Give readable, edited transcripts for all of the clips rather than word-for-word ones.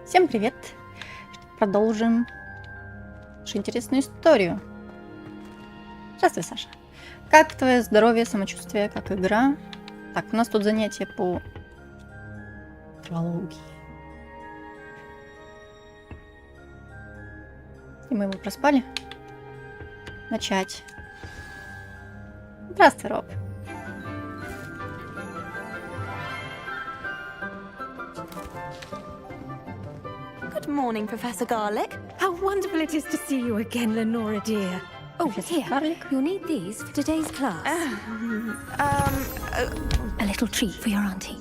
Всем привет! Продолжим нашу интересную историю. Здравствуй, Саша. Как твое здоровье, самочувствие, как игра? Так, у нас тут занятие по травологии. И мы его проспали. Начать. Здравствуй, Роб. Good morning, Professor Garlic. How wonderful it is to see you again, Lenora dear. Oh, Professor here. Garlic. You'll need these for today's class. A little treat for your auntie.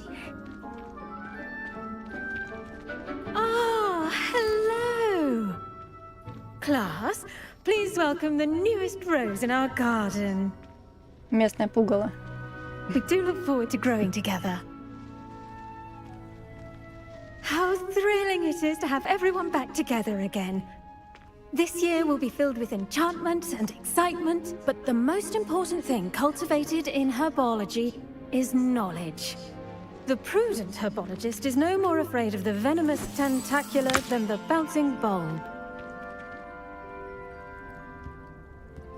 Ah, hello. Class, please welcome the newest rose in our garden. Местное пугало. We do look forward to growing together. How thrilling it is to have everyone back together again. This year will be filled with enchantment and excitement, but the most important thing cultivated in herbology is knowledge. The prudent herbologist is no more afraid of the venomous tentacula than the bouncing bulb.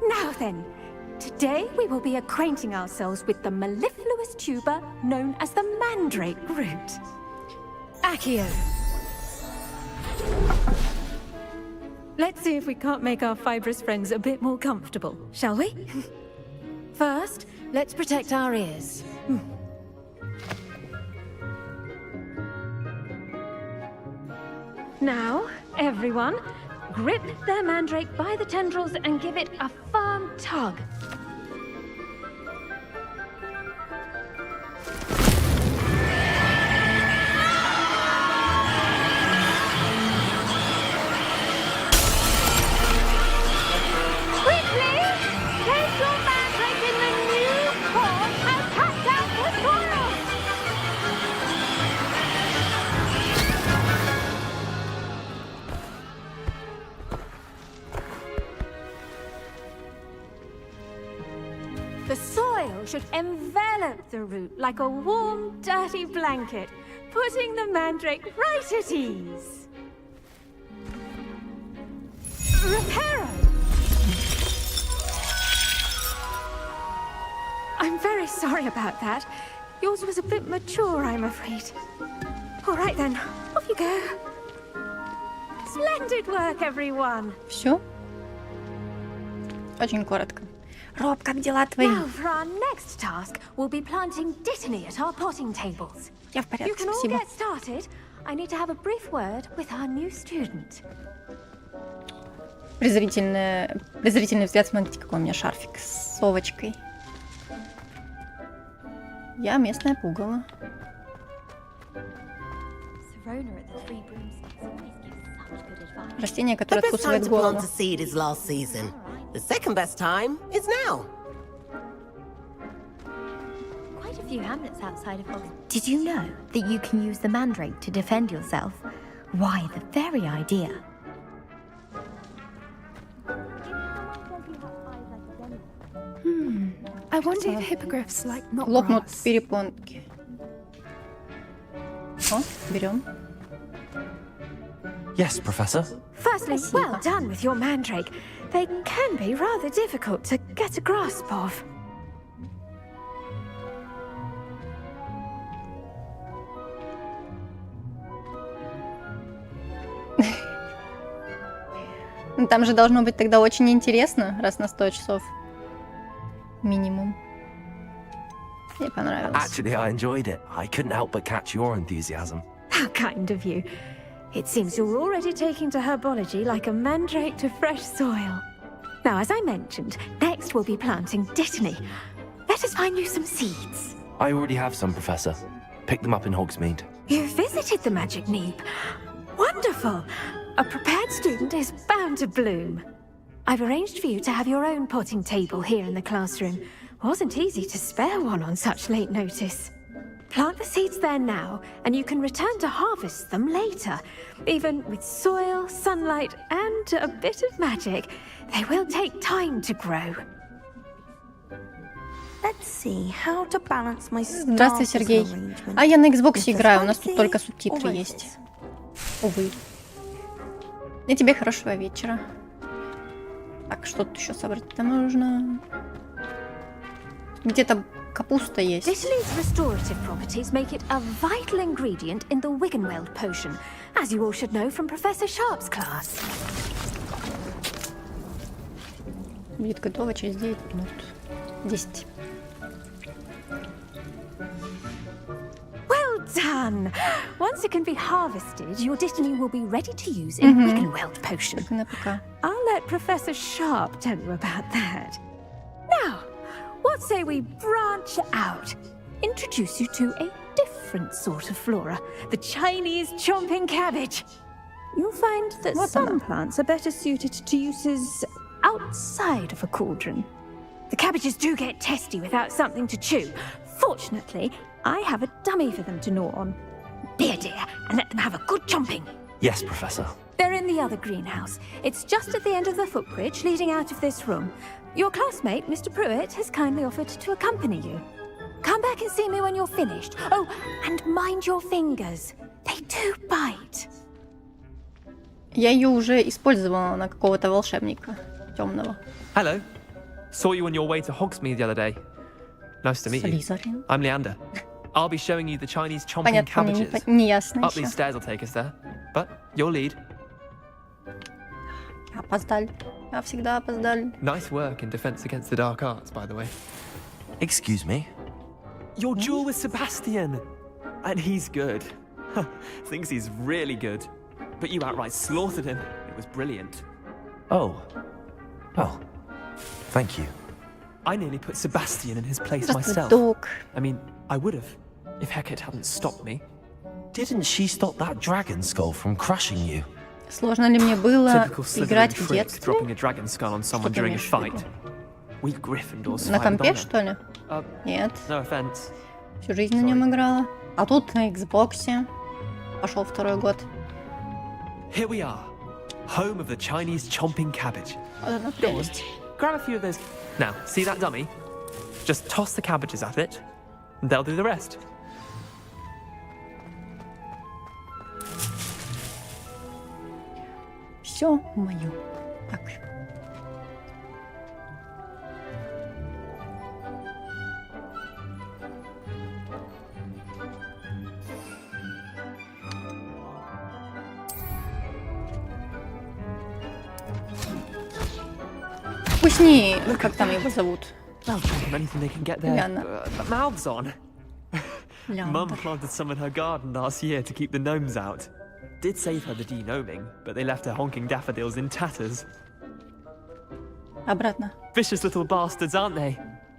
Now then, today we will be acquainting ourselves with the mellifluous tuber known as the mandrake root. Accio. Let's see if we can't make our fibrous friends a bit more comfortable, shall we? First, let's protect our ears. Now, everyone, grip their mandrake by the tendrils and give it a firm tug. The soil should envelop the root like a warm, dirty blanket, putting the mandrake right at ease. Reparo! I'm very sorry about that. Yours was a bit mature, I'm afraid. All right then, off you go. Splendid work, everyone. Все? Очень коротко. Роб, как дела твои? Now for our next task, we'll be planting dittany at our potting tables. Я в порядке, You can all спасибо. get started. I need to have a brief word with our new student. Презрительный взгляд, смотрите, какой у меня шарфик с совочкой. Я местное пугало. Растение, которое The best time откусывает to голову. plant a seed is last season. The second best time is now. Quite a few hamlets outside of Hogwarts. Did you know that you can use the mandrake to defend yourself? Why, the very idea. I wonder if hippogriffs like not Лопнут grass. перепонки. О, берем. Yes, Professor. Firstly, well done with your mandrake. They can be rather difficult to get a grasp of. Ну, там же должно быть тогда очень интересно, раз на 100 часов. Минимум. Мне понравилось. Actually, I enjoyed it. I couldn't help but catch your enthusiasm. How kind of you. It seems you're already taking to herbology like a mandrake to fresh soil. Now, as I mentioned, next we'll be planting dittany. Let us find you some seeds. I already have some, Professor. Picked them up in Hogsmeade. You visited the Magic Neep. Wonderful. A prepared student is bound to bloom. I've arranged for you to have your own potting table here in the classroom. Wasn't easy to spare one on such late notice. Plant the seeds there now, and you can return to harvest them later. Even with soil, sunlight, and a bit of magic, they will take time to grow. Let's see how to balance my Здравствуй, starters Сергей. arrangement А я на with Xbox the играю, у нас тут fancy только субтитры or есть. roses. Увы. И тебе хорошего вечера. Так, что тут еще собрать-то нужно? Где-то капуста есть. Ditterly's restorative properties make it a vital ingredient in the Wiggenweld potion, as you all should know from Professor Sharp's class. Будет готово через 9 минут. 10. Well done! Once it can be harvested, your Ditterly will be ready to use in Wiggenweld potion. Только на ПК. I'll let Professor Sharp tell you about that. Now, what say we branch out? Introduce you to a different sort of flora, the Chinese chomping cabbage. You'll find that Вот some она. plants are better suited to uses outside of a cauldron. The cabbages do get testy without something to chew. Fortunately, I have a dummy for them to gnaw on. Be a dear and let them have a good chomping. Yes, Professor. They're in the other greenhouse. It's just at the end of the footbridge leading out of this room. Your classmate, Mr. Pruitt, has kindly offered to accompany you. Come back and see me when you're finished. Oh, and mind your fingers. They do bite. Я ее уже использовала на какого-то волшебника темного. Hello. Saw you on your way to Hogsmeade the other day. Nice to meet you. Слизерин. I'm Leander. I'll be showing you the Chinese chomping Понятно, мне cabbages. не ясно Up еще. these stairs will take us there. But you'll lead. Опоздали. Я всегда опоздали. Nice work in defense against the dark arts, by the way. Excuse me? Your duel with Sebastian. And he's good. Thinks he's really good. But you outright slaughtered him. It was brilliant. Oh. Oh. Thank you. I nearly put Sebastian in his place Здравствуй, myself. док. I mean, I would have, if Hecate hadn't stopped me. Didn't she stop that dragon skull from crushing you? Сложно ли мне было Typical Slytherin играть в trick, детстве? dropping a dragon skull on someone ты during a имеешь в виду? fight. We Gryffindors На fight компе, with honor. что ли? Нет, No offense. всю жизнь на нем играла. А тут на Xbox'е. Пошел второй год. Here we are, home of the Chinese chomping cabbage. Вот это прелесть. Grab a few of those. Now, see that dummy? Just toss the cabbages at it, and they'll do the rest. Все мое. Так. Вкуснее, как там его зовут? They'll drink 'em anything they can get their Liana. mouths on. Mum Лянда. planted some in her garden last year to keep the gnomes out. Did save her the de-gnoming, but they left her honking daffodils in tatters. Обратно. Vicious little bastards, aren't they?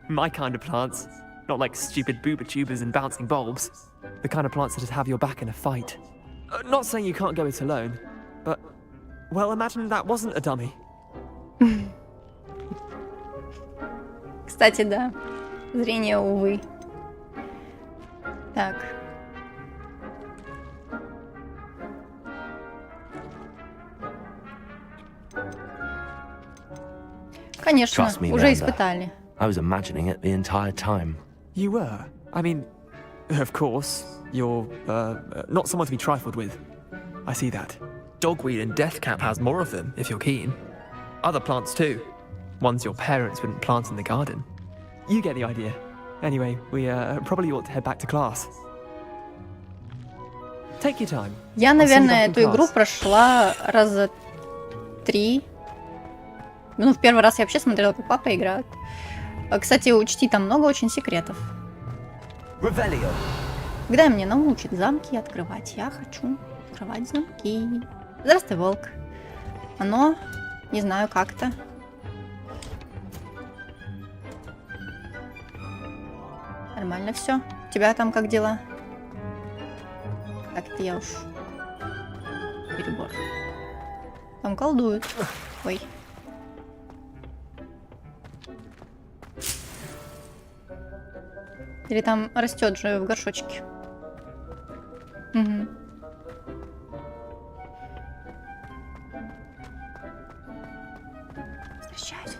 My kind of plants. Not like stupid booba tubers and bouncing bulbs. The kind of plants that'd have your back in a fight. Not saying you can't go it alone, but... Well, imagine that wasn't a dummy. Кстати, да. Зрение, увы. Так. Конечно, Trust me, уже Miranda. испытали. I was imagining it the entire time. You were? I mean, of course, you're, not someone to be trifled with. I see that. Dogweed and deathcap has more of them, if you're keen. Other plants too. Ones your parents wouldn't plant in the garden. You get the idea. Anyway, we, probably ought to head back to class. Take your time. Я, I'll see you наверное, back in эту игру class. прошла раза 3. Ну, в первый раз я вообще смотрела, как папа играет. Кстати, учти, там много очень секретов. Revelio. Когда мне научат замки открывать? Я хочу открывать замки. Здравствуй, волк. Оно, не знаю, как-то. Нормально все. У тебя там как дела? Так, это я уж перебор. Там колдуют. Ой. Или там растет же в горшочке. Угу. Возвращаюсь.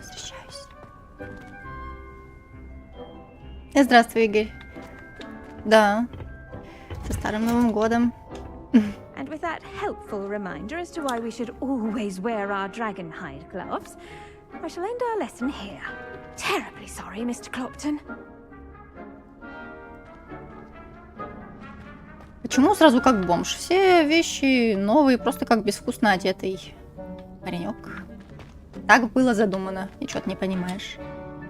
Здравствуй, Игорь. Да. Со Старым Новым годом. And with that helpful reminder as to why we should always wear our dragon hide gloves, I shall end our lesson here. Terribly sorry, Mr. Clopton. Почему сразу как бомж? Все вещи новые, просто как безвкусно одетый паренек. Так было задумано. И что-то не понимаешь.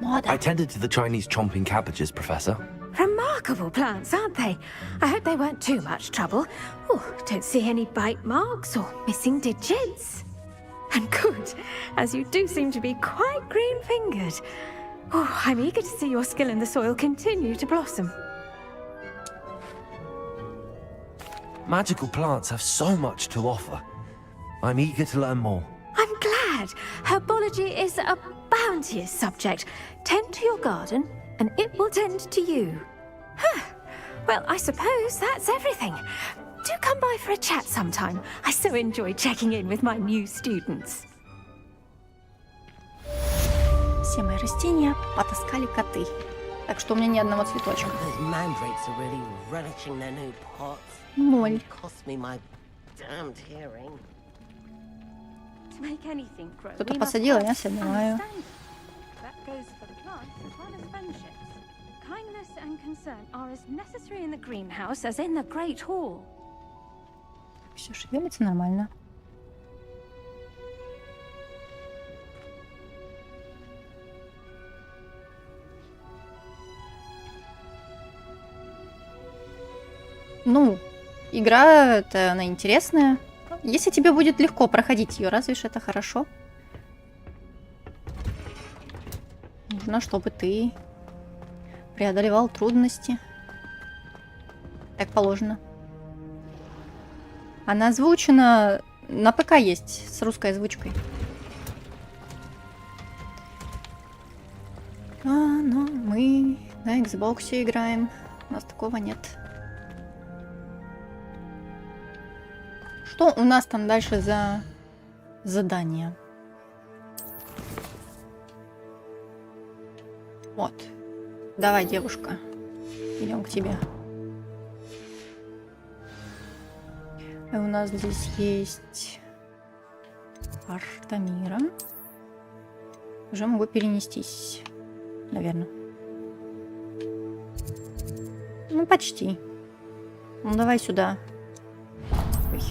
I tended to the Chinese chomping cabbages, Professor. Remarkable plants, aren't they? I hope they weren't too much trouble. Oh, don't see any bite marks or missing digits. And good, as you do seem to be quite green-fingered. Oh, I'm eager to see your skill in the soil continue to blossom. Magical plants have so much to offer. I'm eager to learn more. I'm glad. Herbology is a bounteous subject. Tend to your garden, and it will tend to you. Huh. Well, I suppose that's everything. Do come by for a chat sometime. I so enjoy checking in with my new students. Все мои растения потаскали коты. Так что у меня ни одного цветочка. Those mandrakes are really relishing their new pots. Ноль. Cost me my damned hearing. To make anything grow, Кто-то we must посадил, а я first все отнимаю. understand it. That goes for the plants as well as friendships. Kindness and concern are as necessary in the greenhouse as in the great hall. Все шевелится нормально. Ну, игра-то она интересная. Если тебе будет легко проходить ее, разве ж это хорошо? Нужно, чтобы ты преодолевал трудности. Так положено. Она озвучена... На ПК есть, с русской озвучкой. Но мы на Xbox играем. У нас такого нет. Что у нас там дальше за задание? Вот. Давай, девушка. Идем к тебе. И у нас здесь есть карта мира. Уже могу перенестись, наверное. Ну, почти. Ну, давай сюда. Ой.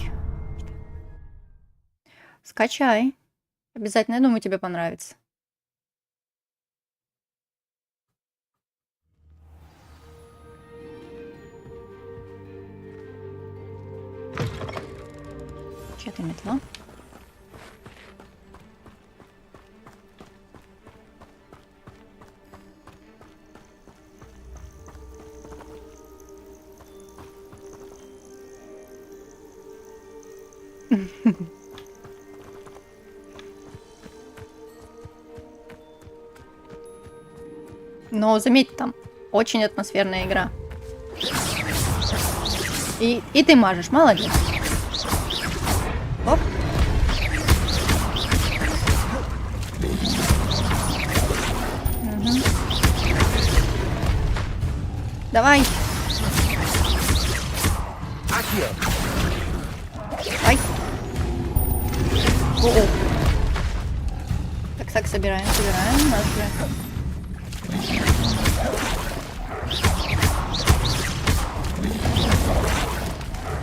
Скачай. Обязательно, я думаю, тебе понравится. Чья-то метла. Но заметь, там очень атмосферная игра. И ты мажешь, молодец. Оп. Угу. Давай. Ай. О-о. Так, собираем. У нас уже...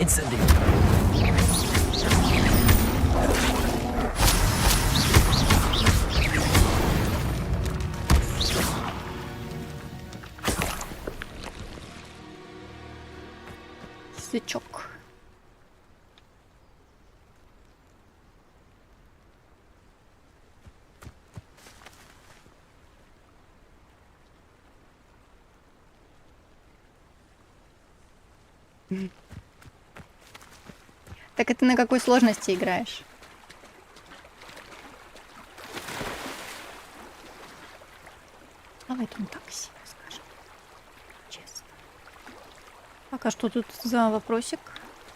Incendio. Язычок. Так это на какой сложности играешь? Давай там так себе скажем. Честно. Пока что тут за вопросик?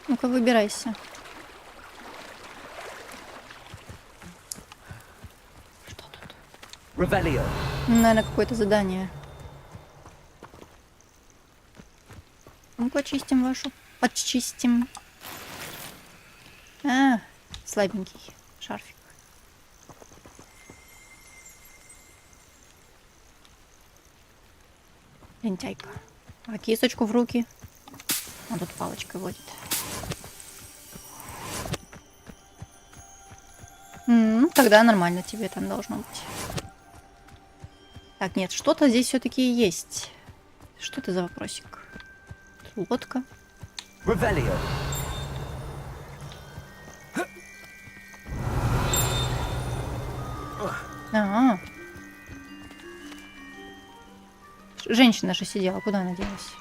Ну-ка, выбирайся. Что тут? Revelio. Наверное, какое-то задание. Ну-ка, очистим вашу. Подчистим. А, слабенький шарфик. Лентяйка. А кисточку в руки. Он тут палочкой водит. Тогда нормально тебе там должно быть. Так, нет, что-то здесь все-таки есть. Что это за вопросик? Тут лодка. Revelio. А, женщина же сидела, куда она делась?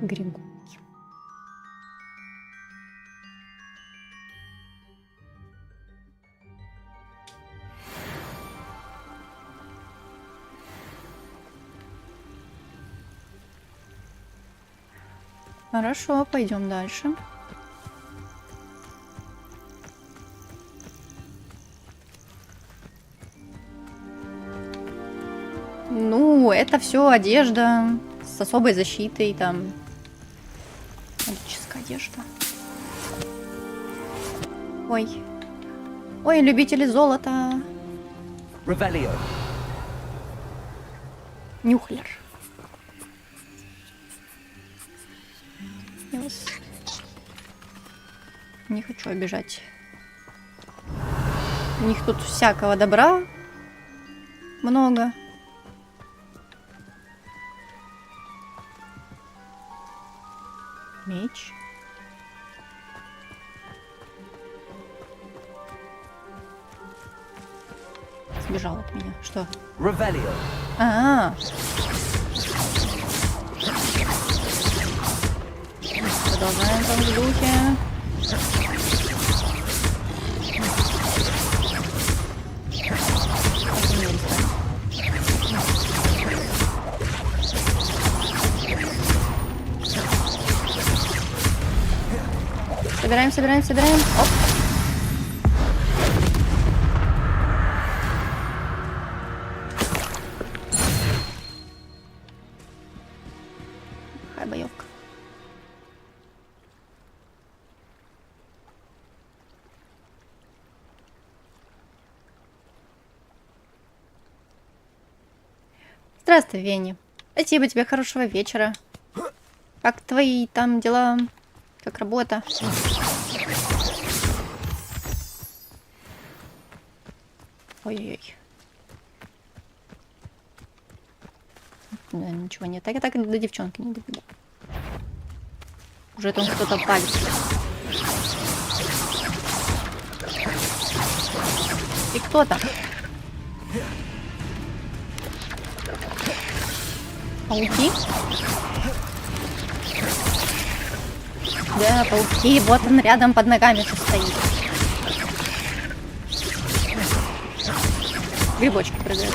Григорий. Хорошо, пойдем дальше. Ну, это все одежда с особой защитой, там магическая одежда. Ой. Ой, любители золота. Revelio. Нюхлер. Я вас не хочу обижать. У них тут всякого добра много. Меч. Сбежал от меня. Что? Revelio. А-а-а. Продолжаем там в духе. Собираем, собираем, собираем. Оп. Какая боевка. Здравствуй, Венни. Спасибо тебе, хорошего вечера. Как твои там дела? Как работа? Ой-ой-ой. Да, ничего нет. Так и так до девчонки не добегу. Уже там кто-то палит. И кто там? Пауки? Да, пауки. Вот он рядом под ногами тут стоит. Грибочки прыгают.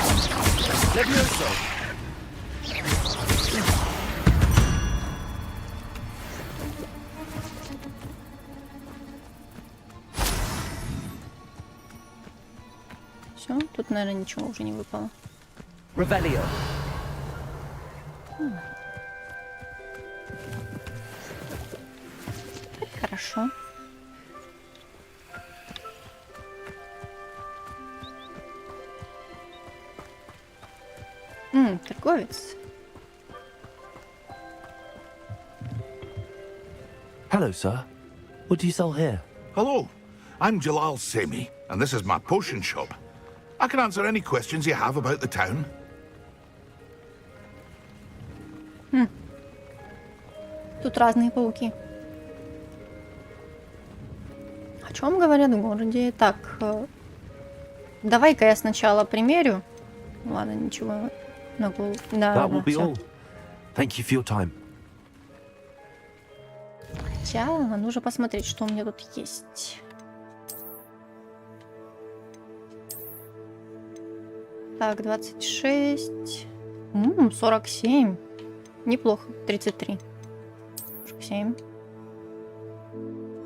Все, тут, наверное, ничего уже не выпало. Revelio. Хорошо. Торговец. Hello, sir. What do you sell here? Hello, I'm Jalal Semi, and this is my potion shop. I can answer any questions you have about the town. Тут разные пауки. О чем говорят в городе? Так, давай-ка я сначала примерю. Ладно, ничего. Могу. Да, That will be всё. all. Thank you for your time. Хотя, нужно посмотреть, что у меня тут есть. Так, 26. 47. Неплохо. 33. 47.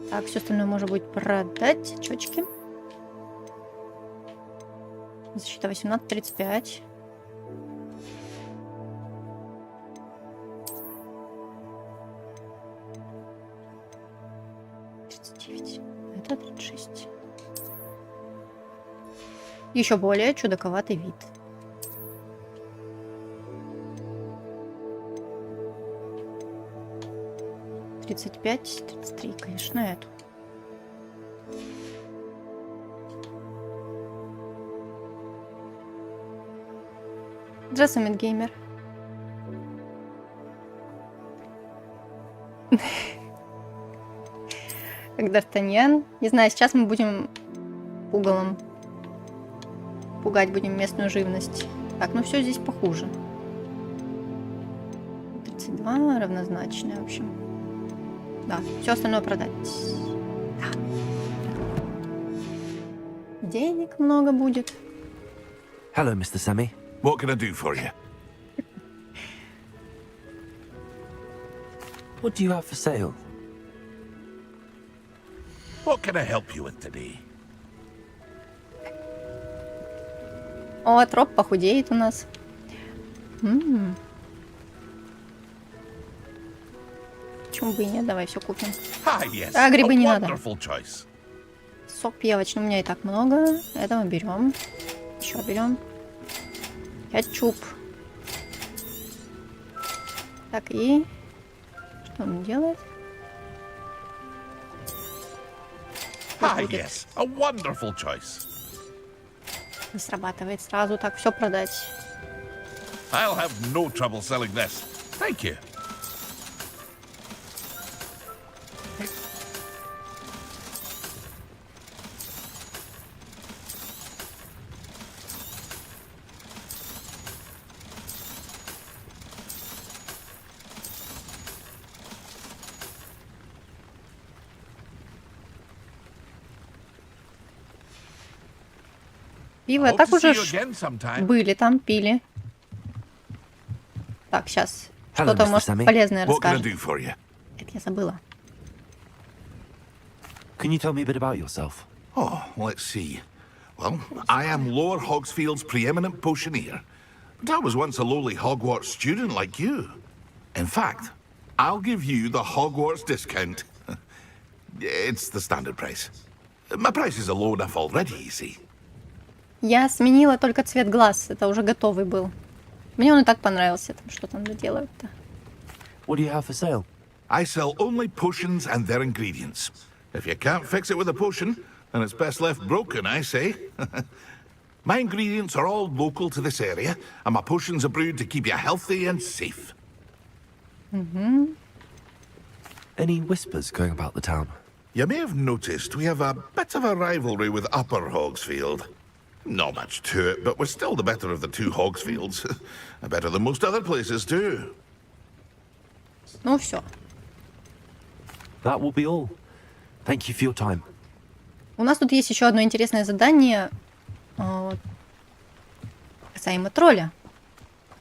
Так, все остальное можно будет продать. Очечки. Защита 18-35. Это 36. Еще более чудаковатый вид. Тридцать пять, 33, конечно, эту. Здравствуй, Мидгеймер. Как Д'Артаньян. Не знаю, сейчас мы будем пугалом. Пугать будем местную живность. Так, ну все здесь похуже. 32 равнозначное, в общем. Да, все остальное продать. Да. Денег много будет. Hello, Mr. Sammy. What can I do for you? What do you have for sale? What can I help you with today? О, троп похудеет у нас. Почему бы и нет? Давай все купим. Yes, А, грибы не надо. choice. Сок пьявочный у меня и так много. Этого берем. Еще берем. Кетчуп. Так, и... Что он делает? Yes, a wonderful choice. Не срабатывает сразу. Так, все продать. I'll have no trouble selling this. Thank you. Пиво. Hope Так to уже see you again sometime. были там, пили. Так, сейчас. Hello, Что-то, Mr. может, Sammy. полезное What can I расскажет. do for you? Это я забыла. Can you tell me a bit about yourself? Oh, let's see. Well, I am Lower Hogsfield's preeminent potioneer. But I was once a lowly Hogwarts student like you. In fact, I'll give you the Hogwarts discount. It's the standard price. My prices are low enough already, you see. Я сменила только цвет глаз. Это уже готовый был. Мне он и так понравился. Там, что там доделают-то. What do you have for sale? I sell only potions and their ingredients. If you can't fix it with a potion, then it's best left broken, I say. My ingredients are all local to this area, and my potions are brewed to keep you healthy and safe. Any whispers going about the town? You may have noticed we have a bit of a rivalry with Upper Hogsfield. Not much to it, but we're still the better of the two Hogsfields. Better than most other places, too. Ну, все. That will be all. Thank you for your time. У нас тут есть еще одно интересное задание. Касаемо тролля.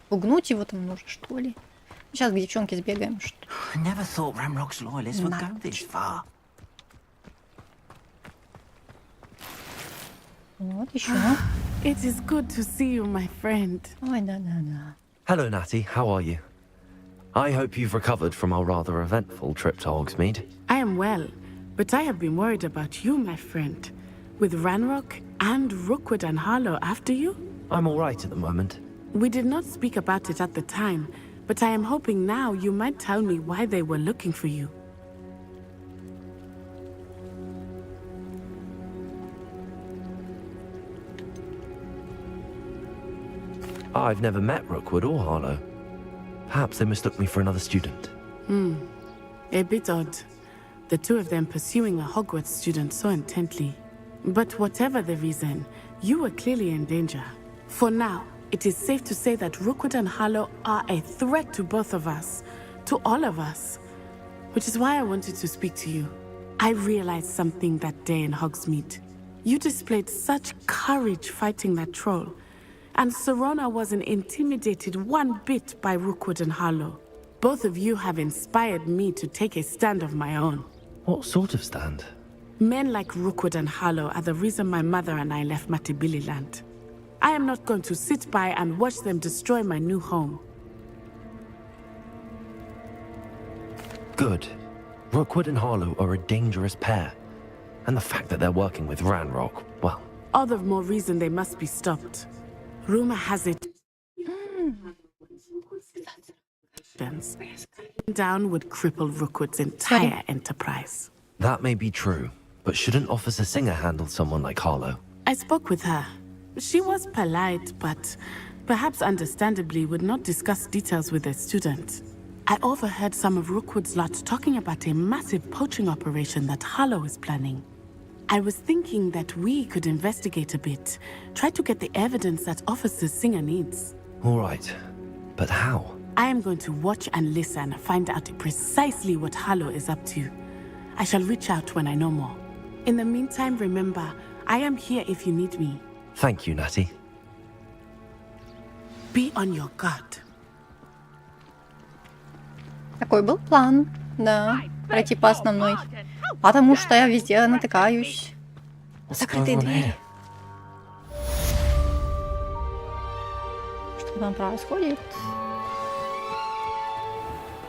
Пугнуть его там нужно, что ли? Сейчас к девчонке сбегаем. I never thought Ramrock's loyalists would go this far. Вот еще. It is good to see you, my friend. Ой, да-да-да. Hello, Natty. How are you? I hope you've recovered from our rather eventful trip to Hogsmeade. I am well, but I have been worried about you, my friend. With Ranrock and Rookwood and Harlow after you? I'm all right at the moment. We did not speak about it at the time, but I am hoping now you might tell me why they were looking for you. I've never met Rookwood or Harlow. Perhaps they mistook me for another student. A bit odd. The two of them pursuing a Hogwarts student so intently. But whatever the reason, you were clearly in danger. For now, it is safe to say that Rookwood and Harlow are a threat to both of us. To all of us. Which is why I wanted to speak to you. I realized something that day in Hogsmeade. You displayed such courage fighting that troll. And Serona wasn't intimidated one bit by Rookwood and Harlow. Both of you have inspired me to take a stand of my own. What sort of stand? Men like Rookwood and Harlow are the reason my mother and I left Matibili land. I am not going to sit by and watch them destroy my new home. Good. Rookwood and Harlow are a dangerous pair. And the fact that they're working with Ranrock, well... All the more reason they must be stopped. Rumor has it... Down would cripple Rookwood's entire enterprise. That may be true, but shouldn't Officer Singer handle someone like Harlow? I spoke with her. She was polite, but perhaps understandably would not discuss details with a student. I overheard some of Rookwood's lot talking about a massive poaching operation that Harlow is planning. I was thinking that we could investigate a bit, try to get the evidence that Officer Singer needs. All right, but how? I am going to watch and listen, find out precisely what Harlow is up to. I shall reach out when I know more. In the meantime, remember, I am here if you need me. Thank you, Natty. Be on your guard. Такой был план, да, пройти по основной. Потому что я везде натыкаюсь. Закрытые двери. Что там происходит?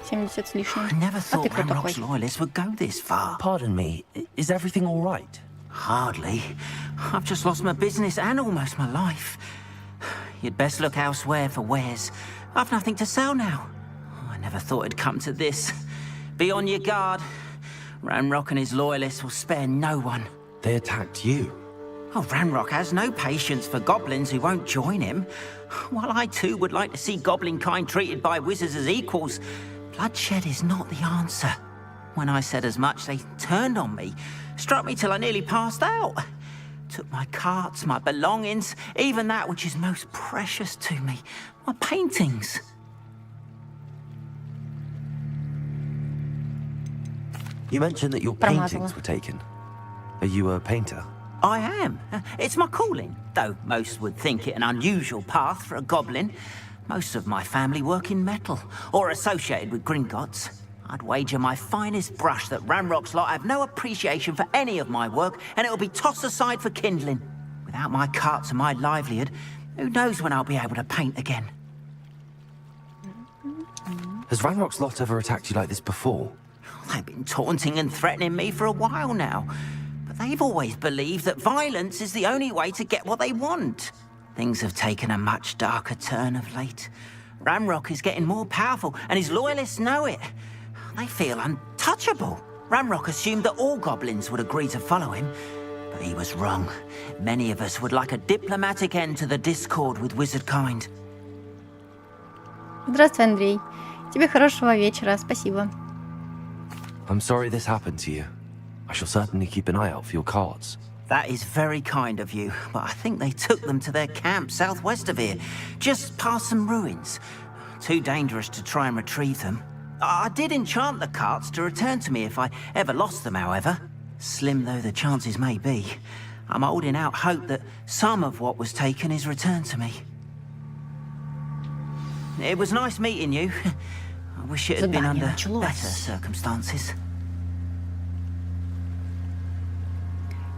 70 с лишним. I never А ты thought кто такой? Ranrock's loyalists would go this far. Pardon me, is everything all right? Hardly. I've just lost my business and almost my life. You'd best look elsewhere for wares. I've nothing to sell now. I never thought it'd come to this. Be on your guard. Ranrock and his loyalists will spare no one. They attacked you. Oh, Ranrock has no patience for goblins who won't join him. While I too would like to see goblin kind treated by wizards as equals, bloodshed is not the answer. When I said as much, they turned on me, struck me till I nearly passed out. Took my carts, my belongings, even that which is most precious to me, my paintings. You mentioned that your paintings were taken. Are you a painter? I am. It's my calling, though most would think it an unusual path for a goblin. Most of my family work in metal, or associated with Gringotts. I'd wager my finest brush that Ranrock's lot have no appreciation for any of my work, and it'll be tossed aside for kindling. Without my carts and my livelihood, who knows when I'll be able to paint again? Has Ranrock's lot ever attacked you like this before? They've been taunting and threatening me for a while now. But they've always believed that violence is the only way to get what they want. Things have taken a much darker turn of late. Ranrock is getting more powerful, and his loyalists know it. They feel untouchable. Ranrock assumed that all goblins would agree to follow him. But he was wrong. Many of us would like a diplomatic end to the discord with wizard kind. Здравствуй, Андрей. Тебе хорошего вечера, спасибо. I'm sorry this happened to you. I shall certainly keep an eye out for your cards. That is very kind of you, but I think they took them to their camp southwest of here, just past some ruins. Too dangerous to try and retrieve them. I did enchant the carts to return to me if I ever lost them, however. Slim though the chances may be, I'm holding out hope that some of what was taken is returned to me. It was nice meeting you. I wish it had been under better circumstances.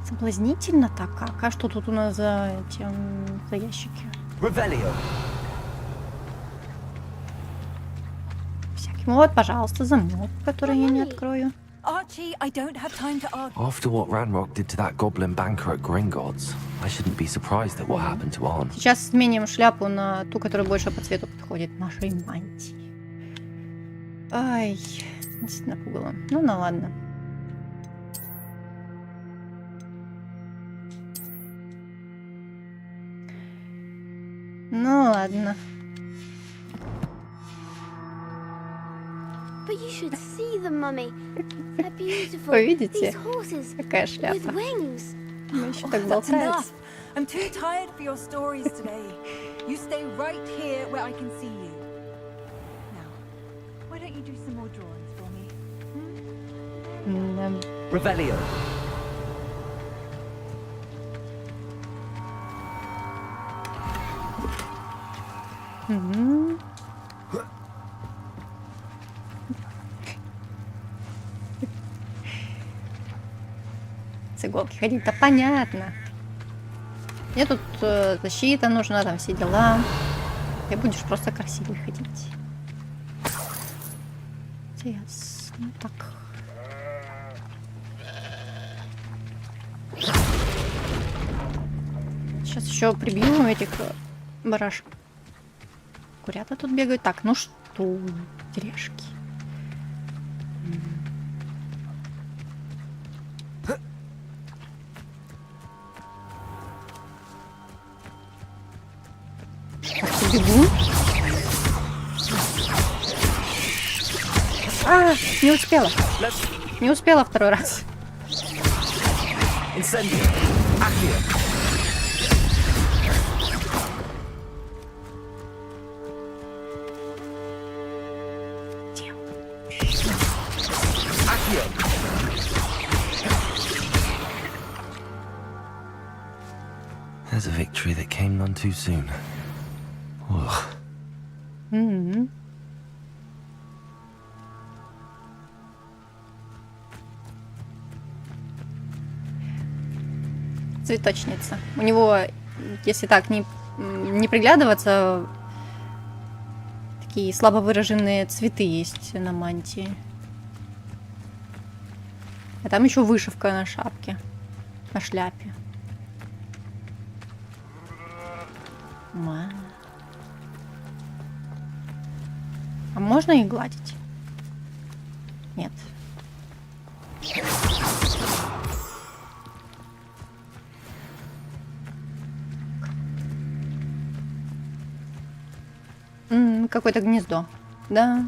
Соблазнительно-то как? А что тут у нас за ящики? Revelio. Всяким. Вот, пожалуйста, замок, который я не открою. Archie, I don't have time to argue. After what Ranrock did to that goblin banker at Gringotts, I shouldn't be surprised at what happened to Arn. Сейчас сменим шляпу на ту, которая больше по цвету подходит нашей мантии. Ай, действительно пугало. Ну, ладно. Ну, ладно. But you should see them, Mummy. They're beautiful. Вы видите? These horses Какая with шляпа. wings. Мы еще так That's болтаем. enough. I'm too tired for your stories today. You stay right here where I can see you. Now, why don't you do some more drawings for me? Revelio. С иголки ходить-то понятно. Мне тут защита нужна, там все дела. Ты будешь просто красивый ходить. Ясно. Так. Сейчас еще прибью этих барашек. Курята тут бегают. Так, ну что, тележки. Бегу. А, не успела. Не успела второй раз. There's a victory that came none too soon. Ugh. Цветочница. У него, если так не приглядываться, такие слабо выраженные цветы есть на мантии. А там еще вышивка на шапке, на шляпе. А можно их гладить? Нет. Какое-то гнездо. Да.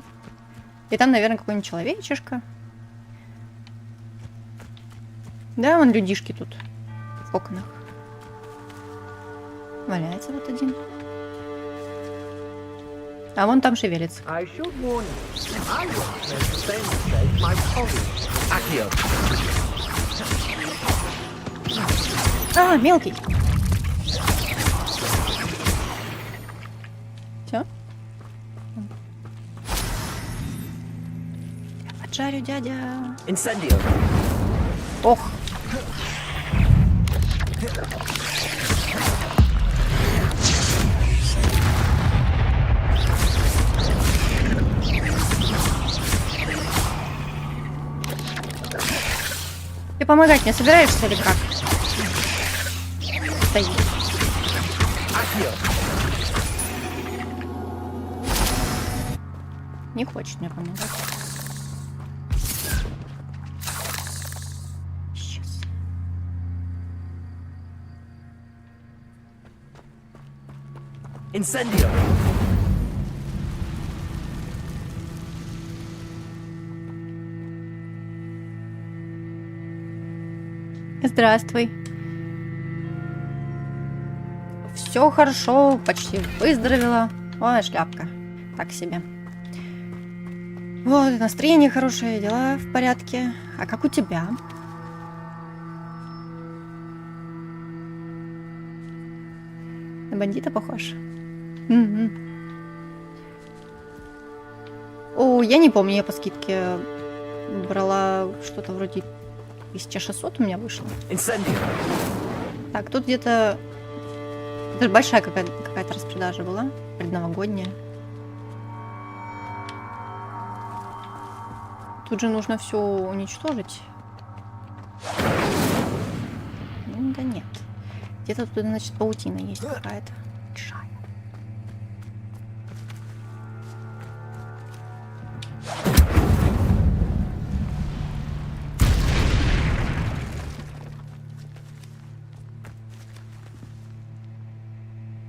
И там, наверное, какой-нибудь человечишка. Да, вон людишки тут в окнах. Валяется вот один. А вон там шевелится. А, мелкий. Все? Я поджарю, дядя. Ох. Ты помогать мне собираешься или как? Стоит. Не хочет мне помогать. Сейчас. Incendio. Здравствуй. Все хорошо, почти выздоровела. Ой, шляпка. Так себе. Вот, настроение хорошее, дела в порядке. А как у тебя? На бандита похож? Угу. О, я не помню, я по скидке брала что-то вроде 1600 у меня вышло. Так, тут где-то... Это большая какая-то распродажа была. Предновогодняя. Тут же нужно все уничтожить. Ну, да нет. Где-то тут, значит, паутина есть какая-то. Большая.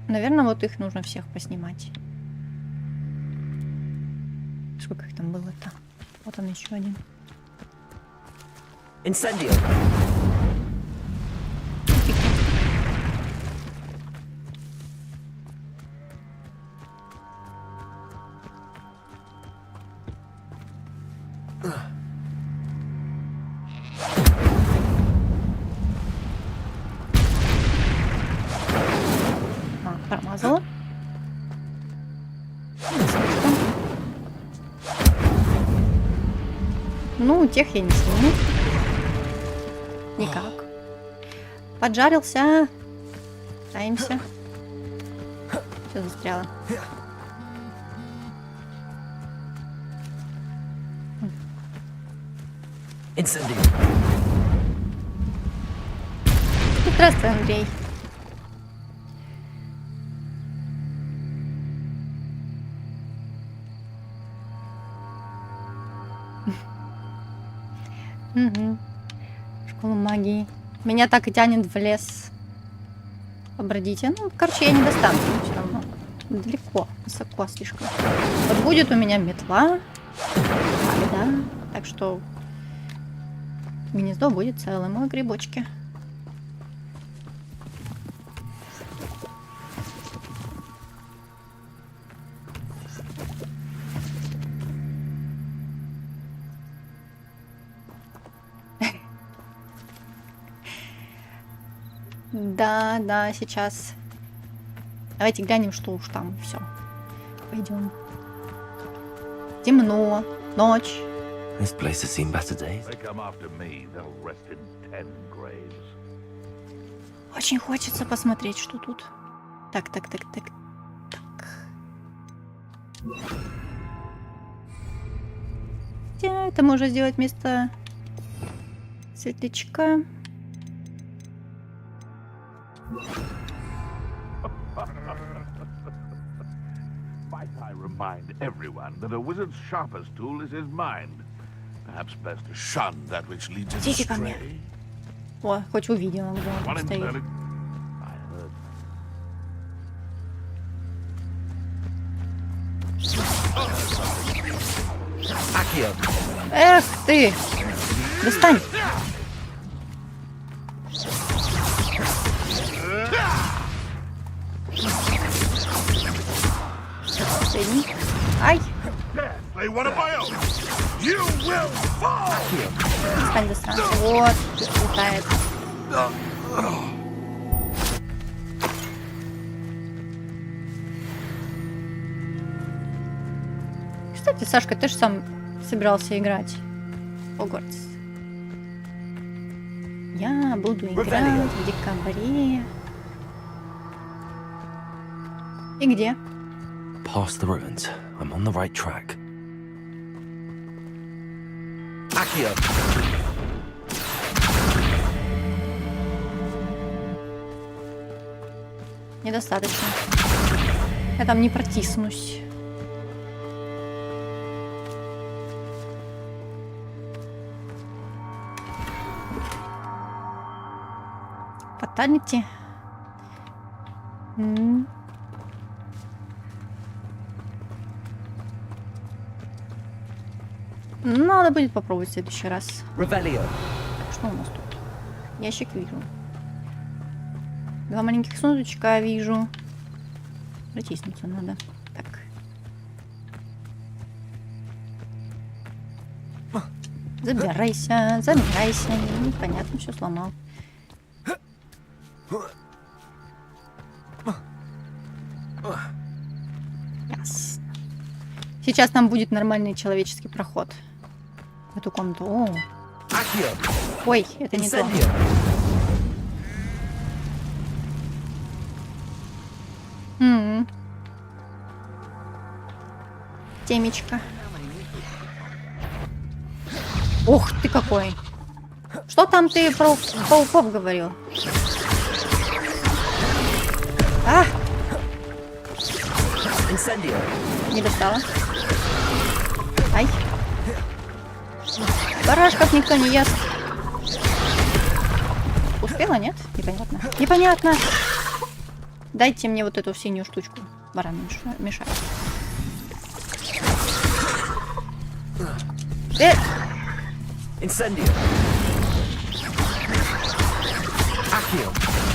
Наверное, вот их нужно всех поснимать. Сколько их там было-то? Вот он еще один. Incendio. Промазала. Ну, тех я не сниму. Никак. Поджарился. Таимся. Все застряло. Здравствуй, Андрей. Угу. Школа магии. Меня так и тянет в лес. Побродите. Ну, короче, я не достану все равно. Далеко, высоко слишком. Вот будет у меня метла. Да. Так что гнездо будет целым. Ой, грибочки. Да, да, сейчас. Давайте глянем, что уж там. Все. Пойдем. Темно. Ночь. This place has seen better days. Очень хочется посмотреть, что тут. Так. Это можно сделать вместо светлячка. Might I remind everyone that a wizard's sharpest tool is his mind. Perhaps best to shun that which leads him Идите ко мне. astray. О, хоть увидела, где он One in стоит. Berlin. I heard. Эх ты! Достань! Средний. Ай! They want to buy out. You will fall. Достань быстро. Вот, летает. Кстати, Сашка, ты же сам собирался играть в Хогвартс. Я буду играть в декабре. И где? Past the ruins. I'm on the right track. Accio. Недостаточно. Я там не протиснусь. Фаталити. Надо будет попробовать в следующий раз. Так, что у нас тут? Ящик вижу. Два маленьких сундучка вижу. Протиснуться надо. Так. Забирайся. Непонятно, все сломал. Ясно. Сейчас нам будет нормальный человеческий проход в эту комнату. О. Ой, это не то. Темечко. Ух ты какой. Что там ты про пауков говорил? А! Не достала. Ай. Барашков никто не ест. Успела, нет? Непонятно. Непонятно. Дайте мне вот эту синюю штучку. Баран мешает.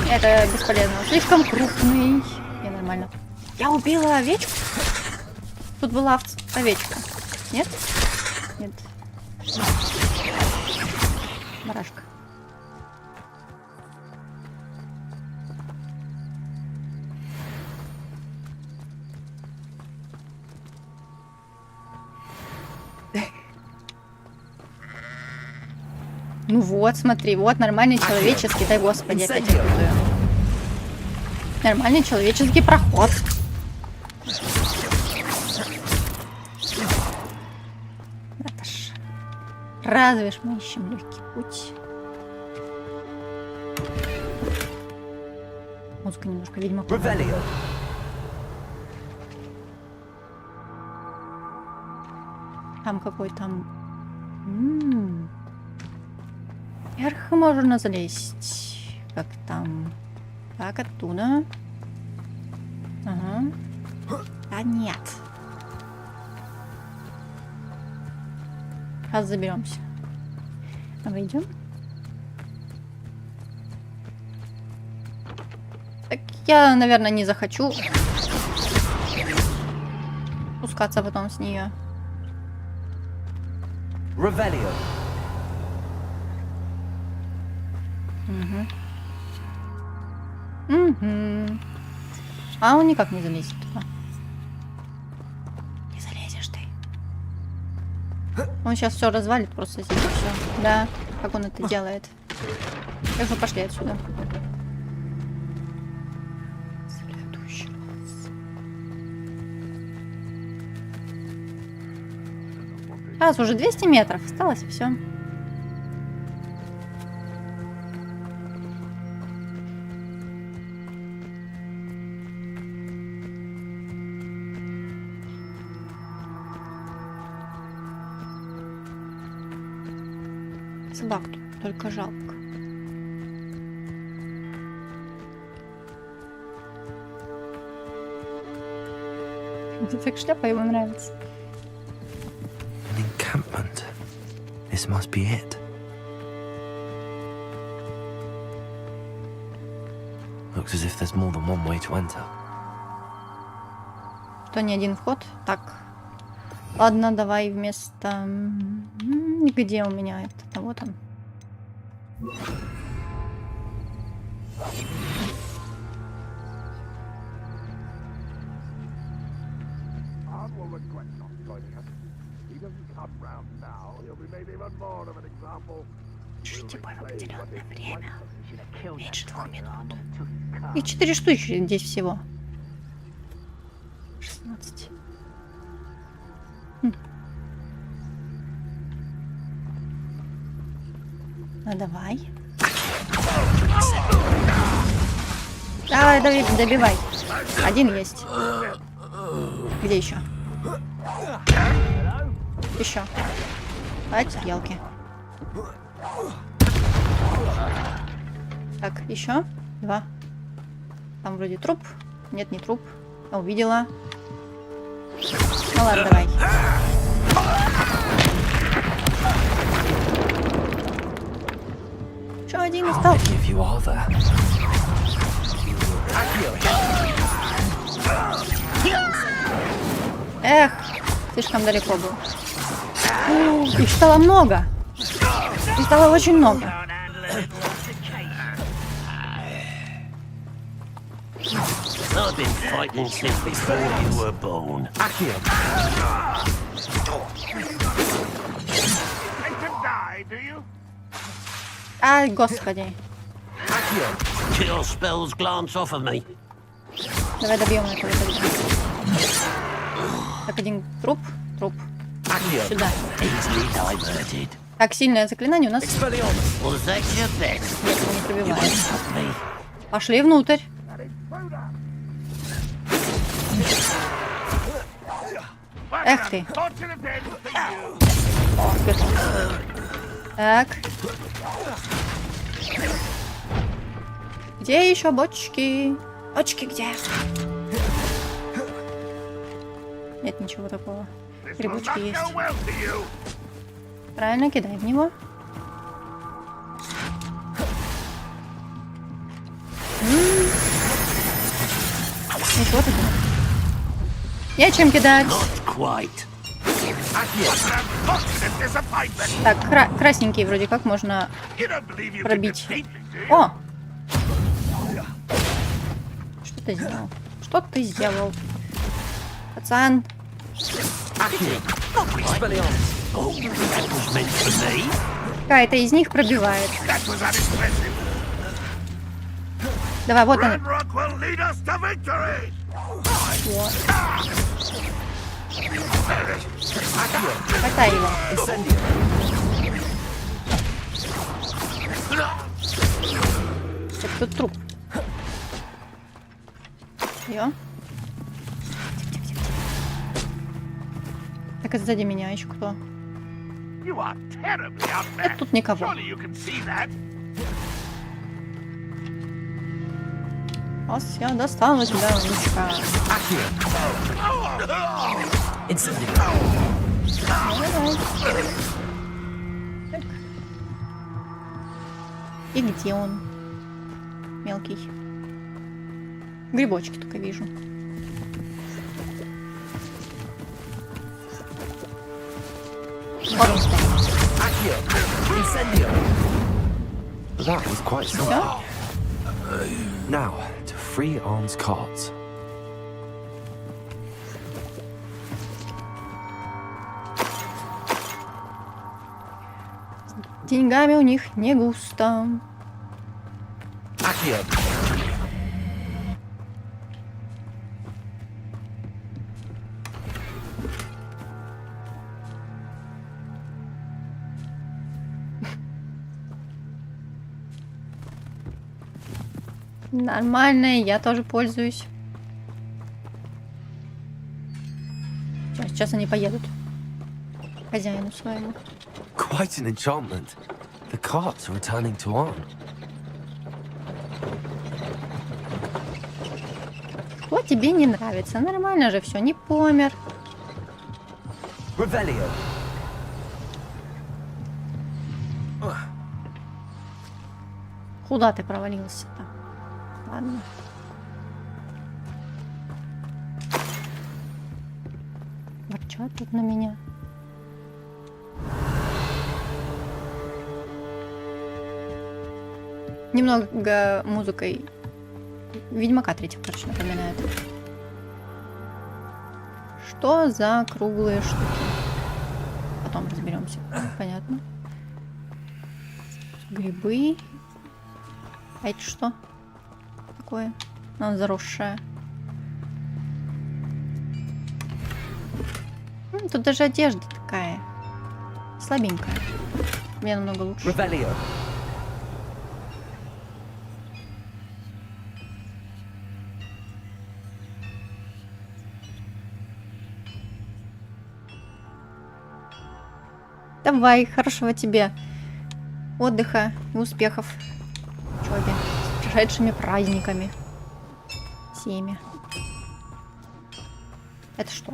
Это бесполезно. Слишком крупный. Не, нормально. Я убила овечку? Тут была овечка. Нет? Нет. Барашка. Ну вот, смотри, вот нормальный человеческий, дай господи, опять я путаю. Нормальный человеческий проход. Это ж... Разве ж мы ищем легкий путь? Музыка немножко, видимо, там какой там... Вверх можно залезть. Как там? Так, оттуда. Ага. А нет. Сейчас заберемся. Выйдем. Так я, наверное, не захочу спускаться потом с нее. Revelio. А он никак не залезет туда. Не залезешь ты. Он сейчас все развалит просто здесь и все. Да, как он это делает. Так что пошли отсюда. Следующий раз. Раз уже 200 метров осталось, и все. Собак тут только жалко. Так шляпа ему нравится. An encampment. This must be it. Looks as if there's more than one way to enter. То не один вход. Так. Ладно, давай вместо... Где у меня это? Вот он. Чуть определенное время. Меньше 2 минут. И 4 штучки здесь всего. 16. Ну давай. Давай, добивай. Один есть. Где еще? Еще. Давайте елки. Так, еще 2. Там вроде труп. Нет, не труп. Я увидела. Ну ладно, давай. Еще один остался. Эх, слишком далеко был. Их стало много. Их стало очень много. I've been fighting since before you were born. Ай, господи. Kill spells glance off of me. Давай добьем этого. Так, один труп. Труп. Сюда. Так, сильное заклинание у нас. Нет, не пробиваем. Пошли внутрь. Эх ты. О, так. Где еще бочки? Бочки где? Нет ничего такого. Грибочки есть. Правильно, кидай в него. Ничего такого. Я чем кидать? Так, красненький вроде как можно пробить. О! Что ты сделал? Что ты сделал? Пацан. Какая-то из них пробивает. Давай, вот они. Ramrock will lead us to victory! Вот. Хватай его. Так, тут труп. Ё. Так, и сзади меня еще кто? You are terribly outmatched. Это тут никого. Surely you can see that. Ос, я достану тебя, Мишка. Давай. Так. И где он? Мелкий. Грибочки только вижу. Вот он стоит. That was quite simple. Всё? Now, to free Arm's cards. Деньгами у них не густо. Нормально, я тоже пользуюсь. Сейчас они поедут к хозяину своему. Quite an enchantment. The carts are returning to Arm. Что тебе не нравится? Нормально же все, не помер. Revelio. Куда ты провалился-то? Ладно. Ворчат тут на меня. Немного музыкой Ведьмака 3, короче, напоминает. Что за круглые штуки? Потом разберемся. Понятно. Грибы. А это что такое? Она заросшая. Тут даже одежда такая слабенькая. Мне намного лучше. Revelio. Давай, хорошего тебе отдыха и успехов в учебе. С прошедшими праздниками. Всеми. Это что?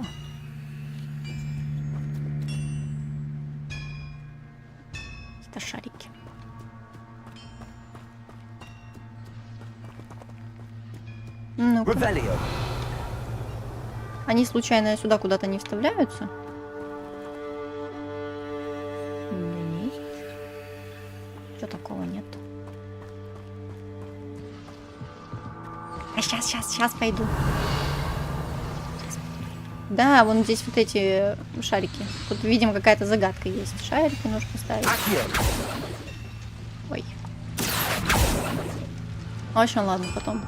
Это шарики. Ну-ка. Они случайно сюда куда-то не вставляются? Нет. Чего такого нет? А сейчас пойду. Да, вон здесь вот эти шарики. Тут, видимо, какая-то загадка есть. Шарики нужно ставить. Ой. В общем, ладно, потом.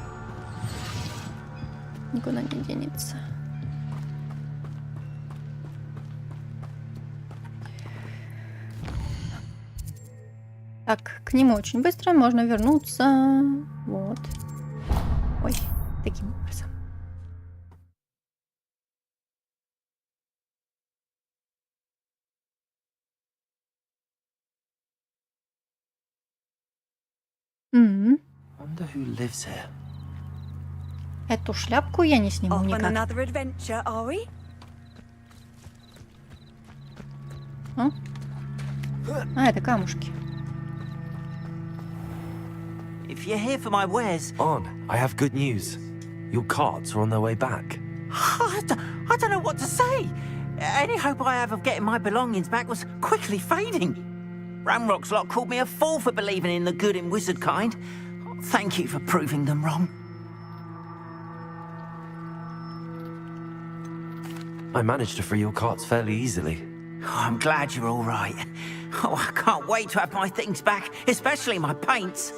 Никуда не денется. Так, к нему очень быстро можно вернуться. Вот. Ой, таким образом. Wonder who lives here. Эту шляпку я не сниму никак. А, это камушки. If you're here for my wares... On, I have good news. Your carts are on their way back. I don't know what to say. Any hope I have of getting my belongings back was quickly fading. Ramrock's lot called me a fool for believing in the good in wizard kind. Thank you for proving them wrong. I managed to free your carts fairly easily. Oh, I'm glad you're all right. Oh, I can't wait to have my things back, especially my paints.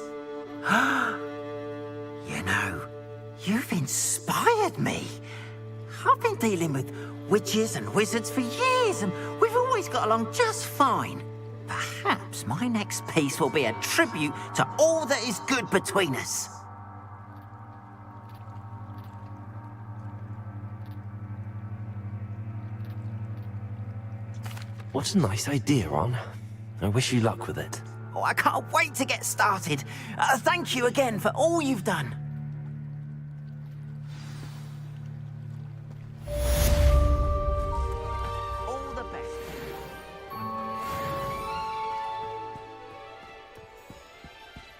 You know, you've inspired me. I've been dealing with witches and wizards for years, and we've always got along just fine. Perhaps my next piece will be a tribute to all that is good between us. What a nice idea, Ron. I wish you luck with it. Oh, I can't wait to get started. Thank you again for all you've done. All the best.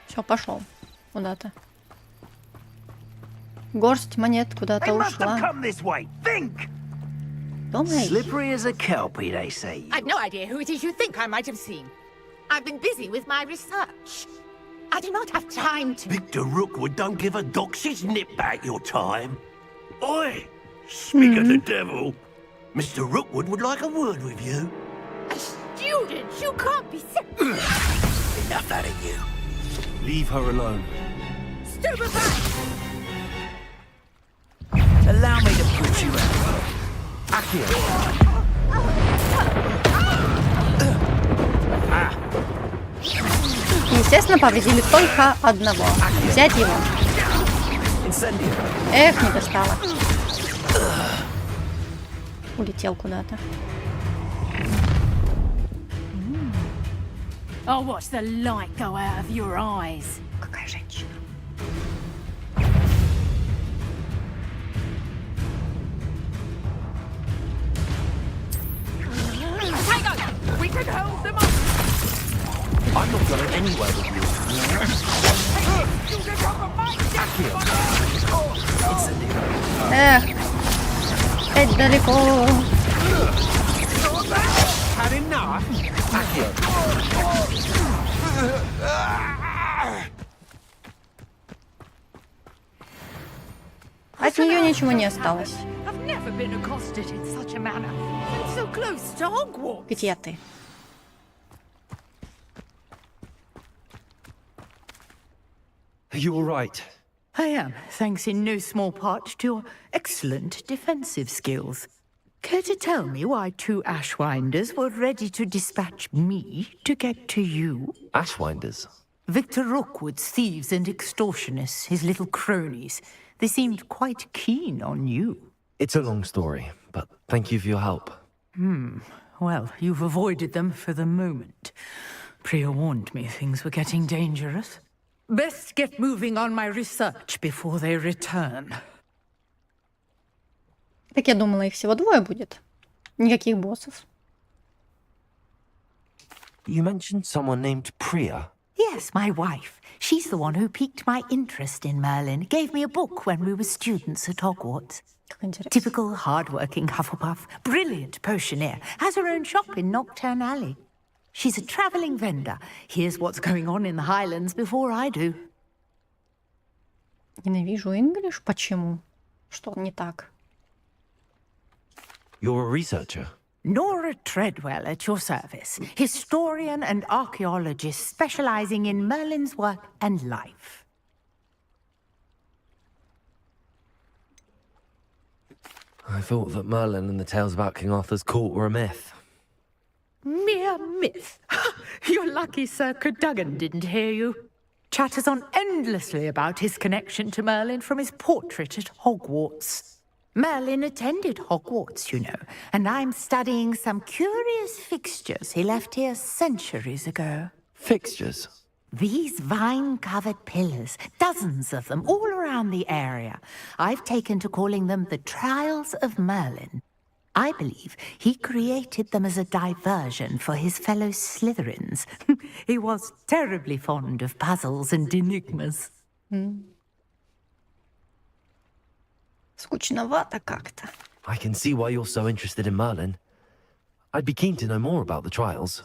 Все, пошел куда-то. Горсть монет куда-то ушла. Думай. Slippery as a kelpie, they say. I've no idea who it is you think I might have seen. I've been busy with my research. I do not have time to... Victor Rookwood don't give a doxy's nip back your time. Oi! Speak of the devil. Mr. Rookwood would like a word with you. A student? You can't be... Enough out of you. Leave her alone. Stupefy! Allow me to put you out. Естественно, повредили только одного. Взять его. Эх, не достало. Улетел куда-то. I'll watch the light go out of your eyes. Какая женщина. We can hold them up! I'm not going anywhere with you. Эх, опять далеко. Had enough? От нее ничего не осталось. I've never been accosted in such a manner. I'm so close to Hogwarts. Где ты? Are you all right? I am, thanks in no small part to your excellent defensive skills. Care to tell me why two Ashwinders were ready to dispatch me to get to you? Ashwinders? Victor Rookwood's thieves and extortionists, his little cronies. They seemed quite keen on you. It's a long story, but thank you for your help. Well, you've avoided them for the moment. Priya warned me things were getting dangerous. Best get moving on my research before they return. Так я думала, их всего двое будет. Никаких боссов. You mentioned someone named Priya. Yes, my wife. She's the one who piqued my interest in Merlin. Gave me a book when we were students at Hogwarts. Typical hard-working Hufflepuff. Brilliant potioneer. Has her own shop in Nocturne Alley. She's a travelling vendor. Hears what's going on in the Highlands before I do. Ненавижу English. Почему? Что не так? You're a researcher. Nora Treadwell at your service. Historian and archaeologist specialising in Merlin's work and life. I thought that Merlin and the tales about King Arthur's court were a myth. Mere myth. You're lucky Sir Cadogan didn't hear you. Chatters on endlessly about his connection to Merlin from his portrait at Hogwarts. Merlin attended Hogwarts, you know, and I'm studying some curious fixtures he left here centuries ago. Fixtures? These vine-covered pillars, dozens of them, all around the area. I've taken to calling them the Trials of Merlin. I believe he created them as a diversion for his fellow Slytherins. He was terribly fond of puzzles and enigmas. Скучновато как-то. I can see why you're so interested in Merlin. I'd be keen to know more about the trials.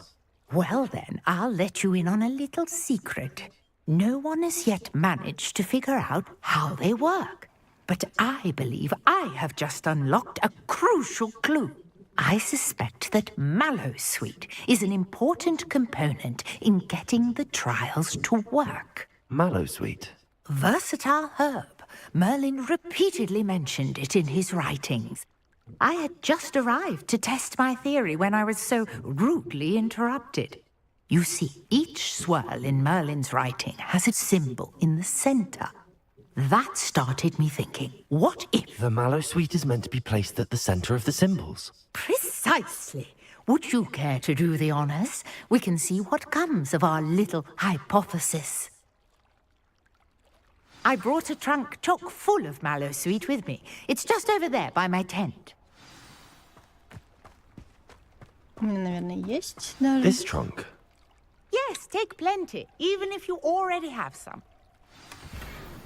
Well then, I'll let you in on a little secret. No one has yet managed to figure out how they work. But I believe I have just unlocked a crucial clue. I suspect that Mallowsweet is an important component in getting the trials to work. Mallowsweet? versatile herb. Merlin repeatedly mentioned it in his writings. I had just arrived to test my theory when I was so rudely interrupted. You see, each swirl in Merlin's writing has a symbol in the center. That started me thinking, what if... The mallow sweet is meant to be placed at the center of the symbols. Precisely. Would you care to do the honors? We can see what comes of our little hypothesis. I brought a trunk chock full of mallow sweet with me. It's just over there by my tent. У меня, наверное, есть даже. This trunk. Yes, take plenty, even if you already have some.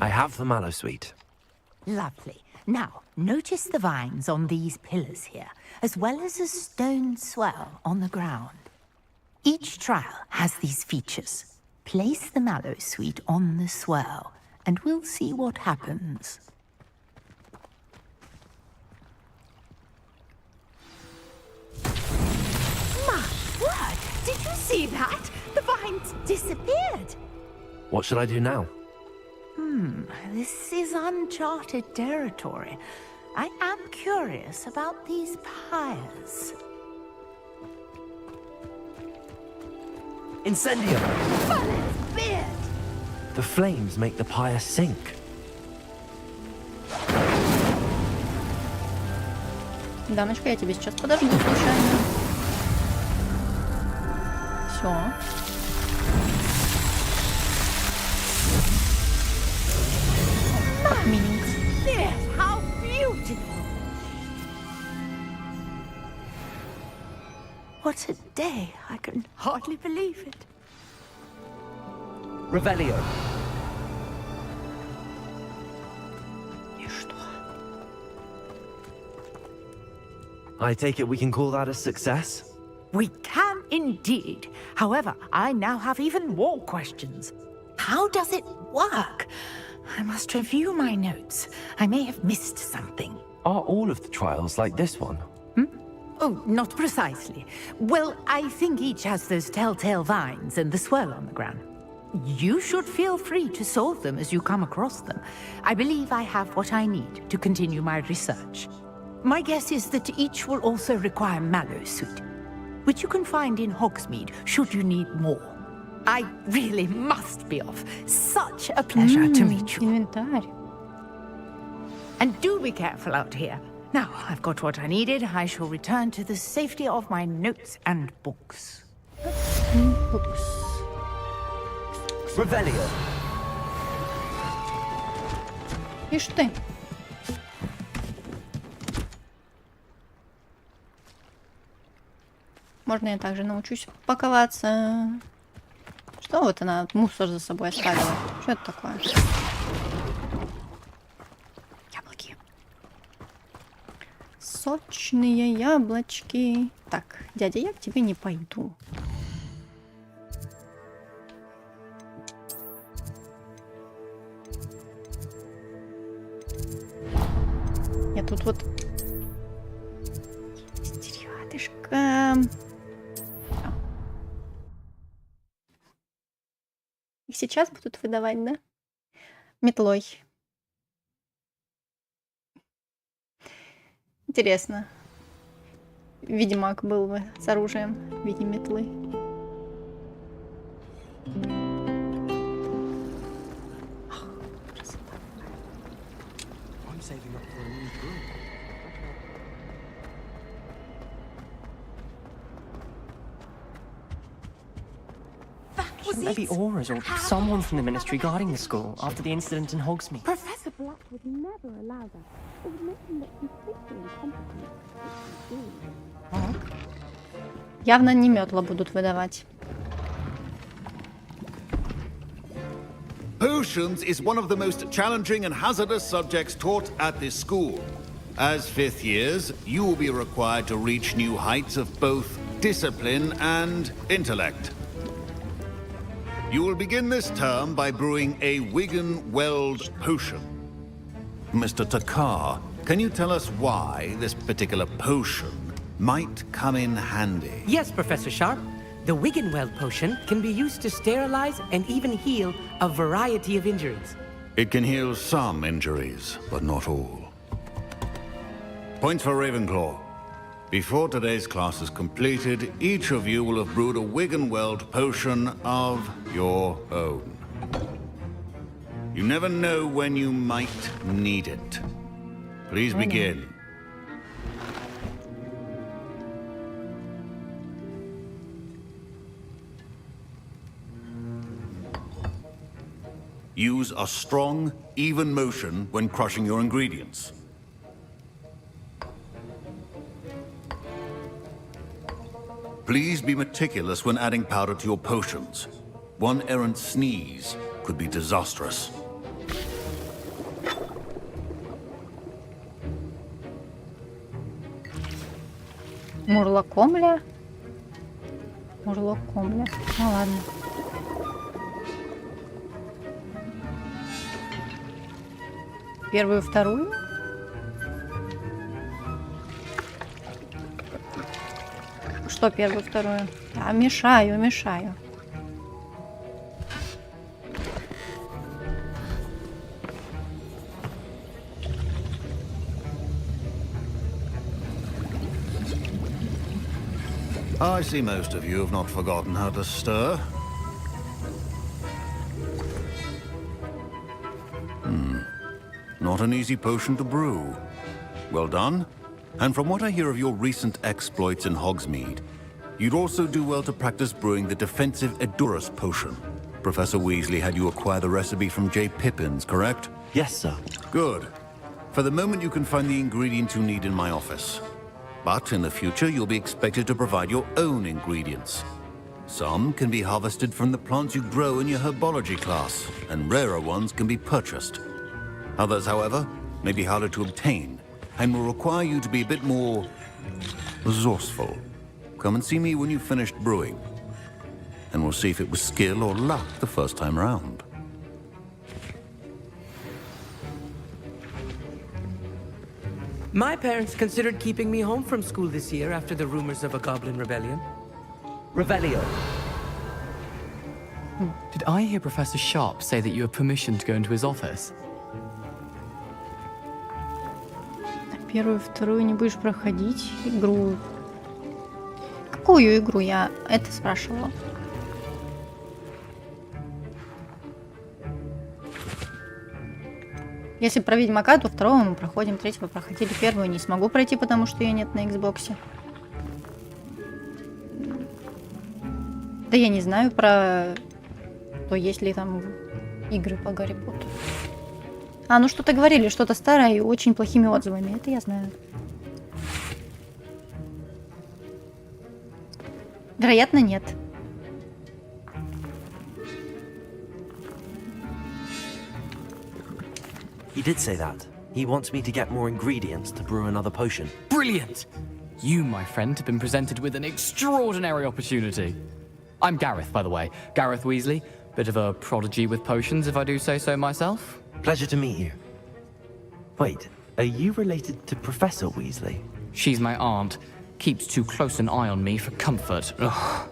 I have the mallow sweet. Lovely. Now, notice the vines on these pillars here, as well as a stone swell on the ground. Each trial has these features. Place the mallow sweet on the swell, and we'll see what happens. My word! Did you see that? The vines disappeared. What should I do now? This is uncharted territory. I am curious about these pyres. Incendio! Merlin's beard! The flames make the pyre sink. Дамочка, я тебя сейчас подожду случайно. Все. Как миленько. Yes, how beautiful! What a day. I can hardly believe it. Revelio. И что? I take it we can call that a success? We can indeed. However, I now have even more questions. How does it work? I must review my notes. I may have missed something. Are all of the trials like this one? Oh, not precisely. Well, I think each has those telltale vines and the swirl on the ground. You should feel free to solve them as you come across them. I believe I have what I need to continue my research. My guess is that each will also require mallow sweet, which you can find in Hogsmeade should you need more. I really must be off. Such a pleasure to meet you. Инвентарь. And do be careful out here. Now, I've got what I needed. I shall return to the safety of my notes and books. Revelio. Ишь ты. Можно я также научусь паковаться? Что вот она мусор за собой оставила? Что это такое? Яблоки. Сочные яблочки. Так, дядя, я к тебе не пойду. Я тут вот... Рядышком. Их сейчас будут выдавать, да? Метлой. Интересно. Ведьмак был бы с оружием в виде метлы. Красота. Shouldn't there be auras or someone from the ministry guarding the school after the incident in Hogsmeade? Professor Black would never allow that. It would make him look completely incompetent. Явно не метла будут выдавать. Potions is one of the most challenging and hazardous subjects taught at this school. As fifth years, you will be required to reach new heights of both discipline and intellect. You will begin this term by brewing a Wigan-Weld potion. Mr. Takar, can you tell us why this particular potion might come in handy? Yes, Professor Sharp. The Wiggenweld potion can be used to sterilize and even heal a variety of injuries. It can heal some injuries, but not all. Points for Ravenclaw. Before today's class is completed, each of you will have brewed a wig and weld potion of your own. You never know when you might need it. Please begin. Use a strong, even motion when crushing your ingredients. Please be meticulous when adding powder to your potions. One errant sneeze could be disastrous. Мурлокомля? Мурлокомля. Ну ладно. Первую, вторую? Что первую, вторую? Я мешаю. I see most of you have not forgotten how to stir. Not an easy potion to brew. Well done. And from what I hear of your recent exploits in Hogsmeade, you'd also do well to practice brewing the defensive Edurus potion. Professor Weasley had you acquire the recipe from J. Pippins, correct? Yes, sir. Good. For the moment, you can find the ingredients you need in my office. But in the future, you'll be expected to provide your own ingredients. Some can be harvested from the plants you grow in your herbology class, and rarer ones can be purchased. Others, however, may be harder to obtain, and will require you to be a bit more resourceful. Come and see me when you've finished brewing, and we'll see if it was skill or luck the first time round. My parents considered keeping me home from school this year after the rumors of a goblin rebellion. Revelio. Did I hear Professor Sharp say that you have permission to go into his office? Первую, вторую не будешь проходить игру. Какую игру? Я это спрашивала. Если про Ведьмака, то второго мы проходим, третьего проходили, первую не смогу пройти, потому что ее нет на Xbox. Да я не знаю про то, есть ли там игры по Гарри Поттеру. А, ну что-то говорили, что-то старое и очень плохими отзывами. Это я знаю. Вероятно, нет. He did say that. He wants me to get more ingredients to brew another potion. Brilliant! You, my friend, have been presented with an extraordinary opportunity. I'm Gareth, by the way. Gareth Weasley. Bit of a prodigy with potions, if I do say so myself. Pleasure to meet you. Wait, are you related to Professor Weasley? She's my aunt. Keeps too close an eye on me for comfort. Ugh.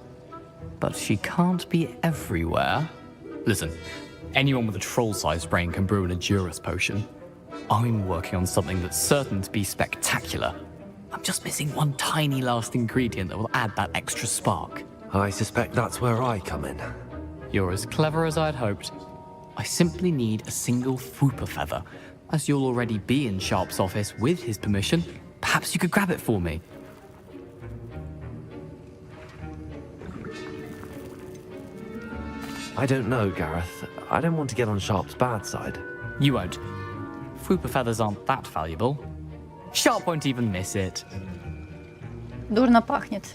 But she can't be everywhere. Listen, anyone with a troll-sized brain can brew an Edurus potion. I'm working on something that's certain to be spectacular. I'm just missing one tiny last ingredient that will add that extra spark. I suspect that's where I come in. You're as clever as I'd hoped. I simply need a single Fwooper feather. As you'll already be in Sharp's office with his permission, perhaps you could grab it for me. I don't know, Gareth. I don't want to get on Sharp's bad side. You won't. Fwooper feathers aren't that valuable. Sharp won't even miss it. Дурно пахнет.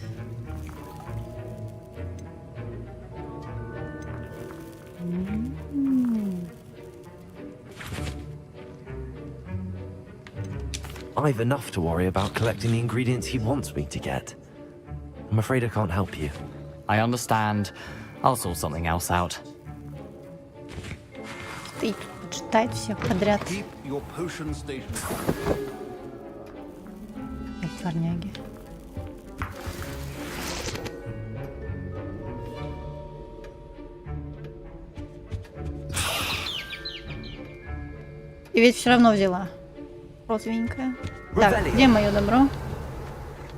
I've enough to worry about collecting the ingredients he wants me to get. I'm afraid I can't help you. I understand. I'll sort something else out. Ты читает всех подряд. Keep your potion station. Дворняги. И ведь все равно взяла. Розовенькая. Так, где мое добро?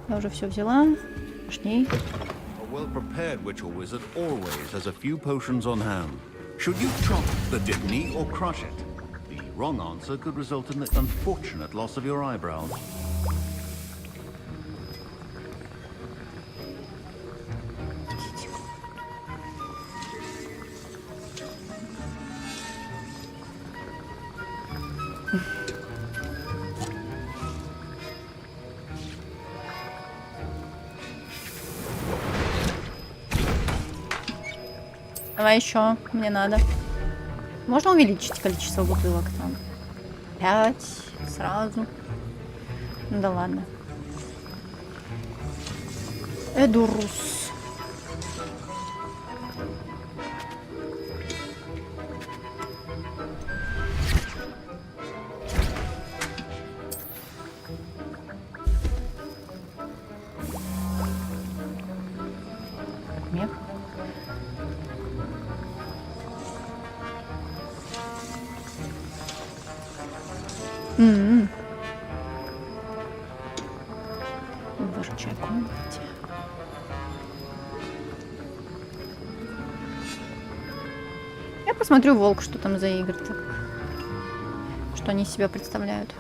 Я уже все взяла. Пошли. A well-prepared witch or wizard always has a few potions on hand. Should you chop the Dittany or crush it? The wrong answer could result in the unfortunate loss of your eyebrows. Давай еще, мне надо. Можно увеличить количество бутылок там? 5 сразу. Ну да ладно. Эдурус. Мех. В ворчай комнате. Я посмотрю, волк, что там за игры, так. Что они из себя представляют.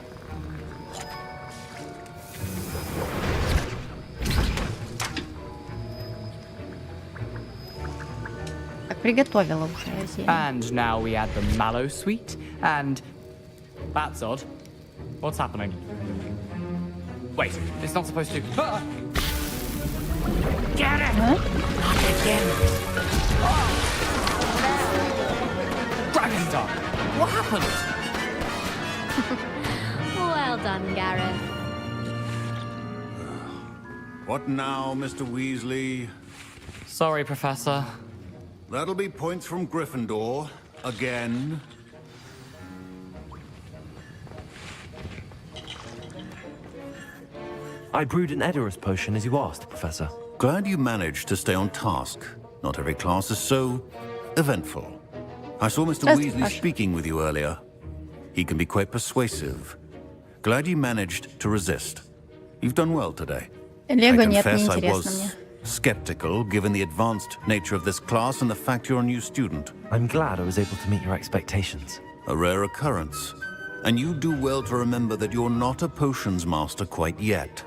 Так, приготовила уже я зелье. And now we add the mallow sweet, and that's odd. What's happening? Wait, it's not supposed to. Ah! Get it! Huh? Not again. Dragon Dog! What happened? Well done, Gareth. What now, Mr. Weasley? Sorry, Professor. That'll be points from Gryffindor. Again. I brewed an Edorus potion as you asked, Professor. Glad you managed to stay on task. Not every class is so eventful. I saw Mr. Weasley speaking with you earlier. He can be quite persuasive. Glad you managed to resist. You've done well today. Лего I нет, confess I неинтересно мне. was skeptical given the advanced nature of this class and the fact you're a new student. I'm glad I was able to meet your expectations. A rare occurrence. And you do well to remember that you're not a potions master quite yet.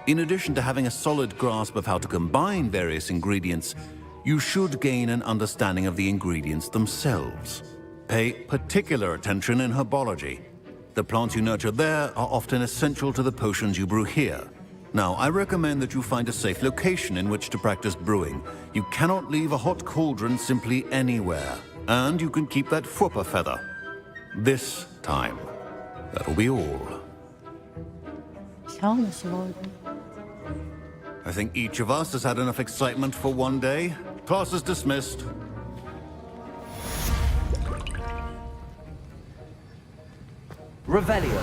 In addition to having a solid grasp of how to combine various ingredients, you should gain an understanding of the ingredients themselves. Pay particular attention in herbology. The plants you nurture there are often essential to the potions you brew here. Now, I recommend that you find a safe location in which to practice brewing. You cannot leave a hot cauldron simply anywhere. And you can keep that Fwooper feather. This time. That'll be all. Все на сегодня. I think each of us has had enough excitement for one day. Class is dismissed. Revelio.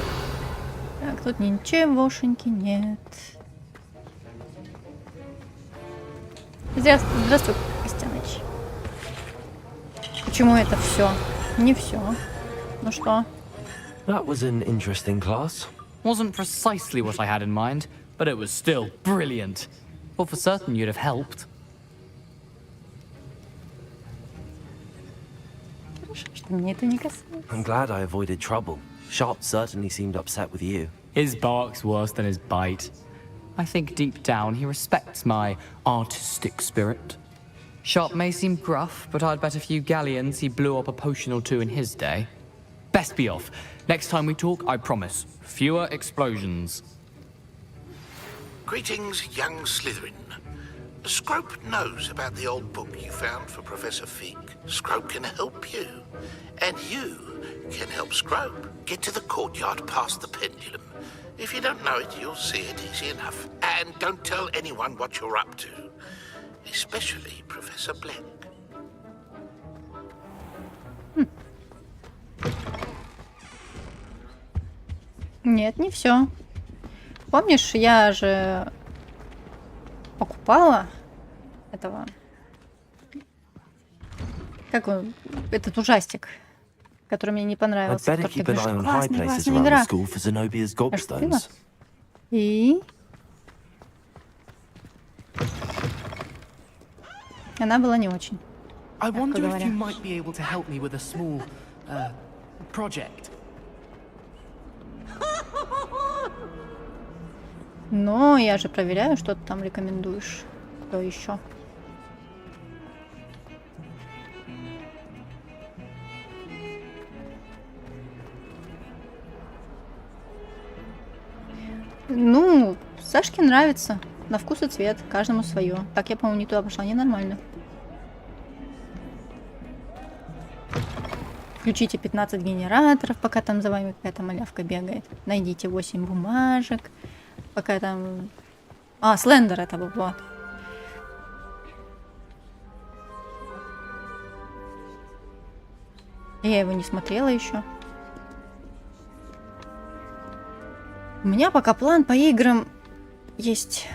Так, тут ничегошеньки нет. Здравствуй, Костяныч. Почему это все? Не все. Ну что? That was an interesting class. Wasn't precisely what I had in mind, but it was still brilliant. Well, for certain you'd have helped. Что мне это не касается. I'm glad I avoided trouble. Sharp certainly seemed upset with you. His bark's worse than his bite. I think deep down he respects my artistic spirit. Sharp may seem gruff, but I'd bet a few galleons he blew up a potion or two in his day. Best be off. Next time we talk, I promise, fewer explosions. Greetings, young Slytherin. Scrope knows about the old book you found for Professor Fig. Scrope can help you. And you can help Scrope get to the courtyard past the pendulum. If you don't know it, you'll see it easy enough. And don't tell anyone what you're up to. Especially Professor Black. Нет, не все. Помнишь, я же покупала этого... Как он? Этот ужастик. который мне не I'd понравился. better Который ты keep an говоришь, eye on high классная, places классная around the игра. school for Zenobia's gobstones. И... Она была не очень. I мягко wonder if говоря. you might be able to help me with a small, project. Но я же проверяю, что ты там рекомендуешь. Что еще? Ну, Сашке нравится. На вкус и цвет. Каждому свое. Так я, по-моему, не туда пошла. Ненормально. Включите 15 генераторов, пока там за вами какая-то малявка бегает. Найдите 8 бумажек. Пока там... А, Слендер это был, вот. Я его не смотрела еще. У меня пока план по играм есть.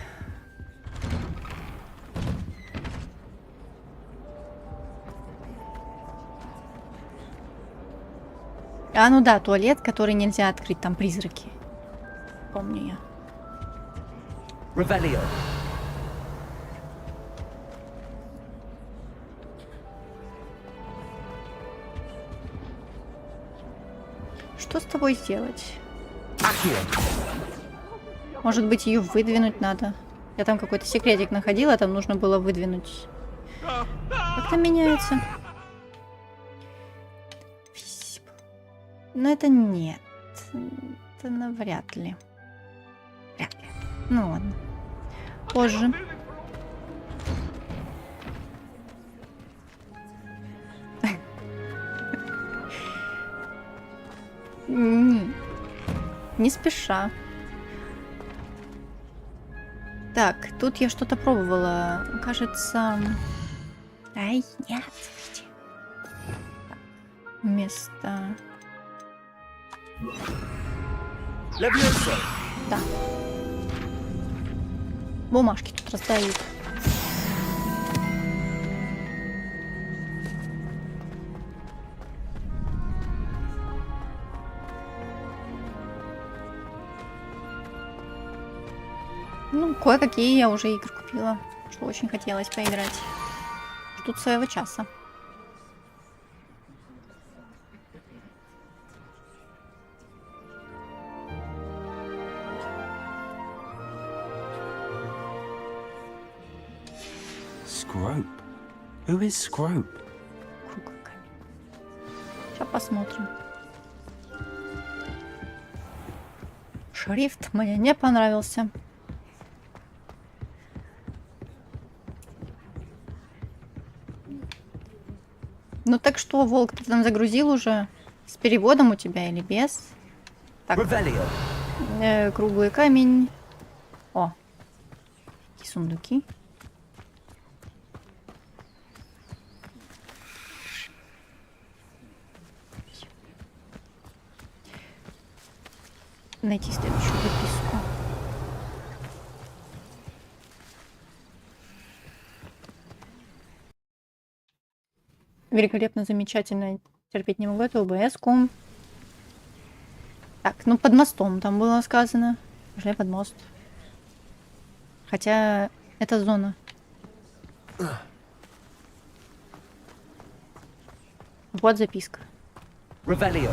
А, ну да, туалет, который нельзя открыть, там призраки. Помню я. Revelio. Что с тобой сделать? Может быть, ее выдвинуть надо? Я там какой-то секретик находила, там нужно было выдвинуть. Как там меняется? Но это нет. Это навряд ли. Вряд ли. Ну ладно. Позже. Не спеша. Так, тут я что-то пробовала. Кажется... Ай, нет. Место... Да. Бумажки тут раздают. Ну, кое-какие я уже игры купила, что очень хотелось поиграть. Ждут своего часа. Scrope? Who is Scrope? Сейчас посмотрим. Шрифт мне не понравился. Ну так что, Волк, ты там загрузил уже? С переводом у тебя или без? Так. Круглый камень. О. Какие сундуки. Найти следующую записку. Великолепно, замечательно. Терпеть не могу эту ОБС-ку. Так, ну под мостом там было сказано. Уже под мост. Хотя это зона. Вот записка. Revelio.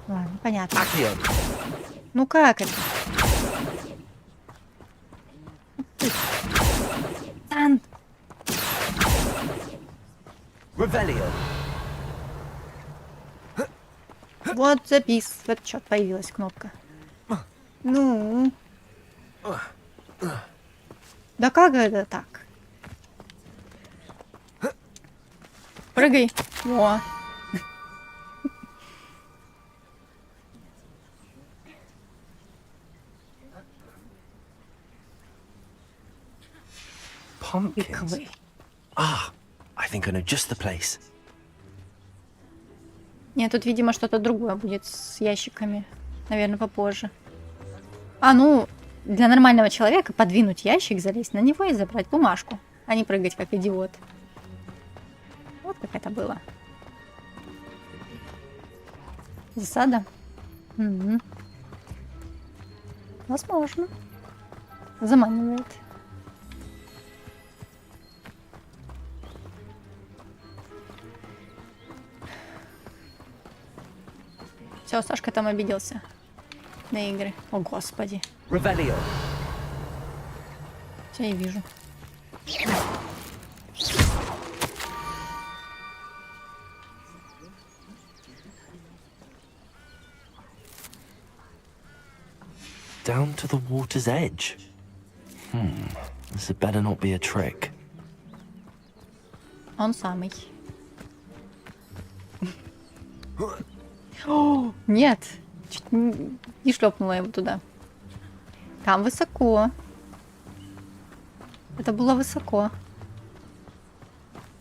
Ладно, понятно. Ну как это? Дан! Revelio. Вот запис. Вот что, появилась кнопка. Ну. Да как это так? Прыгай. Во. Pumpkins? Ah, I think I know just the place. Нет, тут, видимо, что-то другое будет с ящиками. Наверное, попозже. А, ну, для нормального человека подвинуть ящик, залезть на него и забрать бумажку, а не прыгать как идиот. Вот как это было. Засада? Угу. Возможно. Заманивает. Все, Сашка там обиделся на игры. О, господи. Revelio. Все, я вижу. Down to the water's edge. This had better not be a trick. Он самый. О, нет! Чуть не шлепнула его туда. Там высоко. Это было высоко.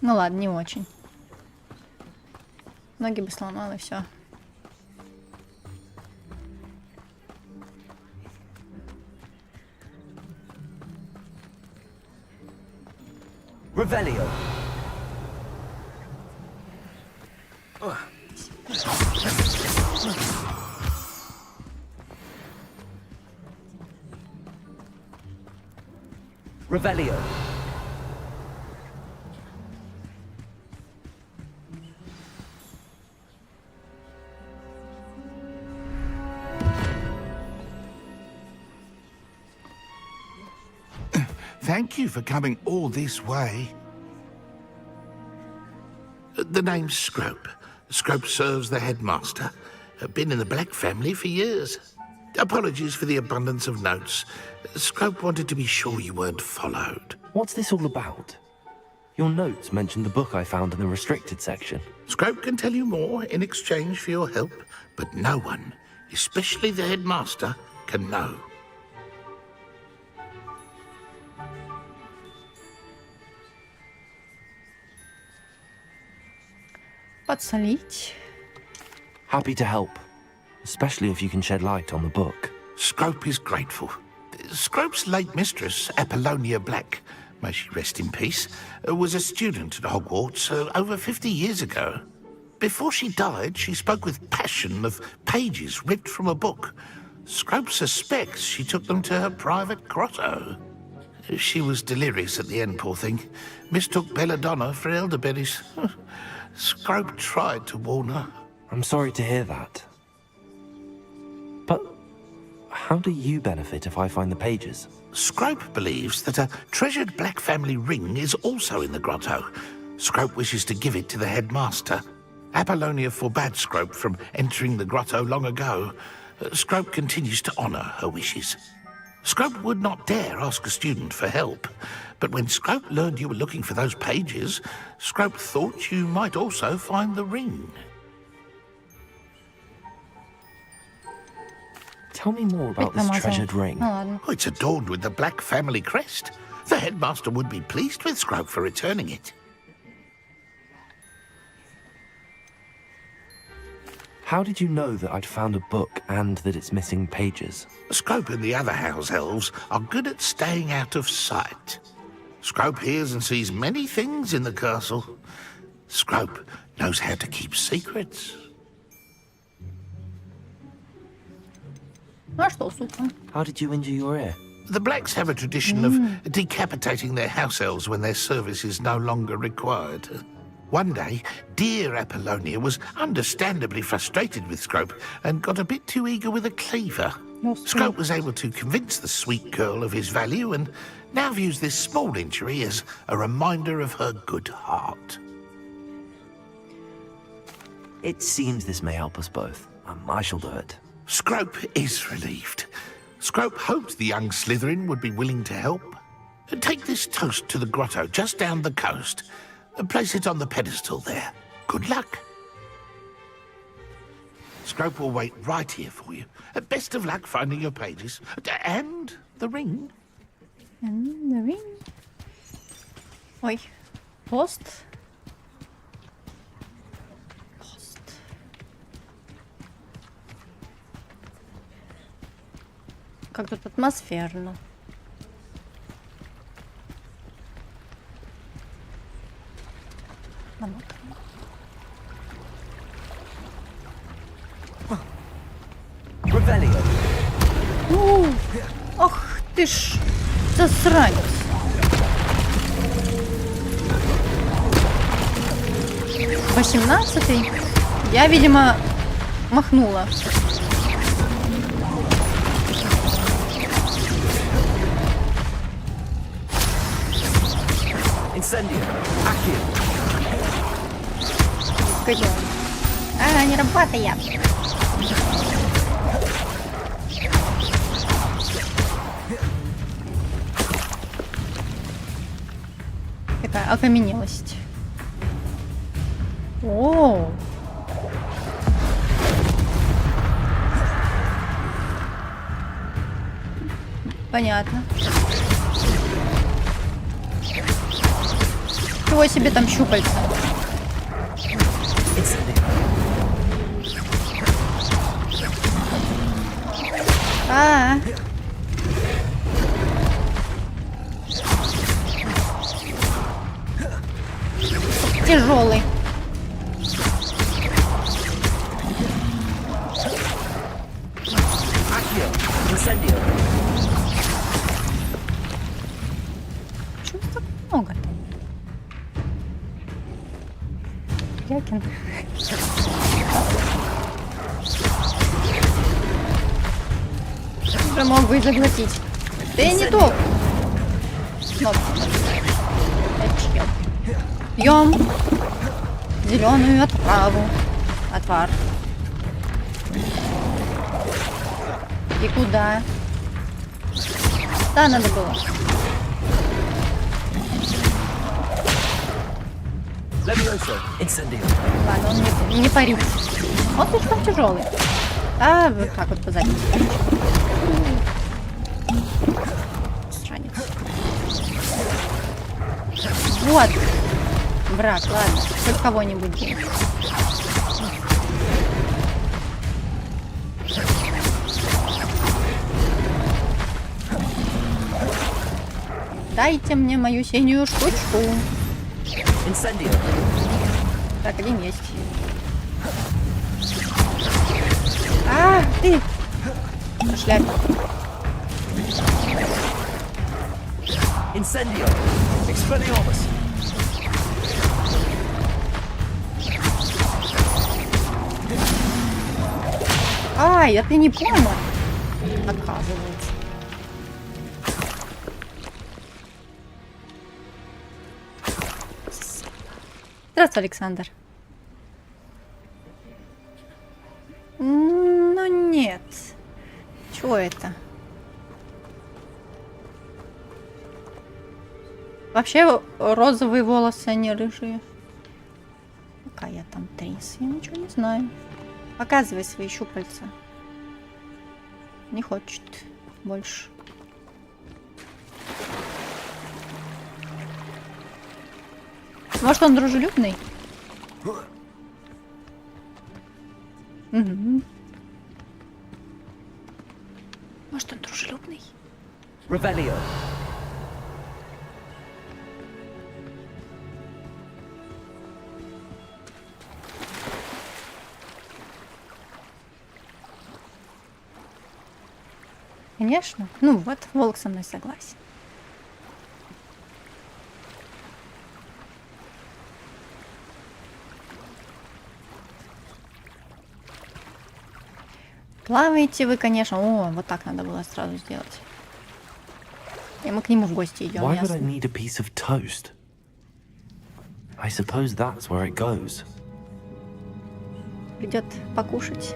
Ну ладно, не очень. Ноги бы сломал и все. Revelio. Revelio. Thank you for coming all this way. The name's Scrope. Scrope serves the headmaster. Been in the Black family for years. Apologies for the abundance of notes. Scrope wanted to be sure you weren't followed. What's this all about? Your notes mentioned the book I found in the restricted section. Scrope can tell you more in exchange for your help, but no one, especially the headmaster, can know. Подсолить. Happy to help, especially if you can shed light on the book. Scrope is grateful. Scrope's late mistress, Apollonia Black, may she rest in peace, was a student at Hogwarts over 50 years ago. Before she died, she spoke with passion of pages ripped from a book. Scrope suspects she took them to her private grotto. She was delirious at the end, poor thing. Mistook belladonna for elderberries. Scrope tried to warn her. I'm sorry to hear that. But how do you benefit if I find the pages? Scrope believes that a treasured Black family ring is also in the grotto. Scrope wishes to give it to the headmaster. Apollonia forbade Scrope from entering the grotto long ago. Scrope continues to honour her wishes. Scrope would not dare ask a student for help, but when Scrope learned you were looking for those pages, Scrope thought you might also find the ring. Tell me more about this treasured ring. Oh, it's adorned with the Black family crest. The headmaster would be pleased with Scrope for returning it. How did you know that I'd found a book and that it's missing pages? Scrope and the other house elves are good at staying out of sight. Scrope hears and sees many things in the castle. Scrope knows how to keep secrets. How did you injure your ear? The Blacks have a tradition of decapitating their house elves when their service is no longer required. One day, dear Apollonia was understandably frustrated with Scrope and got a bit too eager with a cleaver. Scrope was able to convince the sweet girl of his value and now views this small injury as a reminder of her good heart. It seems this may help us both. I shall do it. Scrope is relieved. Scrope hoped the young Slytherin would be willing to help. Take this toast to the grotto just down the coast. Place it on the pedestal there. Good luck. Scrope will wait right here for you. Best of luck finding your pages. And the ring. And the ring. Ой. Пост. Пост. Как тут атмосферно. Ох ты ж, засранец. Восемнадцатый. Я, видимо, махнула. Пойдем. А, не работает. Такая окаменелость. О. Понятно. Чего себе там щупальца? Тяжелый. Чего так много-то? Якин. Уже мог бы и заглотить. Да я не то. Пьем зеленую отраву. Отвар. И куда? Да, надо было. Ладно, он не парит. Он слишком тяжелый. А, вот так вот позади. Странец. Вот. Враг, ладно. Хоть кого-нибудь бей. Дайте мне мою синюю штучку. Так, один есть. А, ты! На шляпе. Incendio! Expelliarmus! Ай, это не понял. Оказывается. Здравствуй, Александр. Ну нет. Чего это? Вообще розовые волосы, они рыжие. Какая там Трис? Я ничего не знаю. Показывай свои щупальца. Не хочет больше. Может, он дружелюбный? Угу. Может, он дружелюбный? Revelio. Конечно. Ну вот, волк со мной согласен. Плаваете вы, конечно. О, вот так надо было сразу сделать. И мы к нему в гости идем. Why would I need a piece of toast? I suppose that's where it goes. Придет покушать.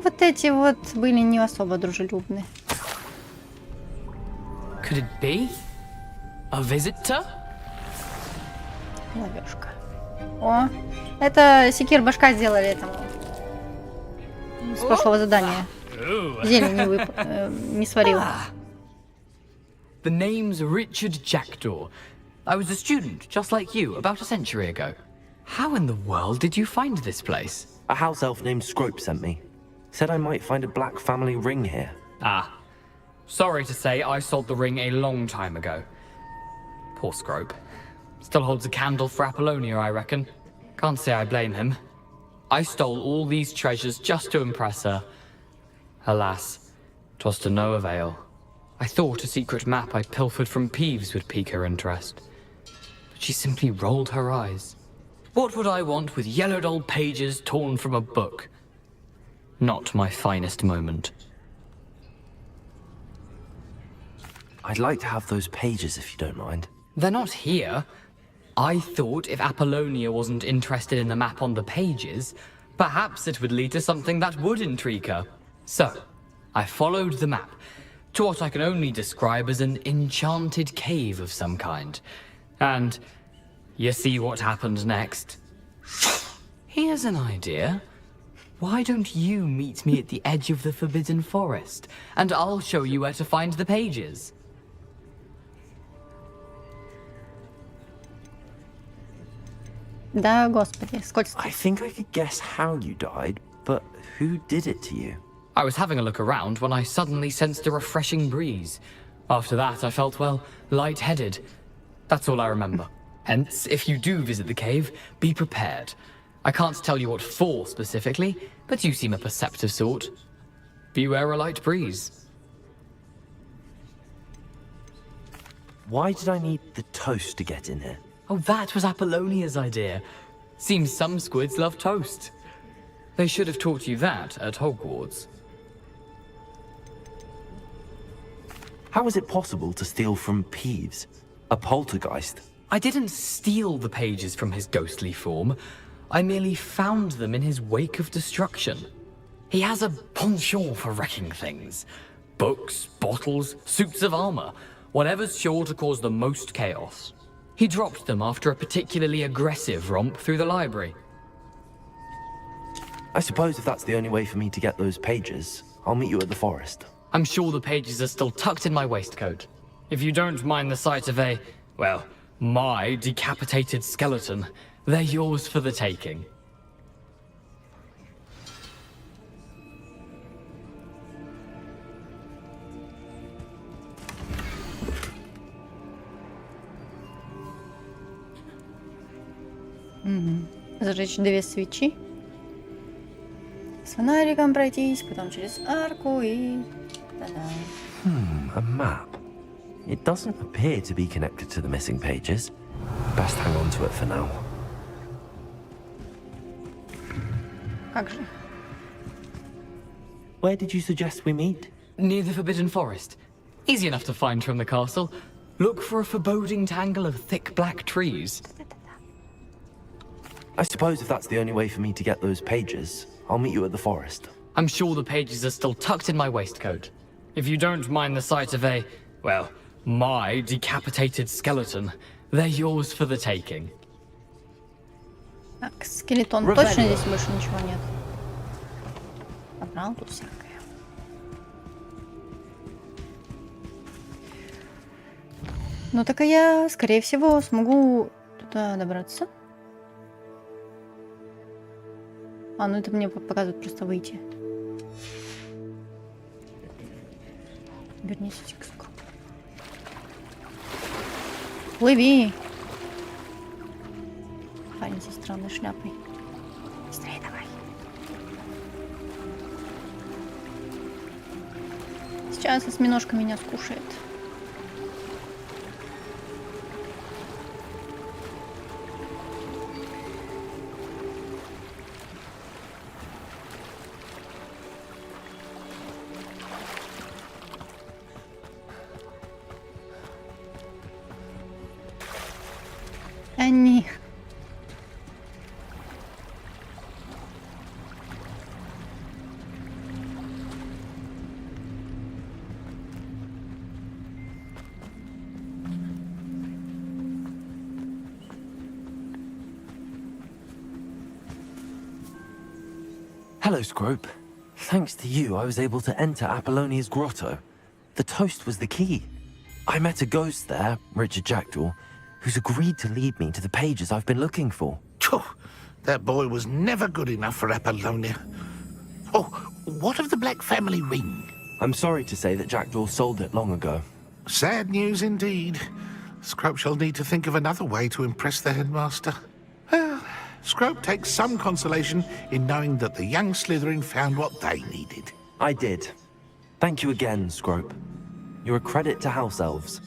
Вот эти вот были не особо дружелюбны. Could it be? A visitor? Ловешка. О, это секир башка сделали этому. С прошлого задания. Зелень не сварила. The name's Richard Jackdaw. I was a student, just like you, about a century ago. How in the world did you find this place? A house elf named Scrope sent me. Said I might find a black family ring here. Ah. Sorry to say, I sold the ring a long time ago. Poor Scrope. Still holds a candle for Apollonia, I reckon. Can't say I blame him. I stole all these treasures just to impress her. Alas, 'twas to no avail. I thought a secret map I pilfered from Peeves would pique her interest. But she simply rolled her eyes. What would I want with yellowed old pages torn from a book? Not my finest moment. I'd like to have those pages if you don't mind. They're not here. I thought if Apollonia wasn't interested in the map on the pages, perhaps it would lead to something that would intrigue her. So, I followed the map to what I can only describe as an enchanted cave of some kind. And you see what happened next? Here's an idea. Why don't you meet me at the edge of the Forbidden Forest, and I'll show you where to find the pages. Да, господи, скользко. I think I could guess how you died, but who did it to you? I was having a look around when I suddenly sensed a refreshing breeze. After that, I felt, well, lightheaded. That's all I remember. Hence, if you do visit the cave, be prepared. I can't tell you what for specifically, but you seem a perceptive sort. Beware a light breeze. Why did I need the toast to get in here? Oh, that was Apollonia's idea. Seems some squids love toast. They should have taught you that at Hogwarts. How is it possible to steal from Peeves? A poltergeist? I didn't steal the pages from his ghostly form. I merely found them in his wake of destruction. He has a penchant for wrecking things. Books, bottles, suits of armor, whatever's sure to cause the most chaos. He dropped them after a particularly aggressive romp through the library. I suppose if that's the only way for me to get those pages, I'll meet you at the forest. I'm sure the pages are still tucked in my waistcoat. If you don't mind the sight of a, well, my decapitated skeleton, they're yours for the taking. Зажечь 2 свечи. С фонариком пройтись, потом через арку и... Та-да. A map. It doesn't appear to be connected to the missing pages. Best hang on to it for now. Как же? Where did you suggest we meet? Near the Forbidden Forest. Easy enough to find from the castle. Look for a foreboding tangle of thick black trees. I suppose if that's the only way for me to get those pages, I'll meet you at the forest. I'm sure the pages are still tucked in my waistcoat. If you don't mind the sight of a, well, my decapitated skeleton, they're yours for the taking. Так, скелетон. Точно здесь больше ничего нет? Забрал тут всякое. Ну так и я, скорее всего, смогу туда добраться. А, ну это мне показывает просто выйти. Вернись, сука. Плыви! Парень со странной шляпой. Быстрее давай. Сейчас осьминожка меня скушает. Они. Hello, Scrope. Thanks to you, I was able to enter Apollonia's grotto. The toast was the key. I met a ghost there, Richard Jackdaw. who's agreed to lead me to the pages I've been looking for. That boy was never good enough for Apollonia. Oh, what of the Black family ring? I'm sorry to say that Jackdaw sold it long ago. Sad news indeed. Scrope shall need to think of another way to impress the headmaster. Well, Scrope takes some consolation in knowing that the young Slytherin found what they needed. I did. Thank you again, Scrope. You're a credit to House Elves.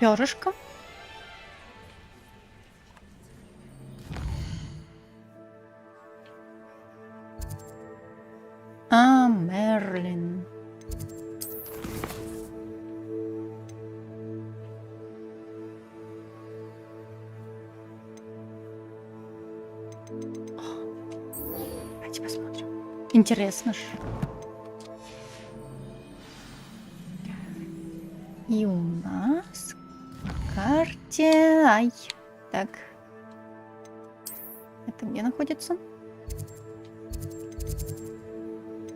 Перышко. А, Мерлин. Давайте посмотрим. Интересно ж. И у нас в карте... Ай. Так. Это где находится?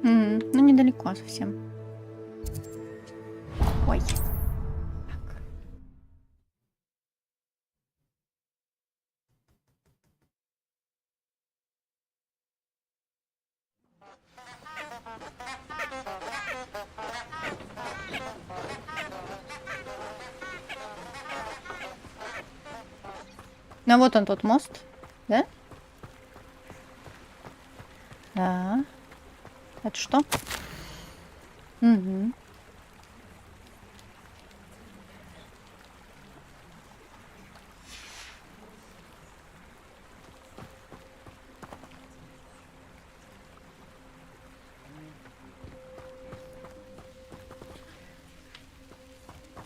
Ну, недалеко совсем. Ой. Ну, вот он тот мост, да? Да. Это что? Угу.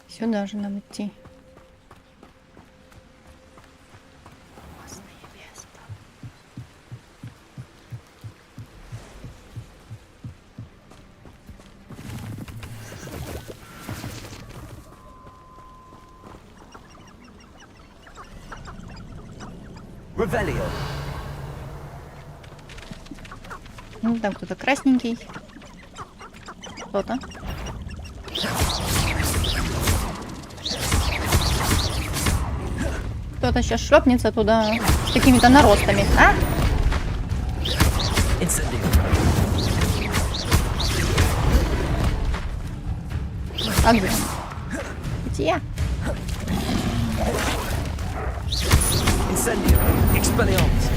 Сюда же нам идти. Revelio. Ну, там кто-то красненький. Кто-то. Кто-то сейчас шлепнется туда с какими-то наростами. А? А где? Где? Incendio. Expelliarmus.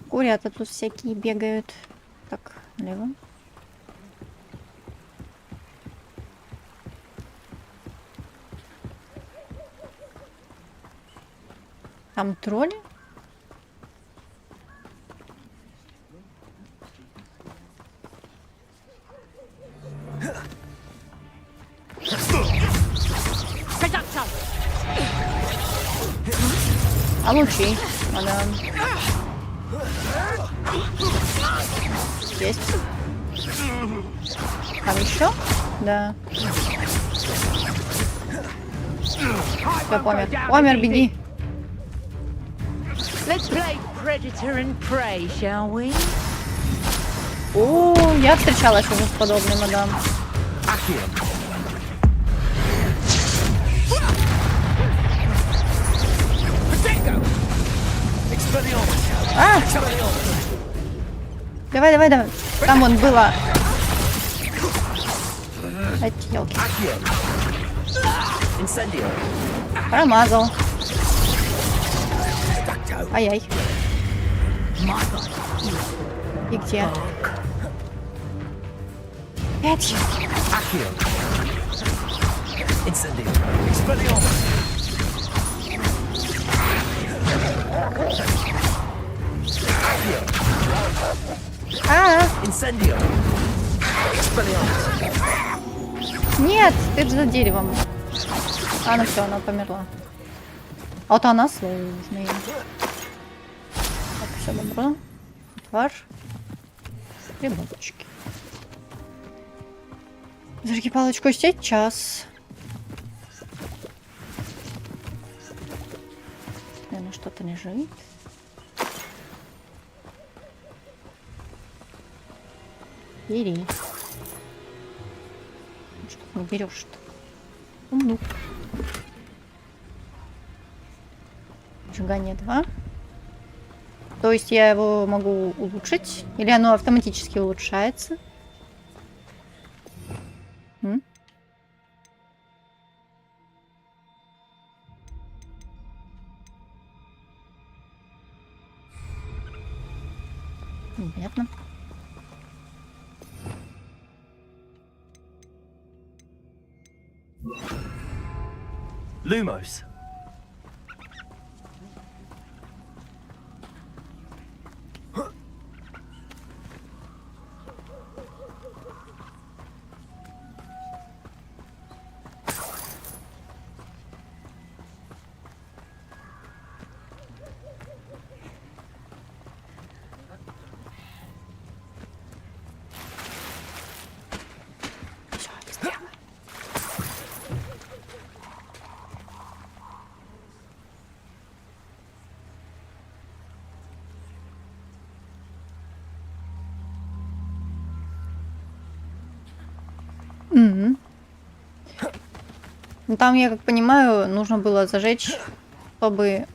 Курята тут всякие бегают. Так, налево. Там тролли? Получи, мадам. Есть. Там еще? Да. Все, помер. Помер, беги. Let's play predator and prey, shall we? О, я встречалась уже с подобной, мадам. А! Давай, давай, давай. Там вон было. Эти елки. Промазал. Ай-яй. И где? Опять. Нет, ты же за деревом. А, ну все, она померла. А вот она сложная. Так, все добро. Отвар. Грибочки. Зажги палочку сейчас. Наверное, что-то лежит. Бери. Что ты не берешь-то? Умнук. Сжигание 2. То есть я его могу улучшить? Или оно автоматически улучшается? Непонятно. Lumos. Ну, там, я как понимаю, нужно было зажечь, чтобы...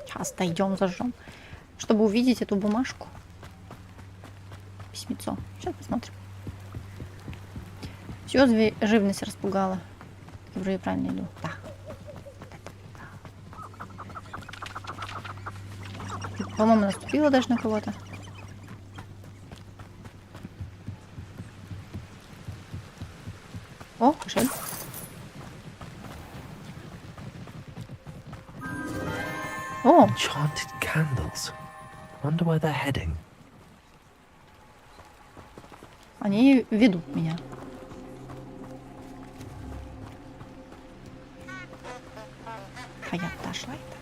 Сейчас дойдем, зажжем. Чтобы увидеть эту бумажку. Письмецо. Сейчас посмотрим. Все, живность распугала. Я уже правильно иду. Да. По-моему, наступила даже на кого-то. О, кошель. О! Enchanted candles. Wonder where they're heading. Они ведут меня. А я отошла и так.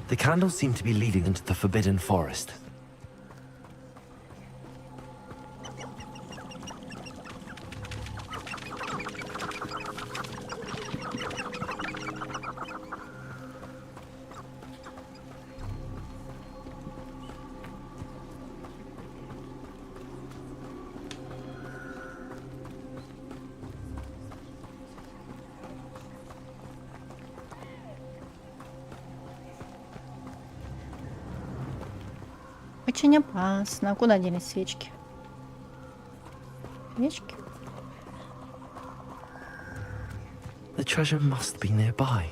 The candles seem to be leading into the Forbidden Forest. Очень опасно. Куда делись свечки? Свечки? The treasure must be nearby.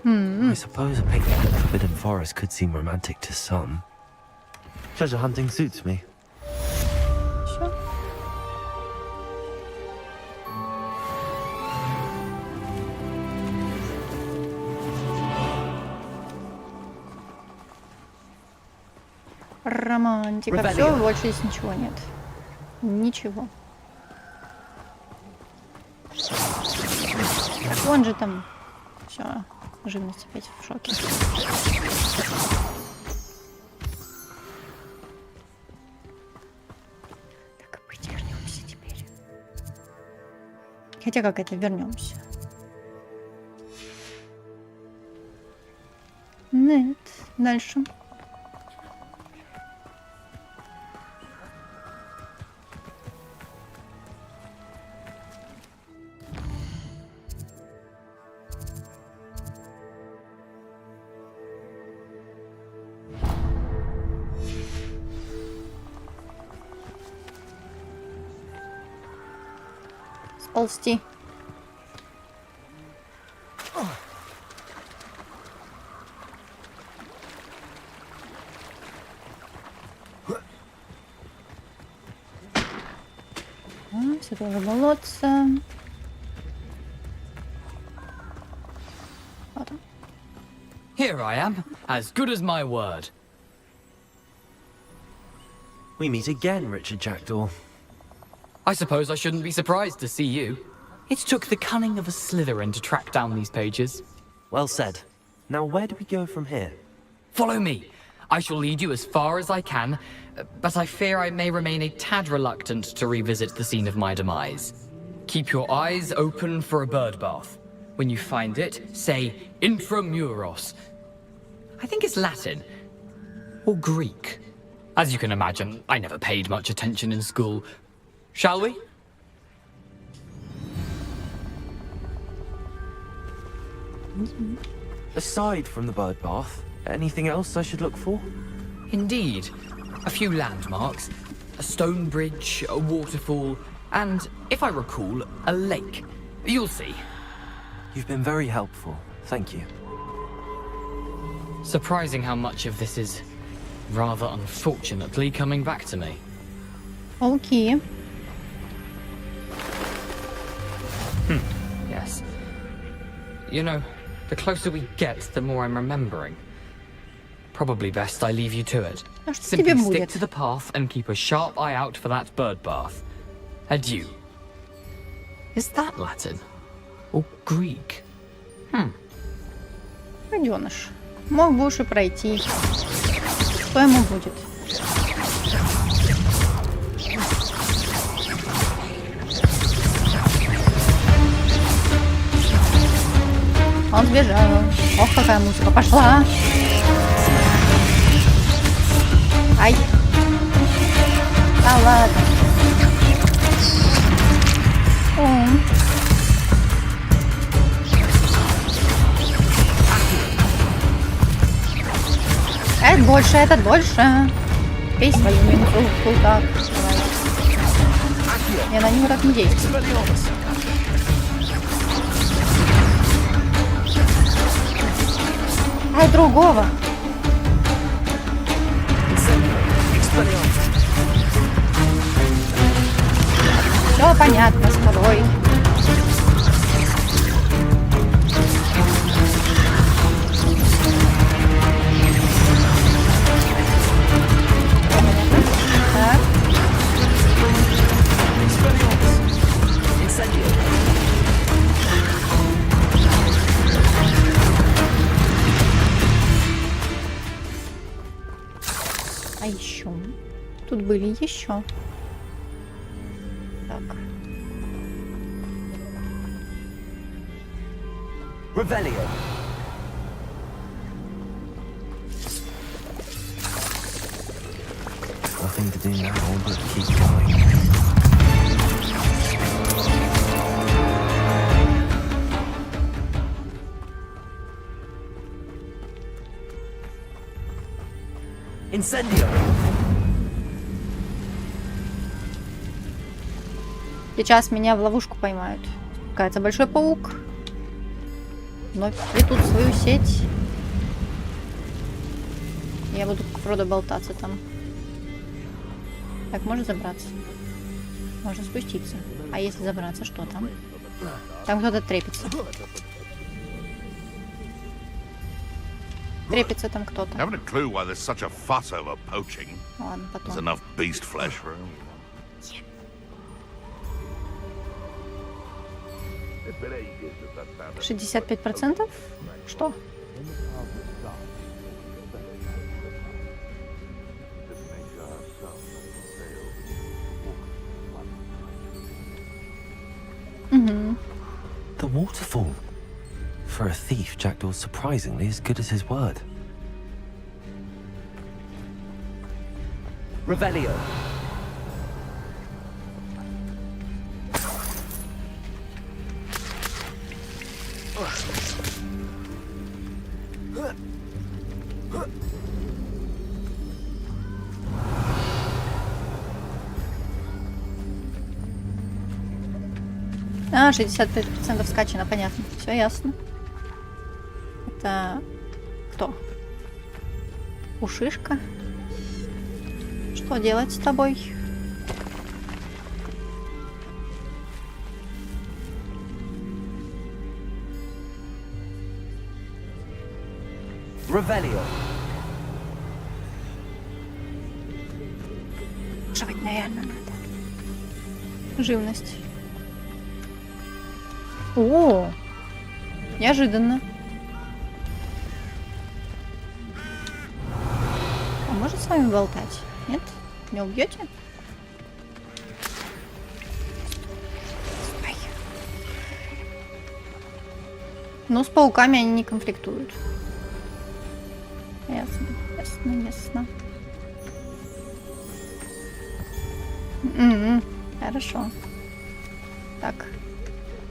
I suppose a picnic in the Forbidden Forest could seem romantic to some. Treasure hunting suits me. Всё. Романтика. Все, больше здесь ничего нет. Ничего. Так вон же там. Все. Живность опять в шоке. Так, быть, вернемся теперь. Хотя как это вернемся? Нет. Дальше. Сползти. Все тоже болотце. Вот он. Here I am, as good as my word. We meet again, Richard Jackdaw. I suppose I shouldn't be surprised to see you. It took the cunning of a Slytherin to track down these pages. Well said. Now where do we go from here? Follow me. I shall lead you as far as I can, but I fear I may remain a tad reluctant to revisit the scene of my demise. Keep your eyes open for a bird bath. When you find it, say intramuros. I think it's Latin. Or Greek. As you can imagine, I never paid much attention in school. Shall we? Aside from the bird bath, anything else I should look for? Indeed. A few landmarks. A stone bridge, a waterfall, and, if I recall, a lake. You'll see. You've been very helpful. Thank you. Surprising how much of this is, rather unfortunately, coming back to me. Окей. Yes. You know, the closer we get, the more I'm remembering. Probably best I leave you to it. А что Simply тебе stick будет? to the path and keep a sharp eye out for that bird bath. Adieu. Is that Latin? Or Greek? Гаденыш. Мог бы уж и пройти. Что ему будет? Он сбежал. Ох, какая музыка пошла. Ай. Да ладно. Этот больше, этот больше. Пей свою минуту, так. Давай. Я на него так не действую. Ай, другого. Все понятно с тобой. Так. А еще? Тут были еще. Так. Revelio. Nothing to do now but keep going. Incendio. Сейчас меня в ловушку поймают. Кажется, большой паук. Вновь плетут свою сеть. Я буду как Фродо болтаться там. Так, можно забраться? Можно спуститься. А если забраться, что там? Там кто-то трепится. Трепится там кто-то. Haven't a clue why there's such a fuss over poaching. Ладно, There's потом. enough beast flesh for everyone. 65%? Что? The waterfall. For a thief, Jackdaw's surprisingly as good as his word. Revelio. А, 65% скачано, понятно. Все ясно. Это кто? Пушишка? Что делать с тобой? Revelio. Жить, наверное, надо. Живность. О, неожиданно. вами болтать? Нет? Не убьете? Ай. Ну, с пауками они не конфликтуют. Ясно, ясно, ясно. Хорошо. Так,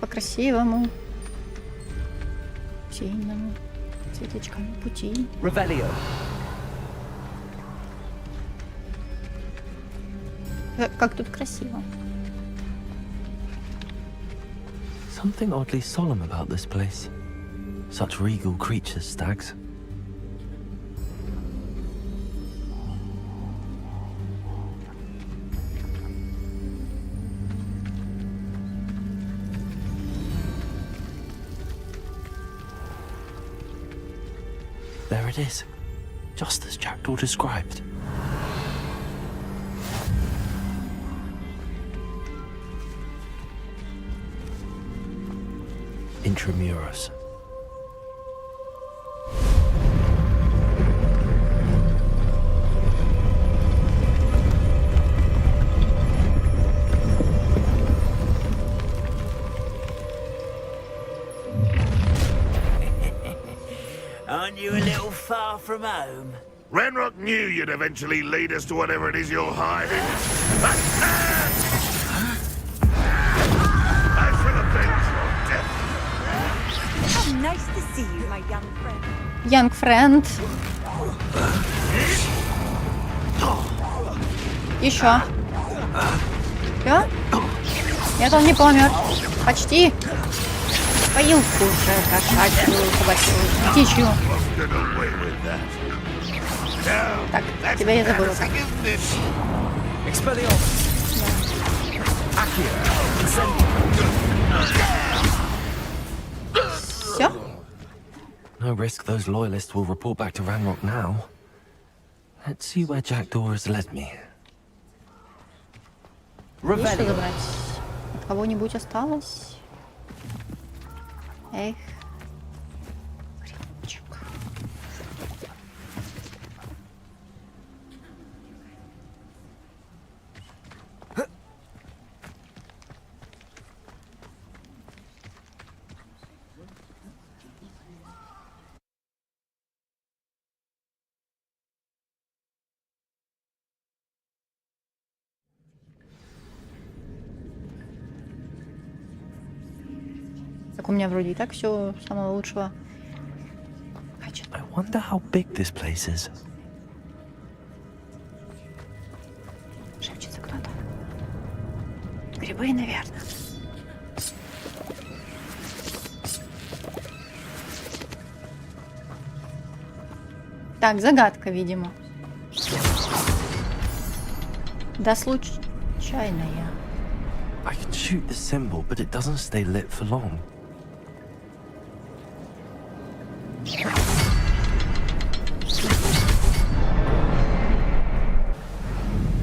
по-красивому. Сильному. Цветочками пути. Revelio. Как тут красиво. Something oddly solemn about this place. Such regal creatures, stags. There it is, just as Jackdaw described. Intramuros. Aren't you a little far from home? Ranrock knew you'd eventually lead us to whatever it is you're hiding. I shall avenge your death. How nice to see you, my young friend. Young friend. Еще. Все? Нет, он не помер. Почти. Поилку уже кошачью, собачью, птичью. Так, тебя я забыла. Все? No risk those loyalists will report back to Ranrock now. Let's see where Jackdaw has led me. Есть что забрать? От кого-нибудь осталось? Эх. Хренчик. Так у меня вроде и так все самого лучшего. I wonder how big this place is. Шепчется кто-то. Грибы, наверное. Так, загадка, видимо. Да случайная. I can shoot the symbol, but it doesn't stay lit for long.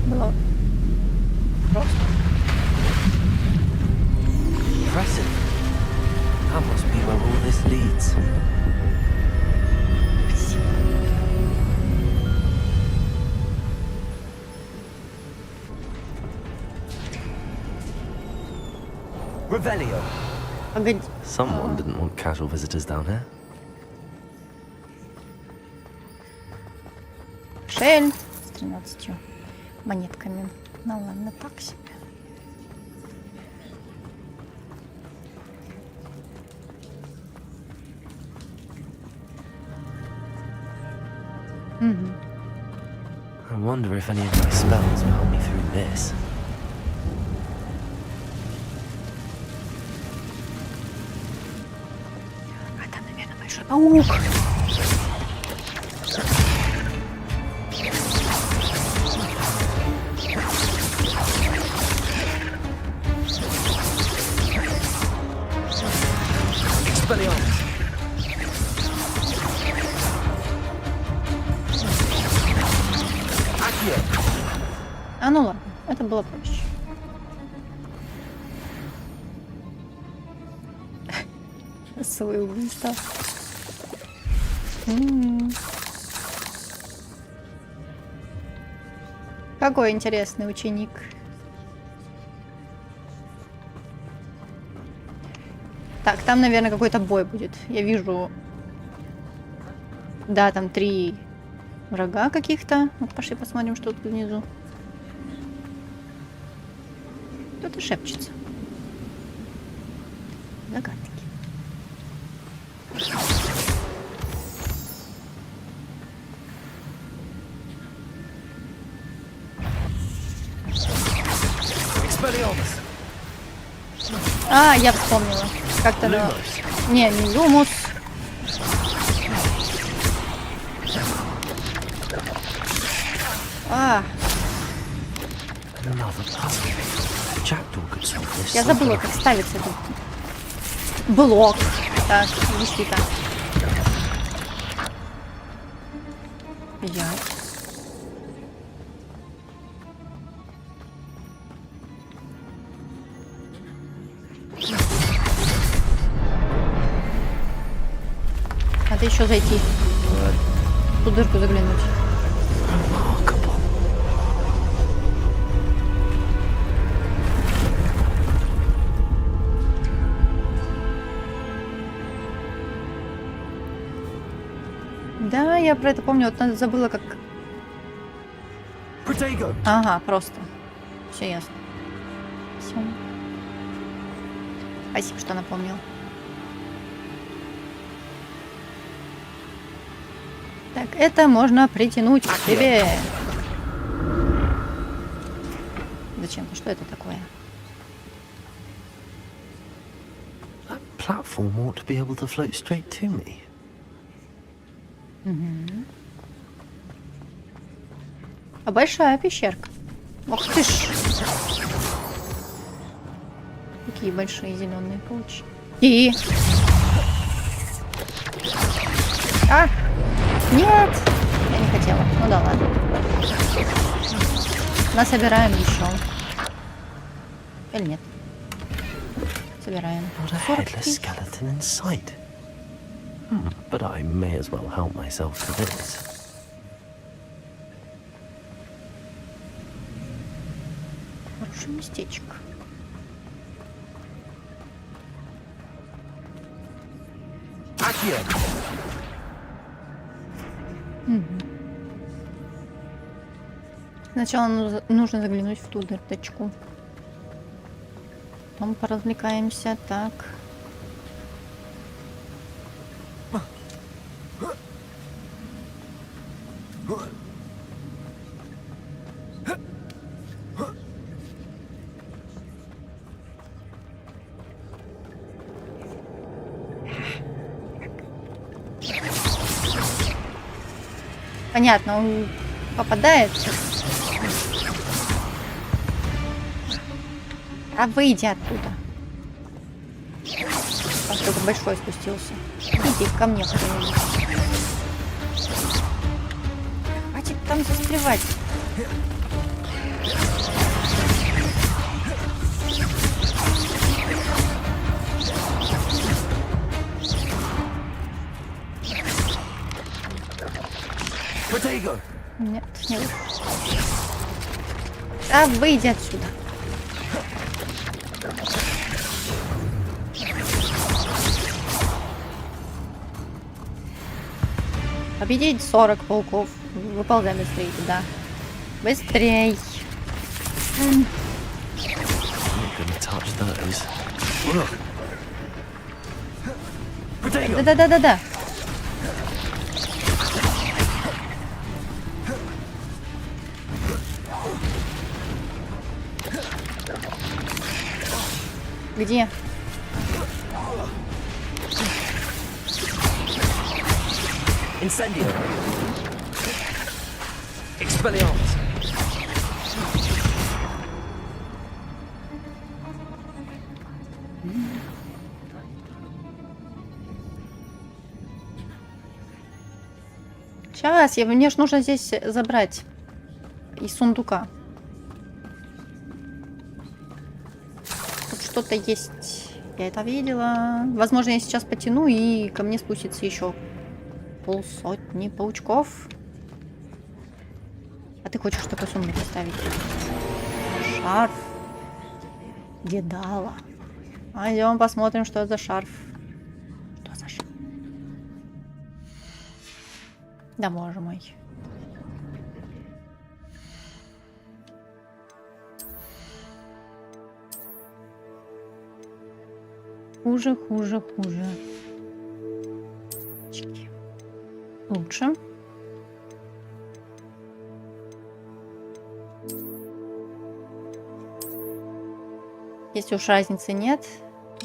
Было просто. Impressive. That must be where all this leads. Revelio. Погоди. Someone didn't want casual visitors down here. Шель с 13 монетками. Ну ладно, так себе. I wonder if any of my spells will help me through this. А там, наверное, большой паук. А ну ладно, это было проще. Свой убийство. Какой интересный ученик. Так, там, наверное, какой-то бой будет. Я вижу... Да, там 3 врага каких-то. Вот пошли посмотрим, что тут внизу. Кто-то шепчется. Загадки. А, я вспомнила. Как-то... Не, не Lumos. А. Я забыла, как ставится этот блок. Так, действительно. Взять. Надо еще зайти. В ту дырку заглянуть. Да, я про это помню. Вот забыла, как... Ага, просто. Все ясно. Все. Спасибо, что напомнил. Так, это можно притянуть к себе. Зачем? Что это такое? That platform ought to be able to float straight to me. Угу. А большая пещерка. Ох ты ж. Какие большие зеленые паучки. И... А! Нет! Я не хотела. Ну да ладно. Насобираем еще. Или нет? Собираем. 40 But I may as well help myself to this. Хорошее местечко. Угу. Сначала нужно заглянуть в ту дырочку. Потом поразвлекаемся. Так. Понятно, он попадает. А выйди оттуда. Там кто-то большой спустился. Иди ко мне, кто-нибудь. Хватит там застревать. Нет, нет. А, выйди отсюда. Победить 40 пауков. Выползай быстрее туда. Быстрей. Да-да-да-да-да. Где? Incendio. Expelliarmus. Сейчас, мне ж нужно здесь забрать из сундука. Тут что-то есть. Я это видела. Возможно, я сейчас потяну, и ко мне спустится еще полсотни паучков. А ты хочешь такой сундук поставить? Шарф. Дедала. Пойдем посмотрим, что это за шарф. Что за шарф? Да, боже мой. Хуже, хуже, хуже. Лучше. Если уж разницы нет,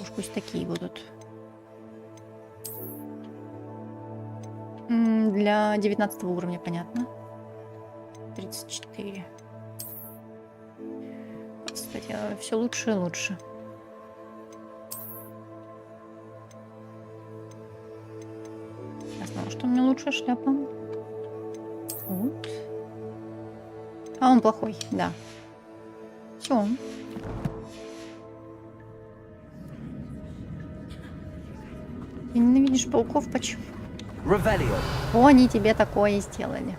уж пусть такие будут. Для 19 уровня, понятно. 34. Кстати, все лучше и лучше. Я знала, что у меня лучшая шляпа. Вот. А он плохой, да. Все. Ты ненавидишь пауков? Почему? О, они тебе такое сделали.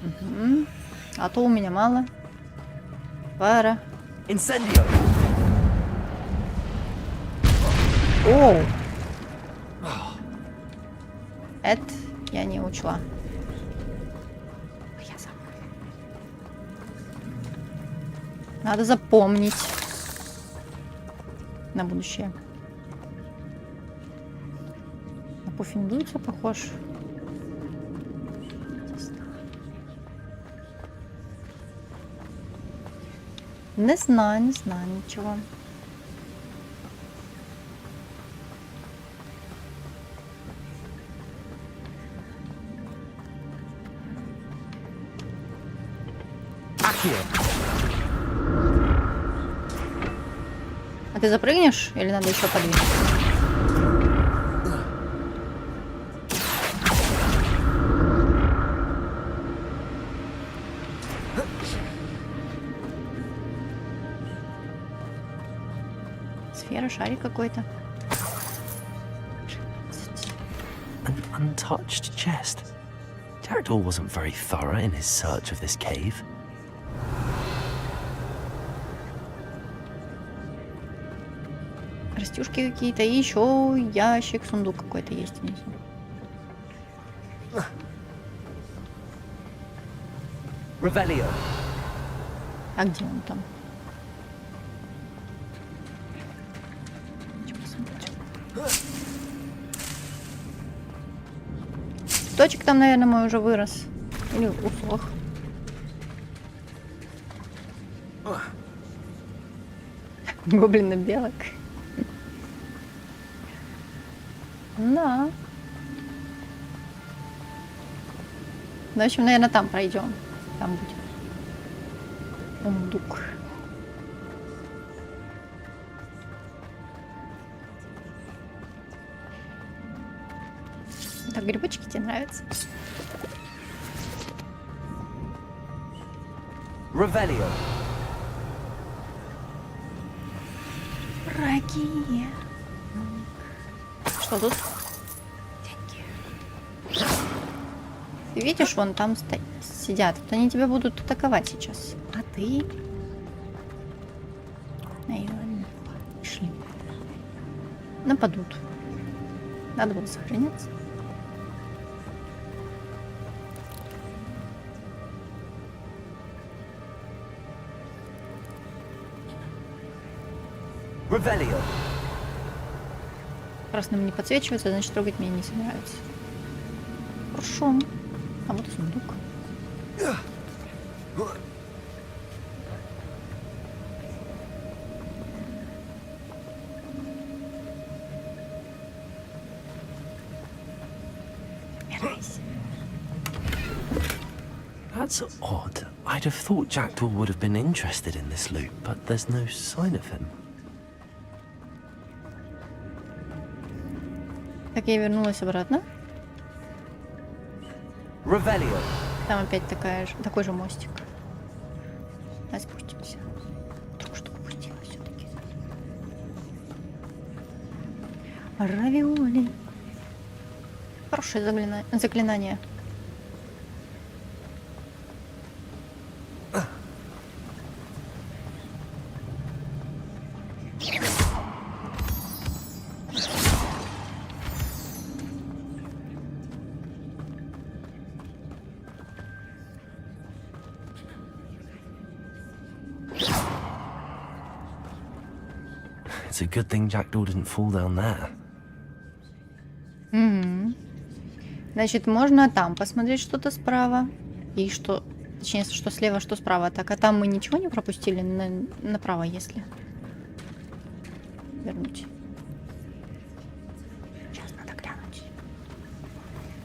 Угу. А то у меня мало. Пара. Оу. Это я не учла. Я забыла. Надо запомнить. На будущее. На пуффиндуйца похож. Не знаю ничего. А ты запрыгнешь или надо еще подвинуть? Сфера, шарик какой-то. An untouched chest. Jackdaw wasn't very thorough in his search of this cave. Растюшки какие-то, и еще ящик, сундук какой-то есть внизу. А где он там? Цветочек там, наверное, мой уже вырос. Или усох. Гоблина-белок. Да. Ну, в общем, наверное, там пройдем. Там будет сундук. Так, грибочки тебе нравятся? Враги. Что тут? Ты видишь, вон там сидят. Вот они тебя будут атаковать сейчас. А ты? Ай, ладно. Пошли. Нападут. Надо было сохраняться. Красным не подсвечивается, значит, трогать меня не собираются. Хорошо. А вот и сундук. That's odd. I'd have thought Jackdaw would have been interested in this loot, but there's no sign of him. Так, я вернулась обратно. Там опять такой же мостик. Давай спустимся. Вдруг что упустила все-таки. Равиоли. Хорошее заклинание. It's a good thing Jackdaw didn't fall down there. Значит, можно там посмотреть что-то справа. И что... Точнее, что слева, что справа. Так, а там мы ничего не пропустили направо, если... Вернуть. Сейчас надо глянуть.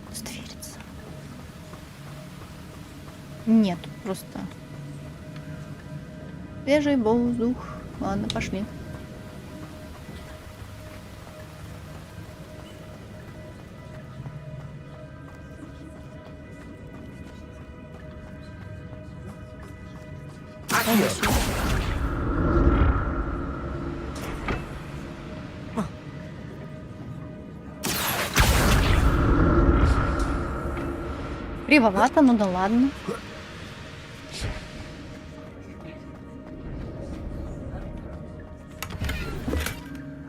Удостовериться. Нет, просто... Свежий воздух. Ладно, пошли. Кривовато, ну да ладно.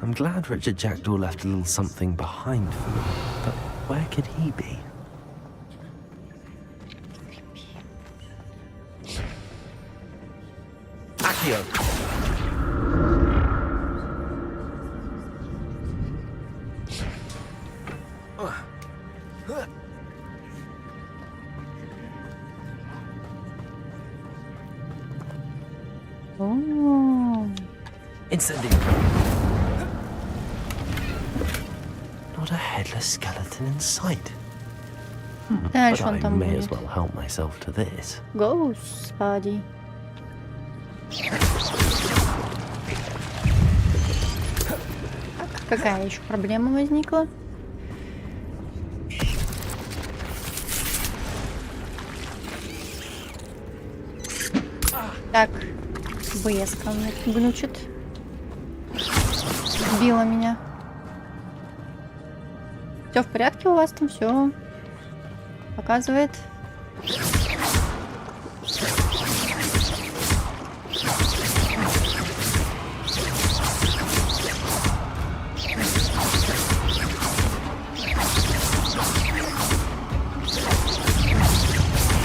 I'm glad Richard Jackdaw left a little something behind for me, but where could he be? Accio. Incendio. Not a headless skeleton in sight. Дальше But он I там may будет. as well help myself to this. Господи. Какая еще проблема возникла? Так, блеска глючит. Сбила меня. Все в порядке у вас там, все показывает.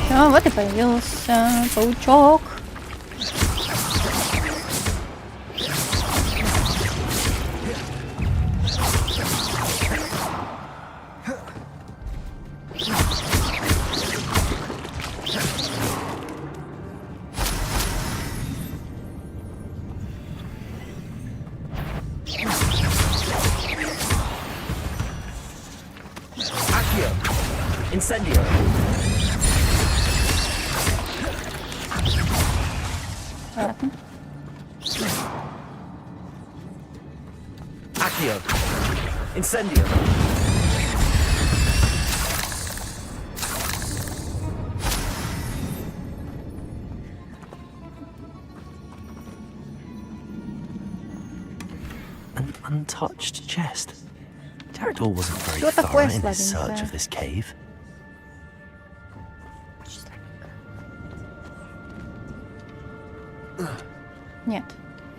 Все, вот и появился паучок. Incendio. Понятно. Accio. Incendio. An untouched chest. Jackdaw wasn't very Что такое thorough in his search слабенькое? of this cave. Нет.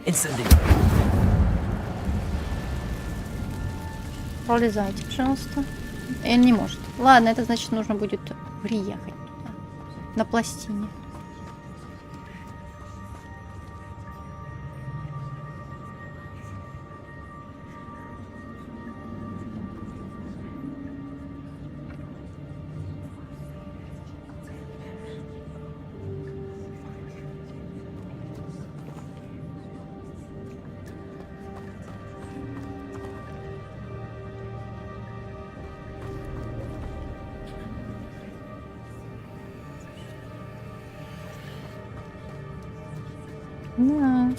Incendio. Пролезайте, пожалуйста. Не может. Ладно, это значит нужно будет приехать туда. На пластине. Да.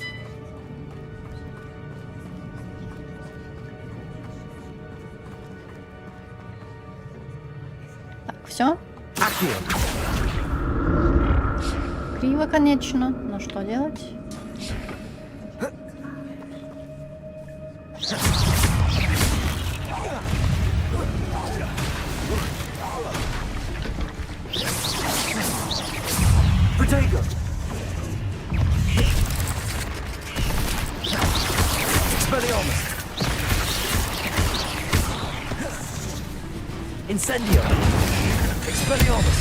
Так, все. Криво, конечно. Но что делать? Protego. Expelliarmus. Incendio. Expelliarmus.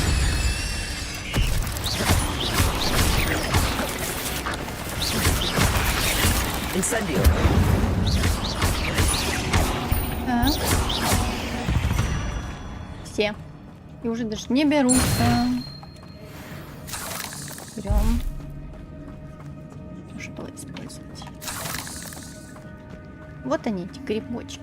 Incendio. Так. Все. И уже даже не берутся. Берем. Что использовать? Вот они, эти грибочки.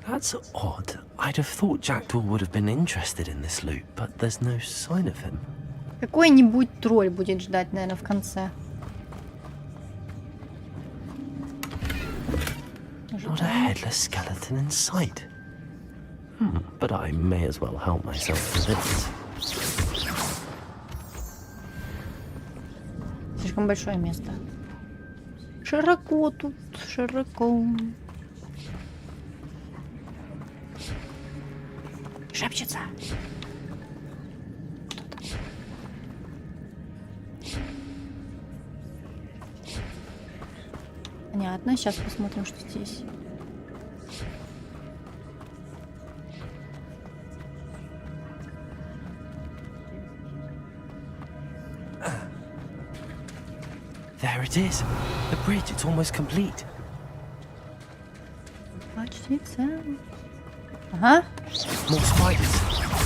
That's odd. I'd have thought Jackdaw would have been interested in this loot, but there's no sign of him. Какой-нибудь тролль будет ждать, наверное, в конце. Not a headless skeleton in sight. But I may as well help myself to this. Слишком большое место. Широко тут, широко. Шепчется. Понятно, сейчас посмотрим, что здесь. There it is. The bridge, it's almost complete. Почти целый. Ага. More spiders.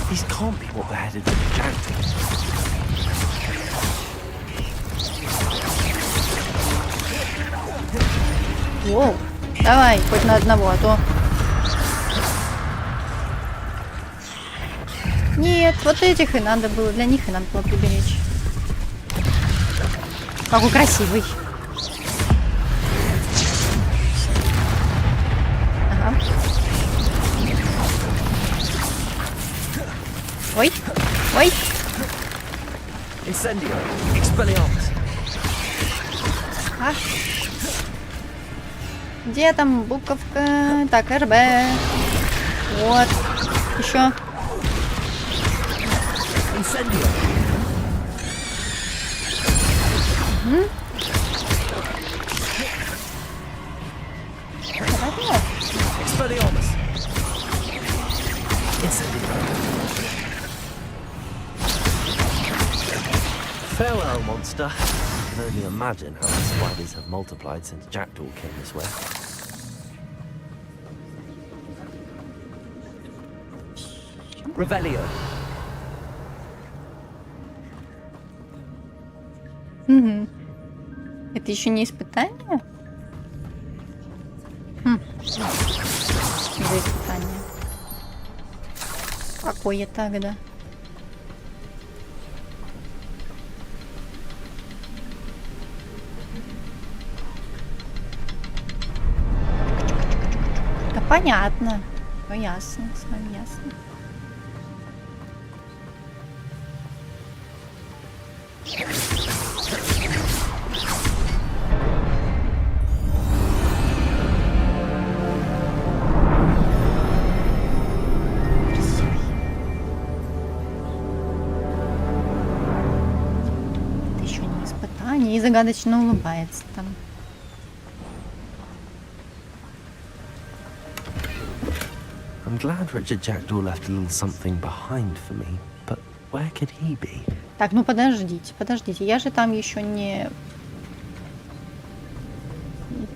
These can't be what beheaded the Jackdaw. Воу. Давай, хоть на одного, а то... Нет, вот этих и надо было, для них и надо было приберечь. Какой красивый. Ага. Ой, ой. Incendio. Expelliarmus. А. Где там буковка? Так, РБ. Вот. Еще. Incendio. Expelliarmus. Incendio. Farewell, monster. I can only imagine how the spiders have multiplied since Jackdaw came this way. Revelio. Угу. Это еще не испытание? За испытание. Какое тогда? Да понятно. Ну ясно, с вами ясно. Это еще не испытание. И загадочно улыбается там. I'm glad Richard Jackdaw left a little something behind for me, but where could he be? Так, ну подождите, подождите. Я же там еще не...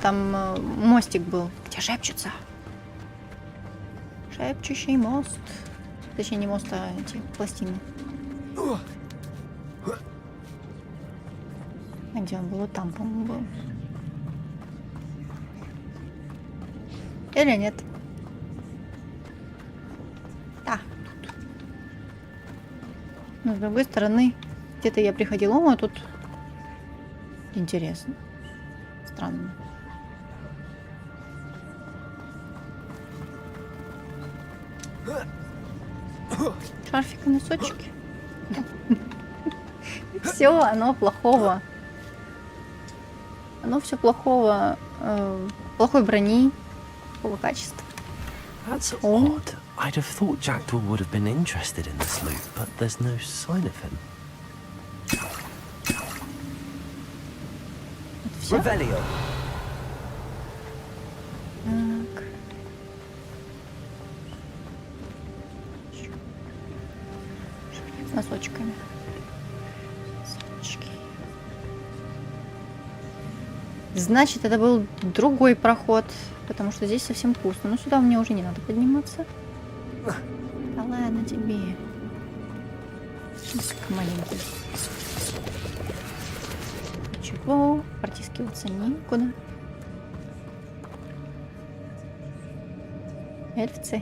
Там мостик был. Где шепчутся? Шепчущий мост. Точнее, не мост, а эти пластины. А где он был? Вот там, по-моему, был. Или нет? Да, тут. Но с другой стороны, где-то я приходила, а тут интересно. Странно. Шарфик и носочки. Все, оно плохого. Оно все плохого. Плохой брони, плохого качества. That's odd. I'd have thought Jackdaw would have been interested in this loot, but there's no sign of him. Все? Revelio. Так. С носочками. Носочки. Значит, это был другой проход, потому что здесь совсем пусто. Но сюда мне уже не надо подниматься. Да ладно тебе. Как маленький. Ничего, протискиваться некуда. Эльфцы.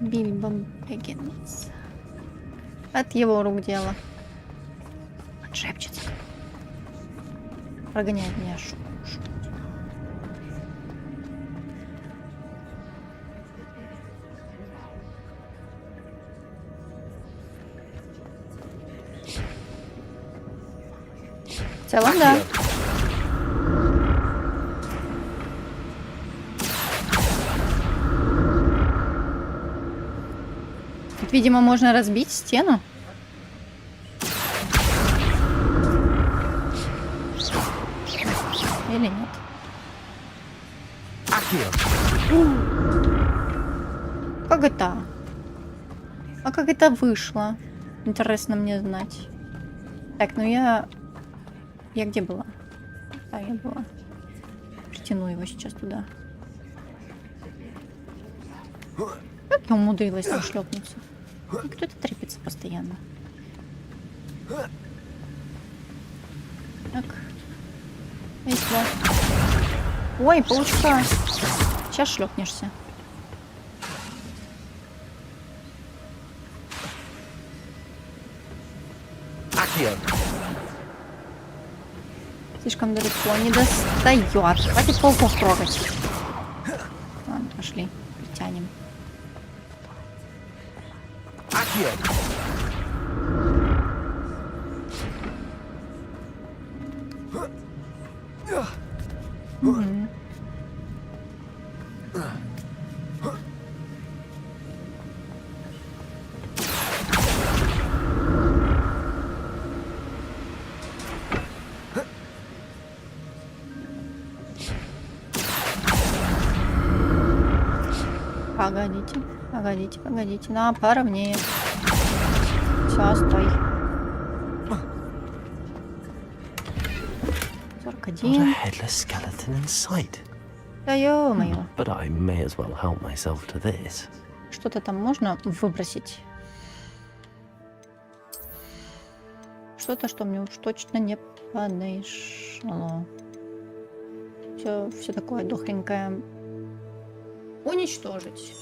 Бильбо Бэггинс. От его рук дело. Он шепчется. Прогоняет меня шум. В целом, да. Тут, видимо, можно разбить стену. Или нет? Как это? А как это вышло? Интересно мне знать. Так, ну я где была? Да, я была. Притяну его сейчас туда. Как я умудрилась там шлепнуться? Кто-то трепится постоянно. Так. Есть, да. Ой, паучка. Сейчас шлепнешься. Слишком далеко не достает. Хватит пауков трогать. Ладно, пошли. Притянем. Угу. Погодите. На, поровнее. Все, стой. 41. Да ё-моё. Что-то там можно выбросить? Что-то, что мне уж точно не подошло. Все такое дохленькое. Уничтожить.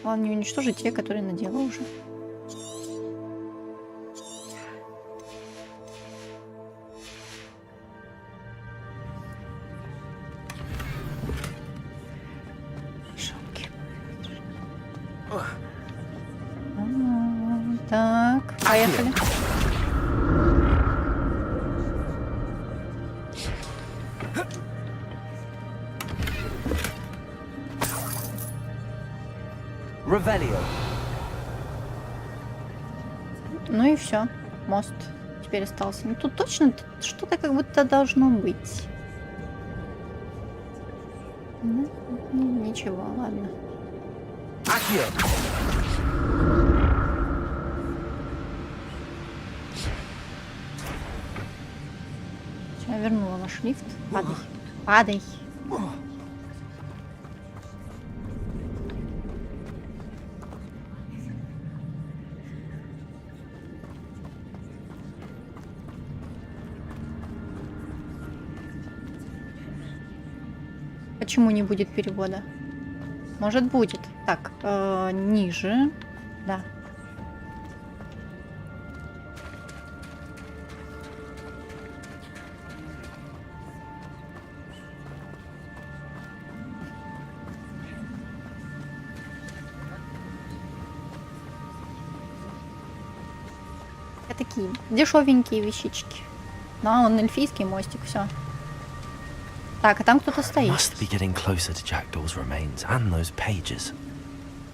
Главное, не уничтожить те, которые надела уже. Так, поехали. Ну и все. Мост теперь остался. Ну тут точно что-то как будто должно быть. Ну, ничего, ладно. Я вернула наш лифт. Падай. Падай. Почему не будет перевода? Может, будет. Так, ниже. Да. Такие дешевенькие вещички. Ну, он эльфийский мостик, все. Так, а там кто-то стоит.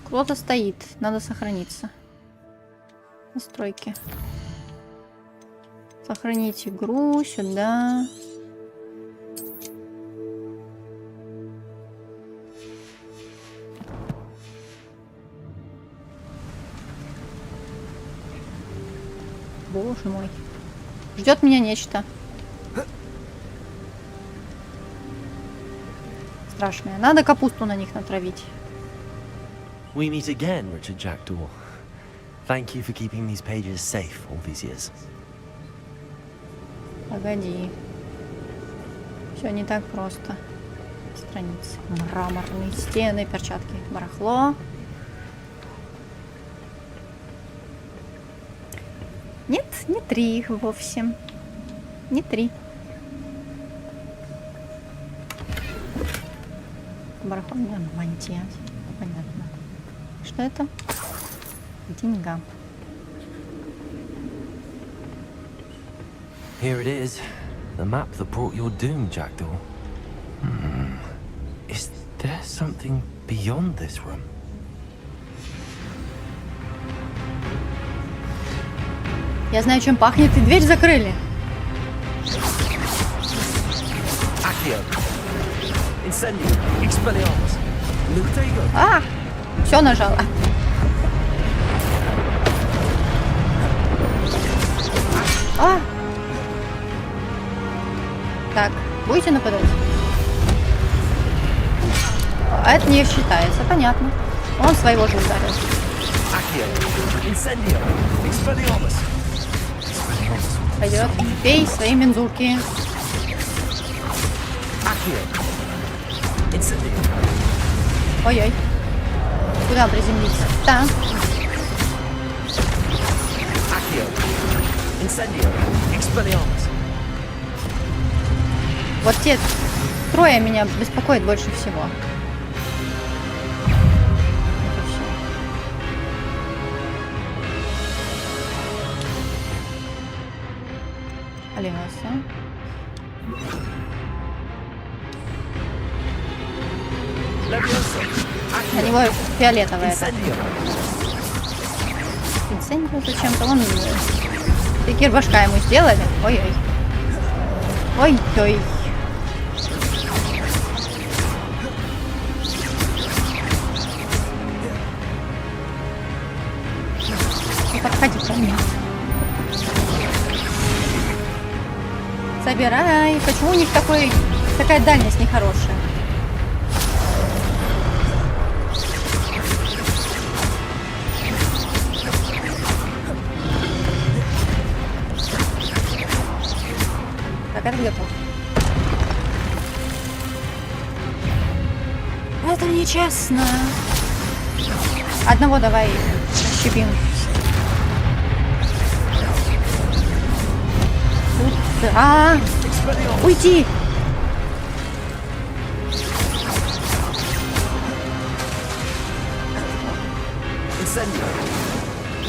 Кто-то стоит. Надо сохраниться. Настройки. Сохранить игру сюда. Боже мой. Ждет меня нечто. Страшное. Надо капусту на них натравить. We meet again, Richard Jackdaw. Thank you for keeping these pages safe all these years. Погоди. Все не так просто. Страницы. Мраморные стены, перчатки. Барахло. Нет, не 3 их вовсе. Не 3. Барахло, мантия. Понятно. Что это? Деньга. Here it is. The map that brought your doom, Jackdaw. Is there something beyond this room? Я знаю, чем пахнет, и дверь закрыли. А! Все нажала. А! Так, будете нападать? А это не считается, понятно. Он своего же ударил. Пойдет. Бей свои мензурки. Ой-ой. Куда приземлиться? Да. Вот те трое меня беспокоит больше всего. Это все. Алиаса. На него фиолетовая. Инцендио зачем-то. Вон такие башка ему сделали. Ой-ой. Ой-ой. Не подходи ко мне. Собирай. Почему у них такая дальность нехорошая? Так, это готов. Это нечестно. Одного давай щепим. Уйди!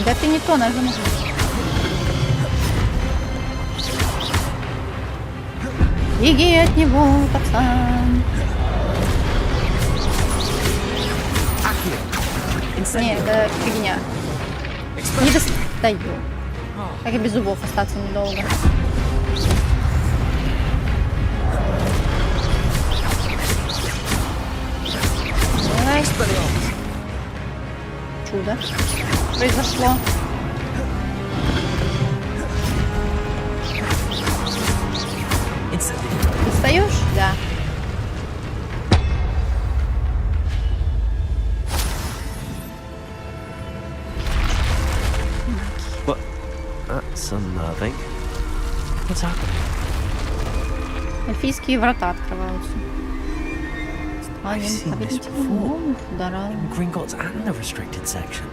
Да ты не то нажимаешь. Беги от него, пацан. Не, это фигня. Не достаю. Как и без зубов остаться недолго. Давай. Чудо произошло. Достаешь? Да. What? That's unnerving. What's happening? Эльфийские врата открываются. I've seen this before. In Gringotts and the restricted section.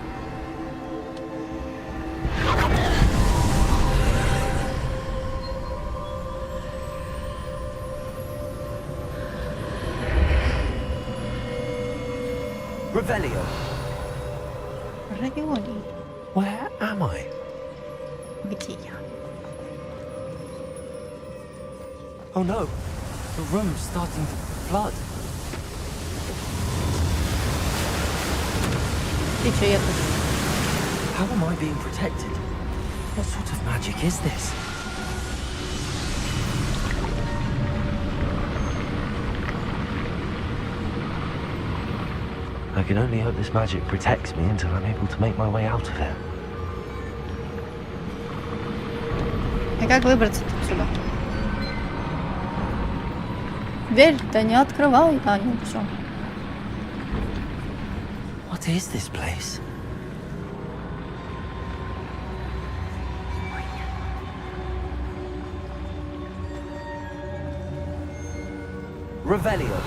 Revelio. Равиоли. Where am I? Где я? Oh no, the room's starting to flood. Ты что, я тут? How am I being protected? What sort of magic is this? I can only hope this magic protects me until I'm able to make my way out of here. И как выбраться отсюда? Дверь-то не открывай. А, нет, все. What is this place? Revelio.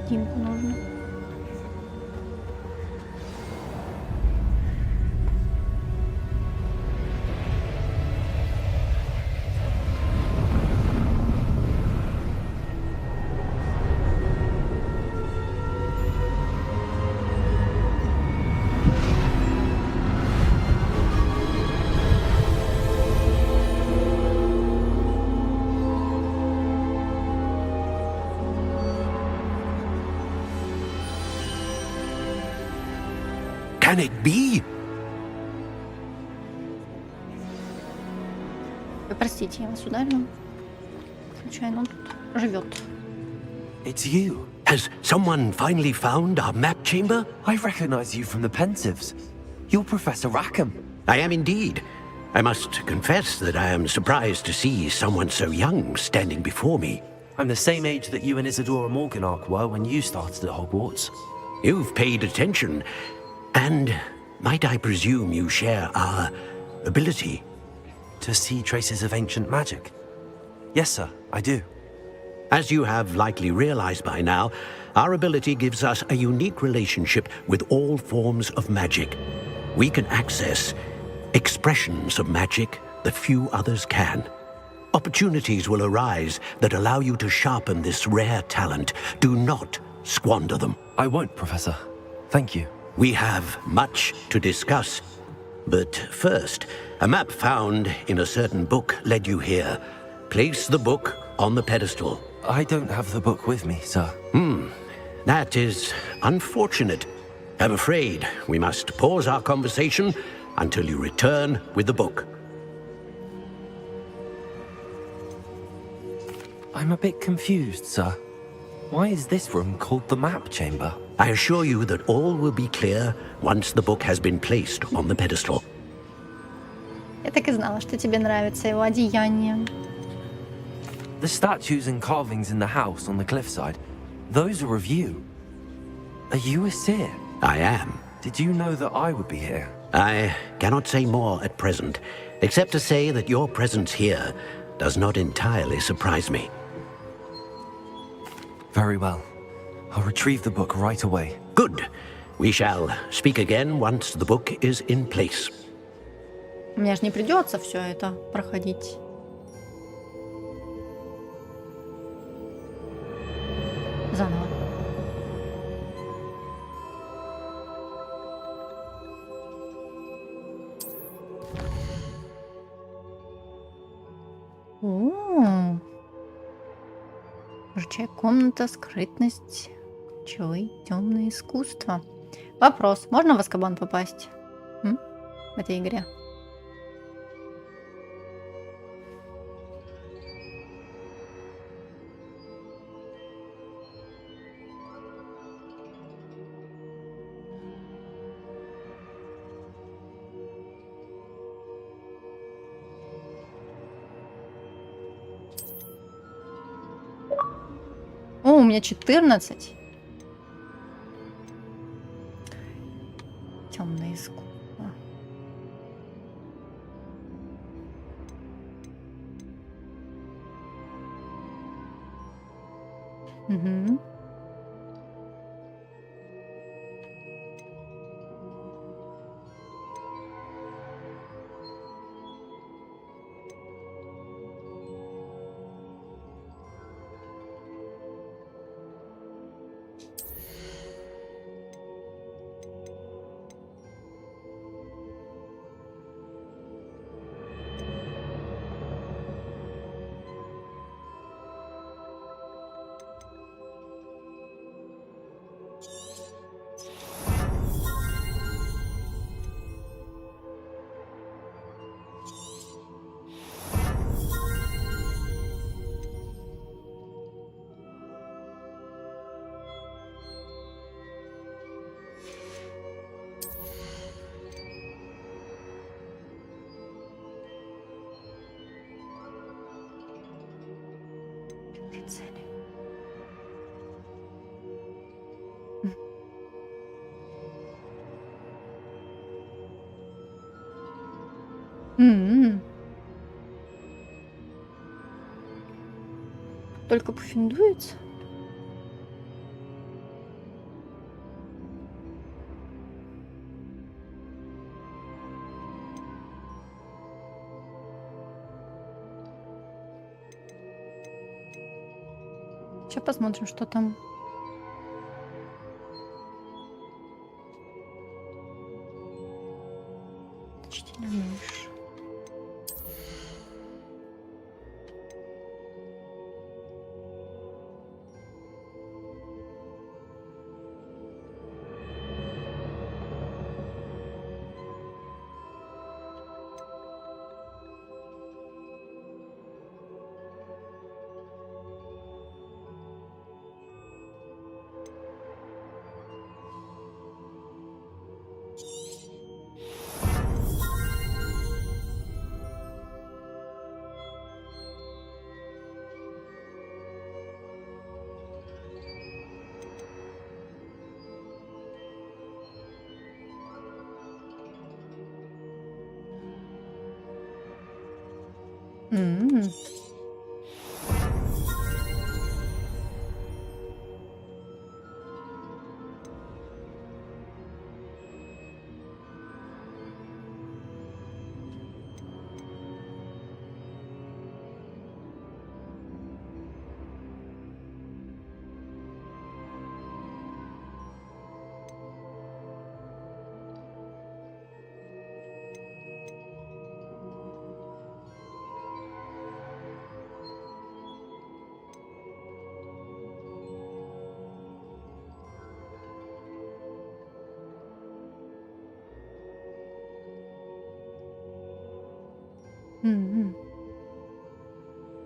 Димку нужно. Can it be? Вы простите, я вас ударила. Случайно он тут живет. It's you. Has someone finally found our map chamber? I recognize you from the Pensives. You're Professor Rackham. I am indeed. I must confess that I am surprised to see someone so young standing before me. I'm the same age that you and Isadora Morganach were when you started at Hogwarts. You've paid attention. And might I presume you share our ability? To see traces of ancient magic? Yes, sir, I do. As you have likely realized by now, our ability gives us a unique relationship with all forms of magic. We can access expressions of magic that few others can. Opportunities will arise that allow you to sharpen this rare talent. Do not squander them. I won't, Professor. Thank you. We have much to discuss. But first, a map found in a certain book led you here. Place the book on the pedestal. I don't have the book with me, sir. That is unfortunate. I'm afraid we must pause our conversation until you return with the book. I'm a bit confused, sir. Why is this room called the map chamber? I assure you that all will be clear once the book has been placed on the pedestal. Я так и знала, что тебе нравится его одеяние. The statues and carvings in the house on the cliffside, those are of you. Are you a seer? I am. Did you know that I would be here? I cannot say more at present, except to say that your presence here does not entirely surprise me. Very well. I'll retrieve the book right away. Good. We shall speak again once the book is in place. Мне же не придется все это проходить. Заново. Жучая комната, скрытность, ключевые темное искусство. Вопрос: можно в Азкабан попасть? В этой игре? О, у меня 14. Темное искусство. Угу. Только пуффиндуется. Сейчас посмотрим, что там. Чтение мышь.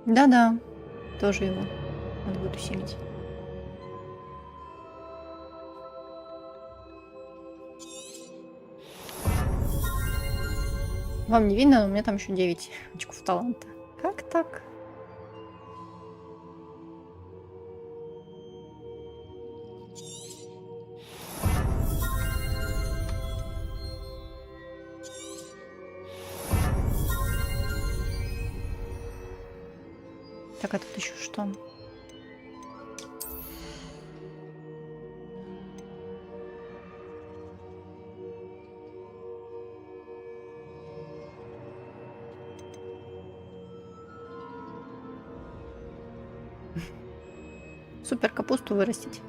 Да-да, тоже его надо будет усилить. Вам не видно, но у меня там еще 9 очков таланта. Как так? Так, а тут еще что? Супер капусту вырастить.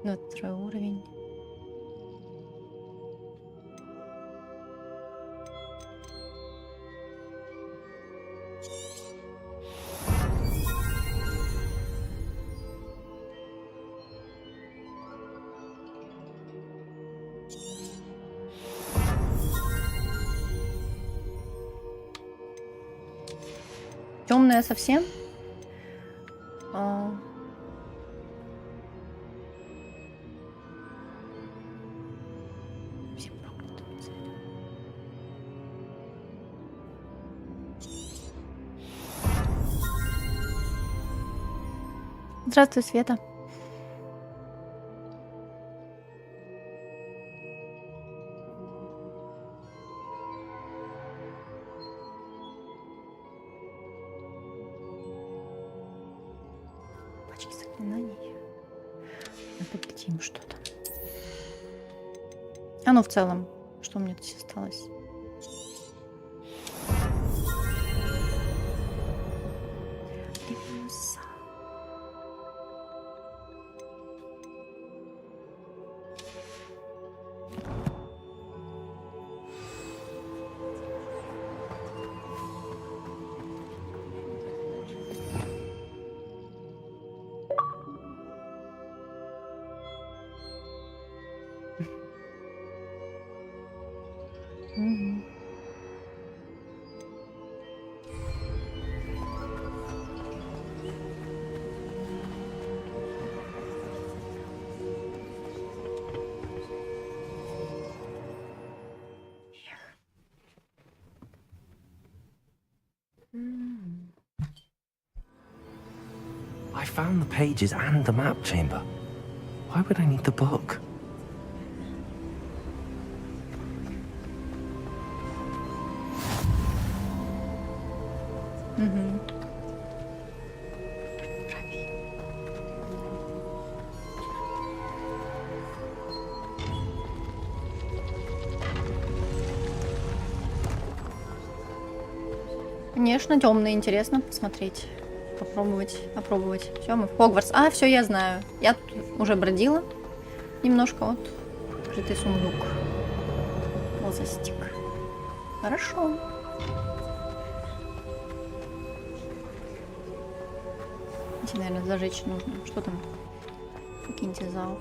На второй уровень. Темная совсем? Здравствуй, Света. Пачки заклинаний. Поглядим, что там. А ну в целом, что у меня здесь осталось? I found the pages and the map chamber. Why would I need the book? Конечно, темно, интересно посмотреть. Попробовать. Все, мы в Хогвартс. А, все, я знаю. Я тут уже бродила немножко. Вот. Открытый сундук. Лозастик. Хорошо. Эти, наверное, зажечь нужно. Что там? Покиньте зал.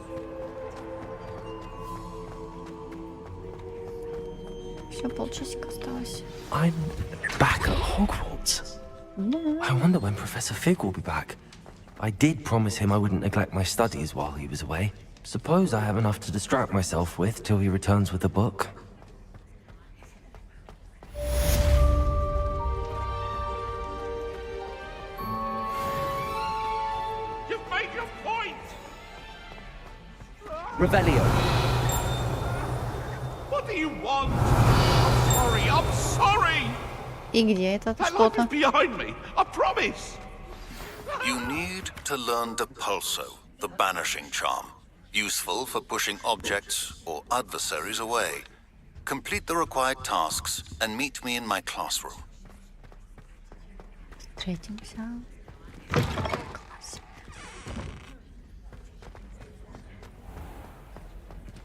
Все, полчасика осталось. I'm back at Hogwarts. I wonder when Professor Fig will be back. I did promise him I wouldn't neglect my studies while he was away. Suppose I have enough to distract myself with till he returns with the book. You've made your point! Revelio. What do you want? I'm sorry, I'm sorry! И где это My life что-то? is behind me, I promise. You need to learn Depulso, the banishing charm. Useful for pushing objects or adversaries away. Complete the required tasks and meet me in my classroom. Встретимся.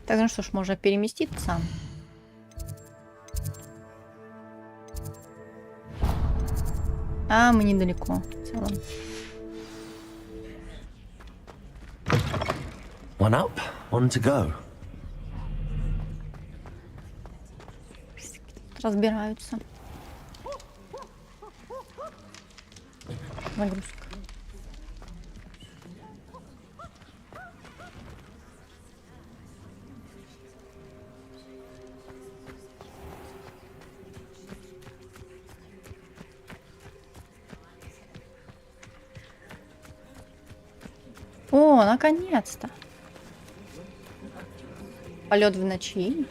Так, ну что ж, можно переместиться. А, мы недалеко в целом. One up, one to go. Разбираются. Нагрузка. О, наконец-то. Полет в ночи.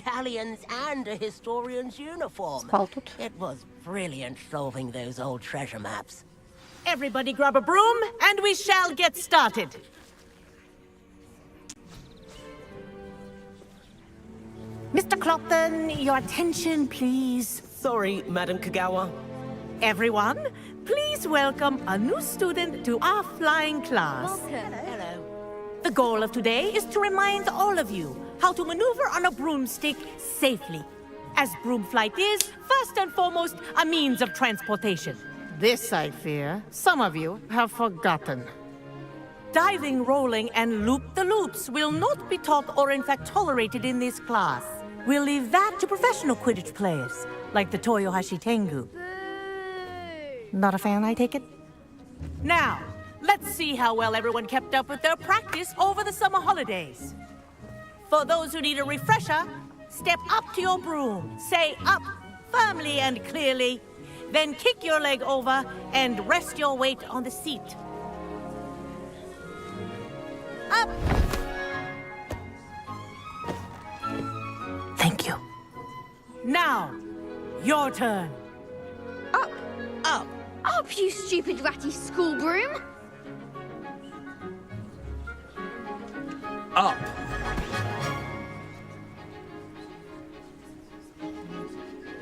Galleons and a historian's uniform. Спал тут. It was brilliant solving those old treasure maps. Everybody grab a broom, and we shall get started. Mr. Clopton, your attention, please. Sorry, Madam Kagawa. Everyone, please welcome a new student to our flying class. Hello. The goal of today is to remind all of you how to maneuver on a broomstick safely. As broom flight is, first and foremost, a means of transportation. This, I fear, some of you have forgotten. Diving, rolling, and loop-the-loops will not be taught or in fact tolerated in this class. We'll leave that to professional Quidditch players, like the Toyohashi Tengu. Not a fan, I take it? Now, let's see how well everyone kept up with their practice over the summer holidays. For those who need a refresher, step up to your broom, say up firmly and clearly, then kick your leg over and rest your weight on the seat. Up! Thank you. Now, your turn. Up! Up! Up, you stupid ratty school broom! Up.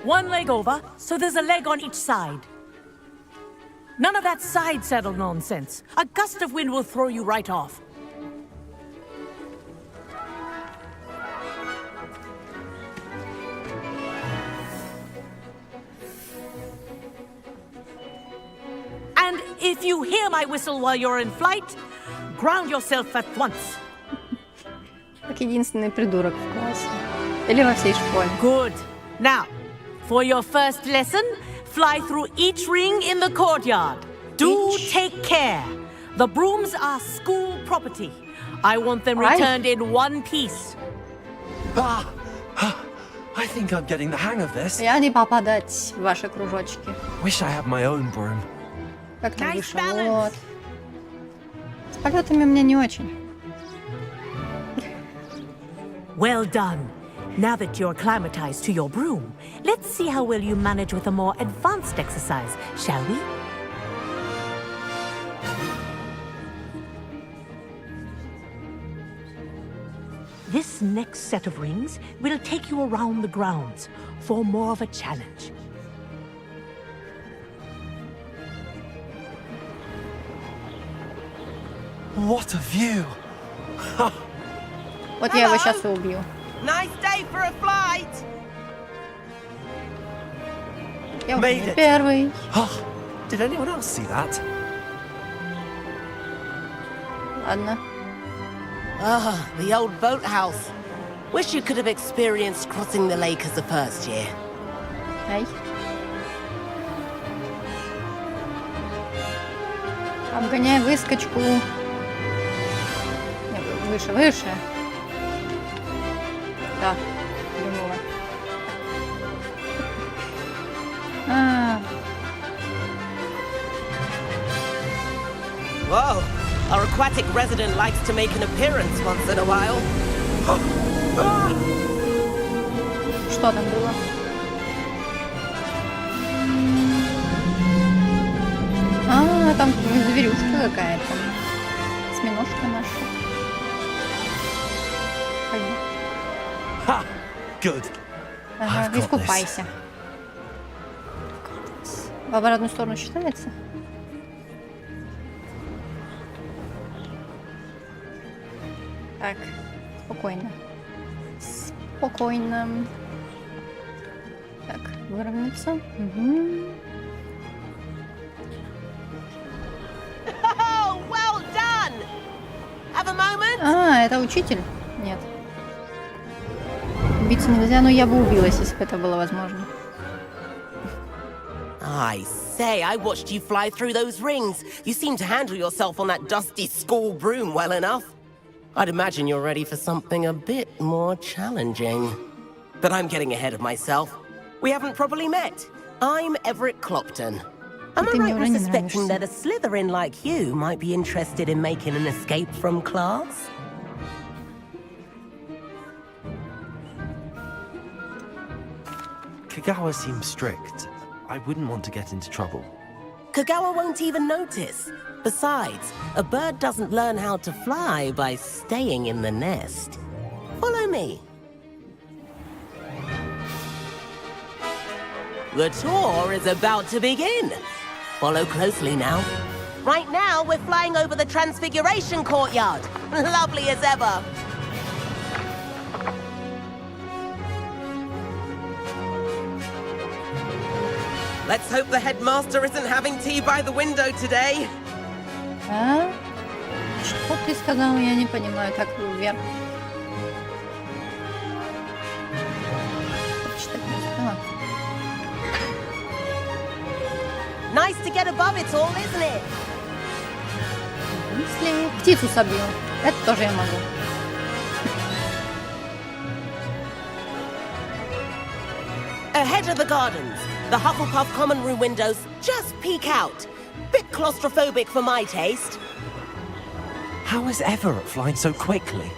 One leg over, so there's a leg on each side. None of that side saddle nonsense. A gust of wind will throw you right off. And if you hear my whistle while you're in flight, ground yourself at once. Как единственный придурок в классе. Или во всей школе. Good. Now, for your first lesson, fly through each ring in the courtyard. Do take care. The brooms are school property. I want them returned in one piece. I think I'm getting the hang of this. Я не попадать в ваши кружочки. Wish I had my own broom. Как там выше? Вот. С полетами мне не очень. Well done. Now that you're acclimatized to your broom, let's see how well you manage with a more advanced exercise, shall we? This next set of rings will take you around the grounds for more of a challenge. What a view! Вот я его сейчас и убью. Nice day for a flight. Я уже не первый. Did anyone else see that? Ладно. Ah, the old boathouse. Wish you could have experienced crossing the lake as a first year. Ай. Обгоняй выскочку. Выше, выше. Да, думала. Whoa, our aquatic resident likes to make an appearance once in a while. Что там было? Там зверюшка какая-то. Осьминожка наша. Ha! Good. Ага, искупайся. В обратную сторону считается? Так, спокойно. Спокойно. Так, выровняться. Угу. Oh, well done! Have a moment? Это учитель? Нет. Убиться нельзя, но я бы убилась, если бы это было возможно. I say, I watched you fly through those rings. You seem to handle yourself on that dusty school broom well enough. I'd imagine you're ready for something a bit more challenging. But I'm getting ahead of myself. We haven't properly met. I'm Everett Clopton. Am I right in suspecting that a Slytherin like you might be interested in making an escape from class? Kagawa seems strict. I wouldn't want to get into trouble. Kagawa won't even notice. Besides, a bird doesn't learn how to fly by staying in the nest. Follow me. The tour is about to begin. Follow closely now. Right now, we're flying over the Transfiguration Courtyard. Lovely as ever. Let's hope the headmaster isn't having tea by the window today. А? Что ты сказал? Я не понимаю. Так, вверх. Читать не успела. Nice to get above it all, isn't it? Если птицу собью, это тоже я могу. Ahead of the gardens, the Hufflepuff common room windows just peek out. Bit claustrophobic for my taste. How is Everett flying so quickly?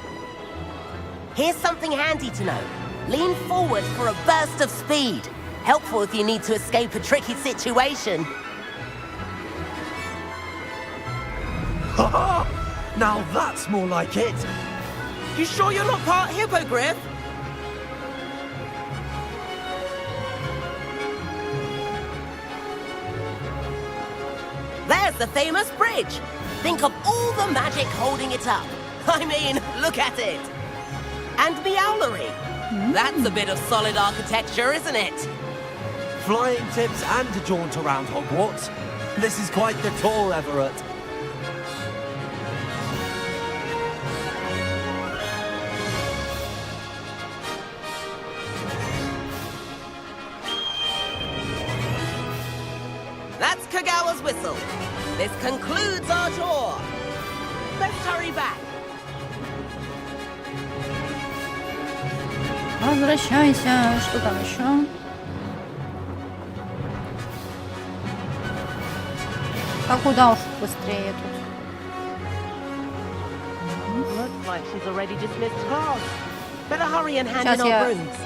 Here's something handy to know. Lean forward for a burst of speed. Helpful if you need to escape a tricky situation. Now that's more like it. You sure you're not part hippogriff? There's the famous bridge. Think of all the magic holding it up. I mean, look at it. And Meowlery. That's a bit of solid architecture, isn't it? Flying tips and a jaunt around Hogwarts. This is quite the tour, Everett. That's Kagawa's whistle. This concludes our tour. Let's hurry back. Возвращайся. Что там еще? А куда уж быстрее тут? Looks like she's already dismissed class. Better hurry and hand Сейчас in our я brooms.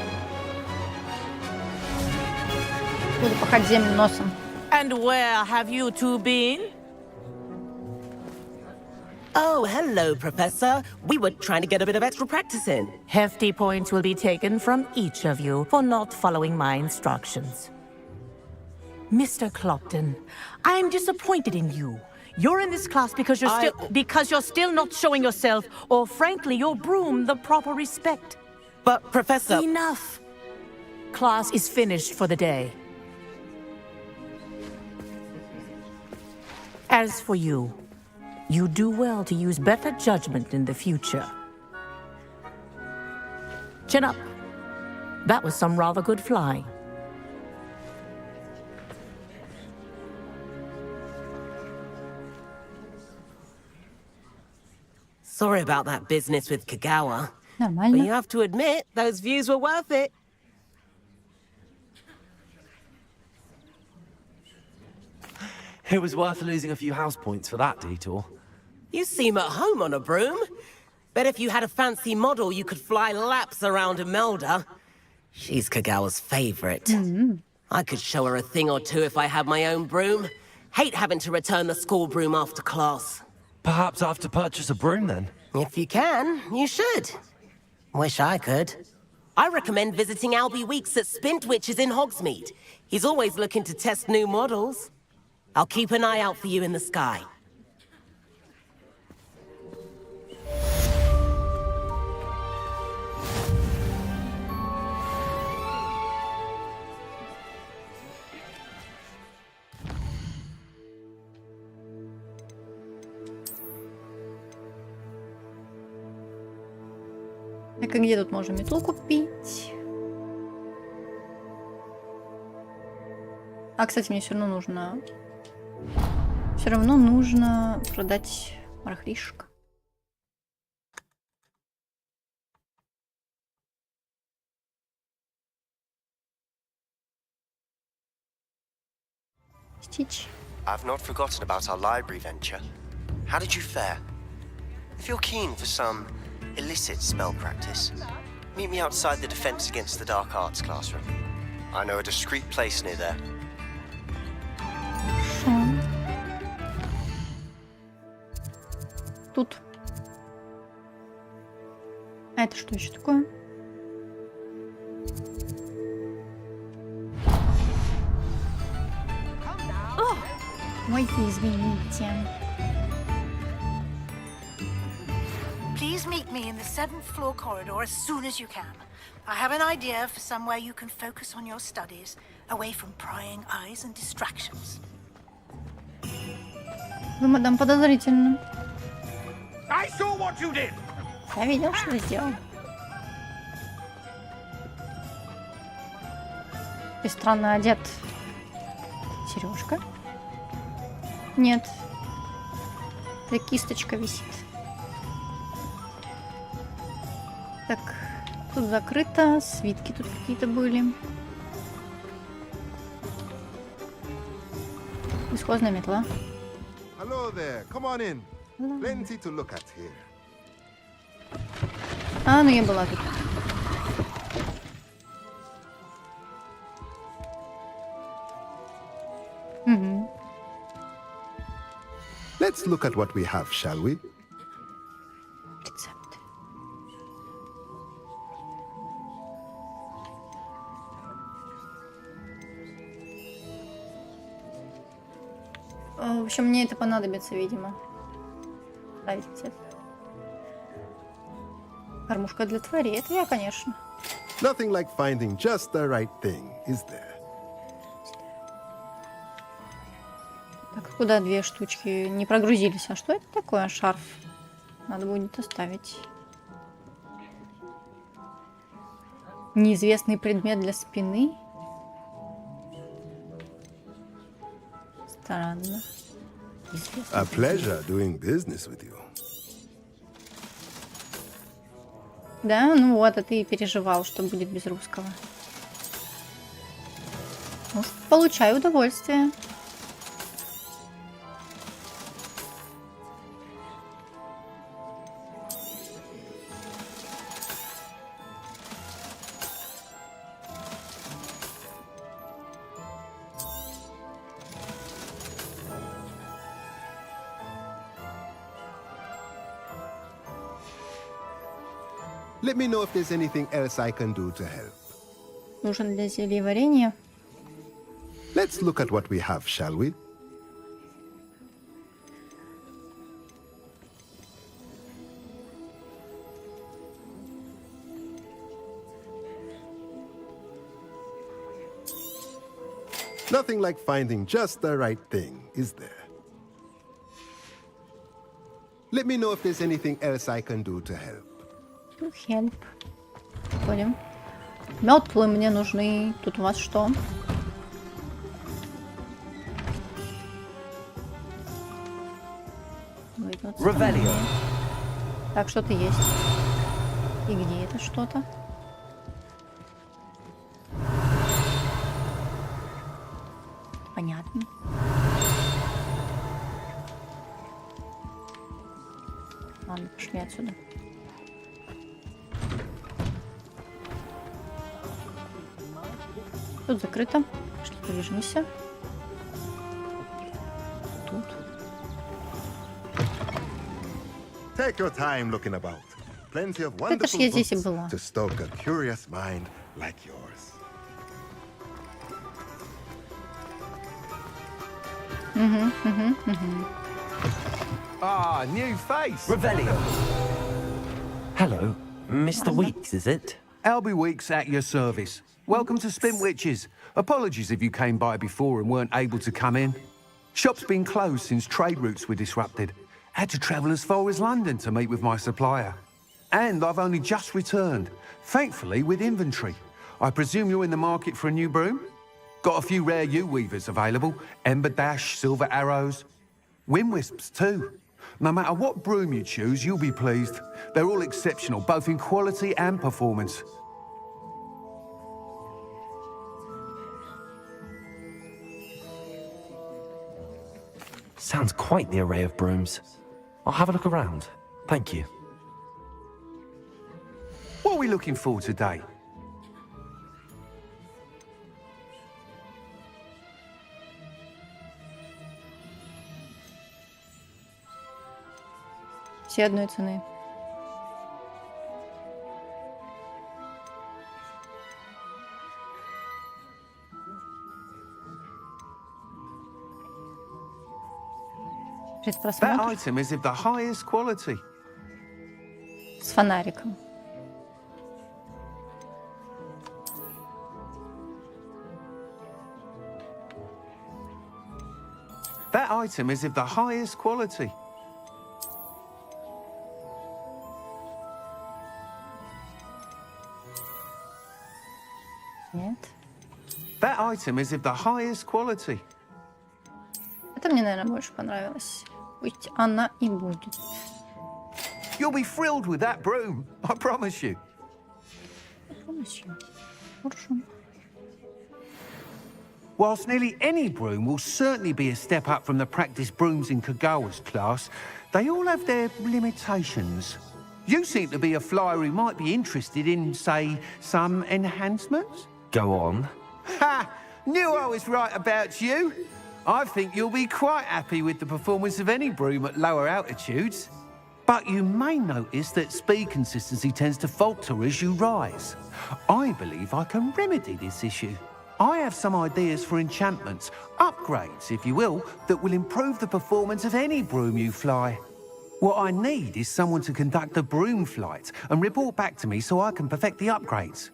буду пахать землю носом. And where have you two been? Oh, hello, Professor. We were trying to get a bit of extra practice in. Hefty points will be taken from each of you for not following my instructions. Mr. Clopton, I am disappointed in you. You're in this class because you're still not showing yourself, or frankly, your broom the proper respect. But, Professor... Enough. Class is finished for the day. As for you, you do well to use better judgment in the future. Chin up. That was some rather good flying. Sorry about that business with Kagawa. Нормально. But you have to admit, those views were worth it. It was worth losing a few house points for that detour. You seem at home on a broom. Bet if you had a fancy model, you could fly laps around Imelda. She's Kagawa's favorite. I could show her a thing or two if I had my own broom. Hate having to return the school broom after class. Perhaps I have to purchase a broom then? If you can, you should. Wish I could. I recommend visiting Albie Weeks at Spintwitches in Hogsmeade. He's always looking to test new models. I'll keep an eye out for you in the sky. Так, а где тут можно метлу купить? А, кстати, мне все равно нужно... Все равно нужно продать барахлишко. Stitch. I've not forgotten about our library venture. How did you fare? If you're keen for some illicit spell practice, meet me outside the Defense Against the Dark Arts classroom. I know a discreet place near there. Тут. А это что еще такое? Ой, извините. Please meet me in the 7th floor corridor as soon as you can. I have an idea for somewhere you can focus on your studies, away from prying eyes and distractions. Вы, мадам, подозрительно. I saw what you did. Я видел, что вы сделал. Ты странно одет. Сережка? Нет. Да кисточка висит. Так, тут закрыто. Свитки тут какие-то были. Бесхозная метла. Hello there. Come on in. Plenty to look at here. А, ну я была тут. Угу. Let's look at what we have, shall we? Рецепт. В общем, мне это понадобится, видимо. Ставить рецепт. Кормушка для тварей. Это я, конечно. Nothing like finding just the right thing, is there? Так, куда две штучки не прогрузились? А что это такое? Шарф. Надо будет оставить. Неизвестный предмет для спины. Странно. A pleasure doing business with you. Да, ну вот, а ты переживал, что будет без русского. Ну, получай удовольствие. Let me know if there's anything else I can do to help. Нужен для зелья варенья. Let's look at what we have, shall we? Nothing like finding just the right thing, is there? Let me know if there's anything else I can do to help. Help. Понял. Метлы мне нужны. Тут у вас что? Так, что-то есть. И где это что-то? Понятно. Ладно, пошли отсюда. Тут закрыто. Пошли побежимся. Тут. Take your time looking about. Plenty of Это ж wonderful я здесь и books была. to stoke a curious mind like yours. Ah, new face. Revelio. Hello, Mr. Weeks, is it? Albie Weeks at your service. Welcome to Spintwitches. Apologies if you came by before and weren't able to come in. Shop's been closed since trade routes were disrupted. Had to travel as far as London to meet with my supplier. And I've only just returned, thankfully with inventory. I presume you're in the market for a new broom? Got a few rare U-weavers available. Ember Dash, Silver Arrows. Windwisps too. No matter what broom you choose, you'll be pleased. They're all exceptional, both in quality and performance. Sounds quite the array of brooms. I'll have a look around. Thank you. What are we looking for today? Все одной цены. That Предпросмотр item is of the highest quality. с фонариком. That item is of the highest quality. Нет. That item is of the highest quality. Это мне, наверное, больше понравилось. Пусть она и будет. You'll be thrilled with that broom, I promise you. Хорошо. Whilst nearly any broom will certainly be a step up from the practice brooms in Kagawa's class, they all have their limitations. You seem to be a flyer who might be interested in, say, some enhancements? Go on. Ha! Knew I was right about you. I think you'll be quite happy with the performance of any broom at lower altitudes. But you may notice that speed consistency tends to falter as you rise. I believe I can remedy this issue. I have some ideas for enchantments, upgrades, if you will, that will improve the performance of any broom you fly. What I need is someone to conduct a broom flight and report back to me so I can perfect the upgrades.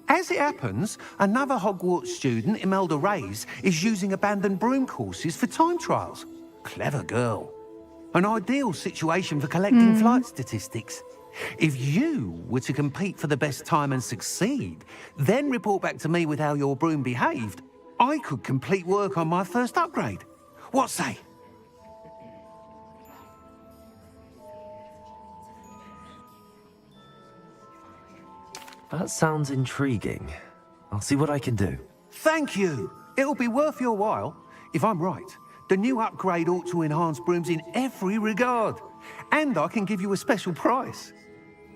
As it happens, another Hogwarts student, Imelda Reyes, is using abandoned broom courses for time trials. Clever girl. An ideal situation for collecting flight statistics. If you were to compete for the best time and succeed, then report back to me with how your broom behaved, I could complete work on my first upgrade. What say? That sounds intriguing. I'll see what I can do. Thank you. It'll be worth your while. If I'm right, the new upgrade ought to enhance brooms in every regard. And I can give you a special price.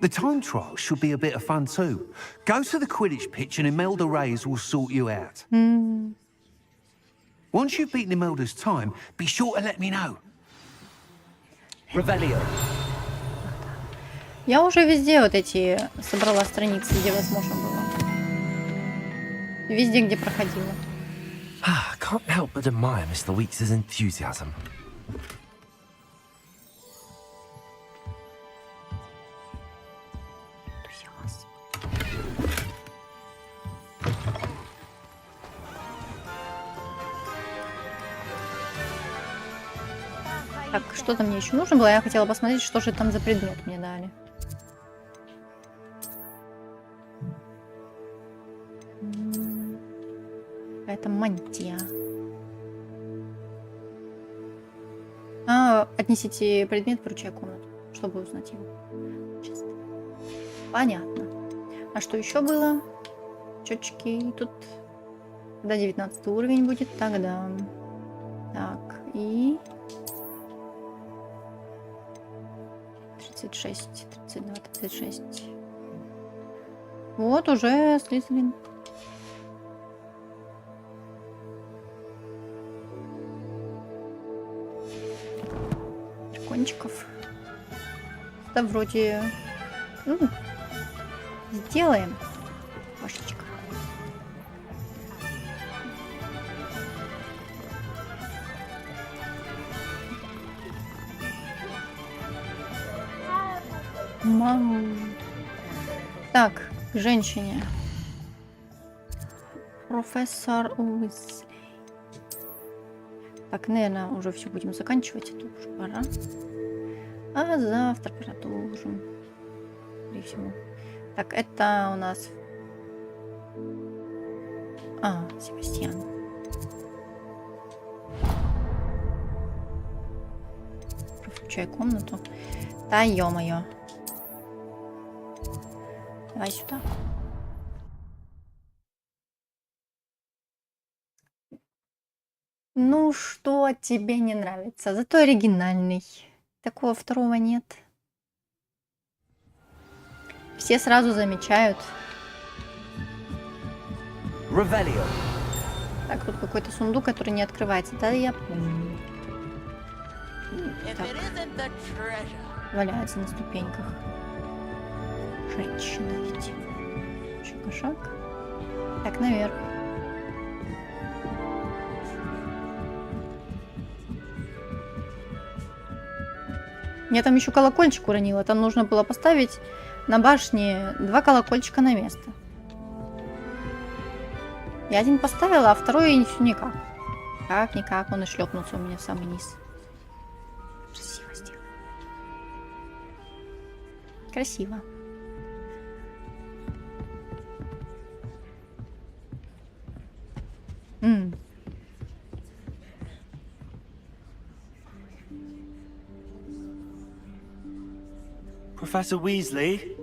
The time trial should be a bit of fun too. Go to the Quidditch pitch and Imelda Reyes will sort you out. Once you've beaten Imelda's time, be sure to let me know. Revelio. Я уже везде вот эти собрала страницы, где возможно было. Везде, где проходила. Can't help but admire Mr. Weeks' enthusiasm. Так, что-то мне еще нужно было. Я хотела посмотреть, что же там за предмет мне дали. Это мантия. Отнесите предмет в ручную комнату, чтобы узнать его. Чисто. Понятно. А что еще было? Чётчики. Тут, когда 19 уровень будет, тогда. Так, и... 36, 32, 36. Вот уже Слизерин. Дракончиков. Да вроде... Ну, сделаем. Кошечка. Мам. Так, к женщине. Профессор Уизли. Так, наверное, уже все будем заканчивать. Это уже пора. А завтра продолжим. Скорее всего. Так, это у нас... Себастьян. Включай комнату. Да, ё-моё. Давай сюда. Ну, что тебе не нравится? Зато оригинальный. Такого второго нет. Все сразу замечают. Revelio. Так, тут какой-то сундук, который не открывается. Да, я помню. Так. Валяется на ступеньках. Женщина ведь. Шаг. Так, наверх. Я там еще колокольчик уронила. Там нужно было поставить на башне 2 колокольчика на место. Я один поставила, а второй все никак. Как-никак, он и шлепнулся у меня в самый низ. Красиво сделано. Красиво. Professor Weasley?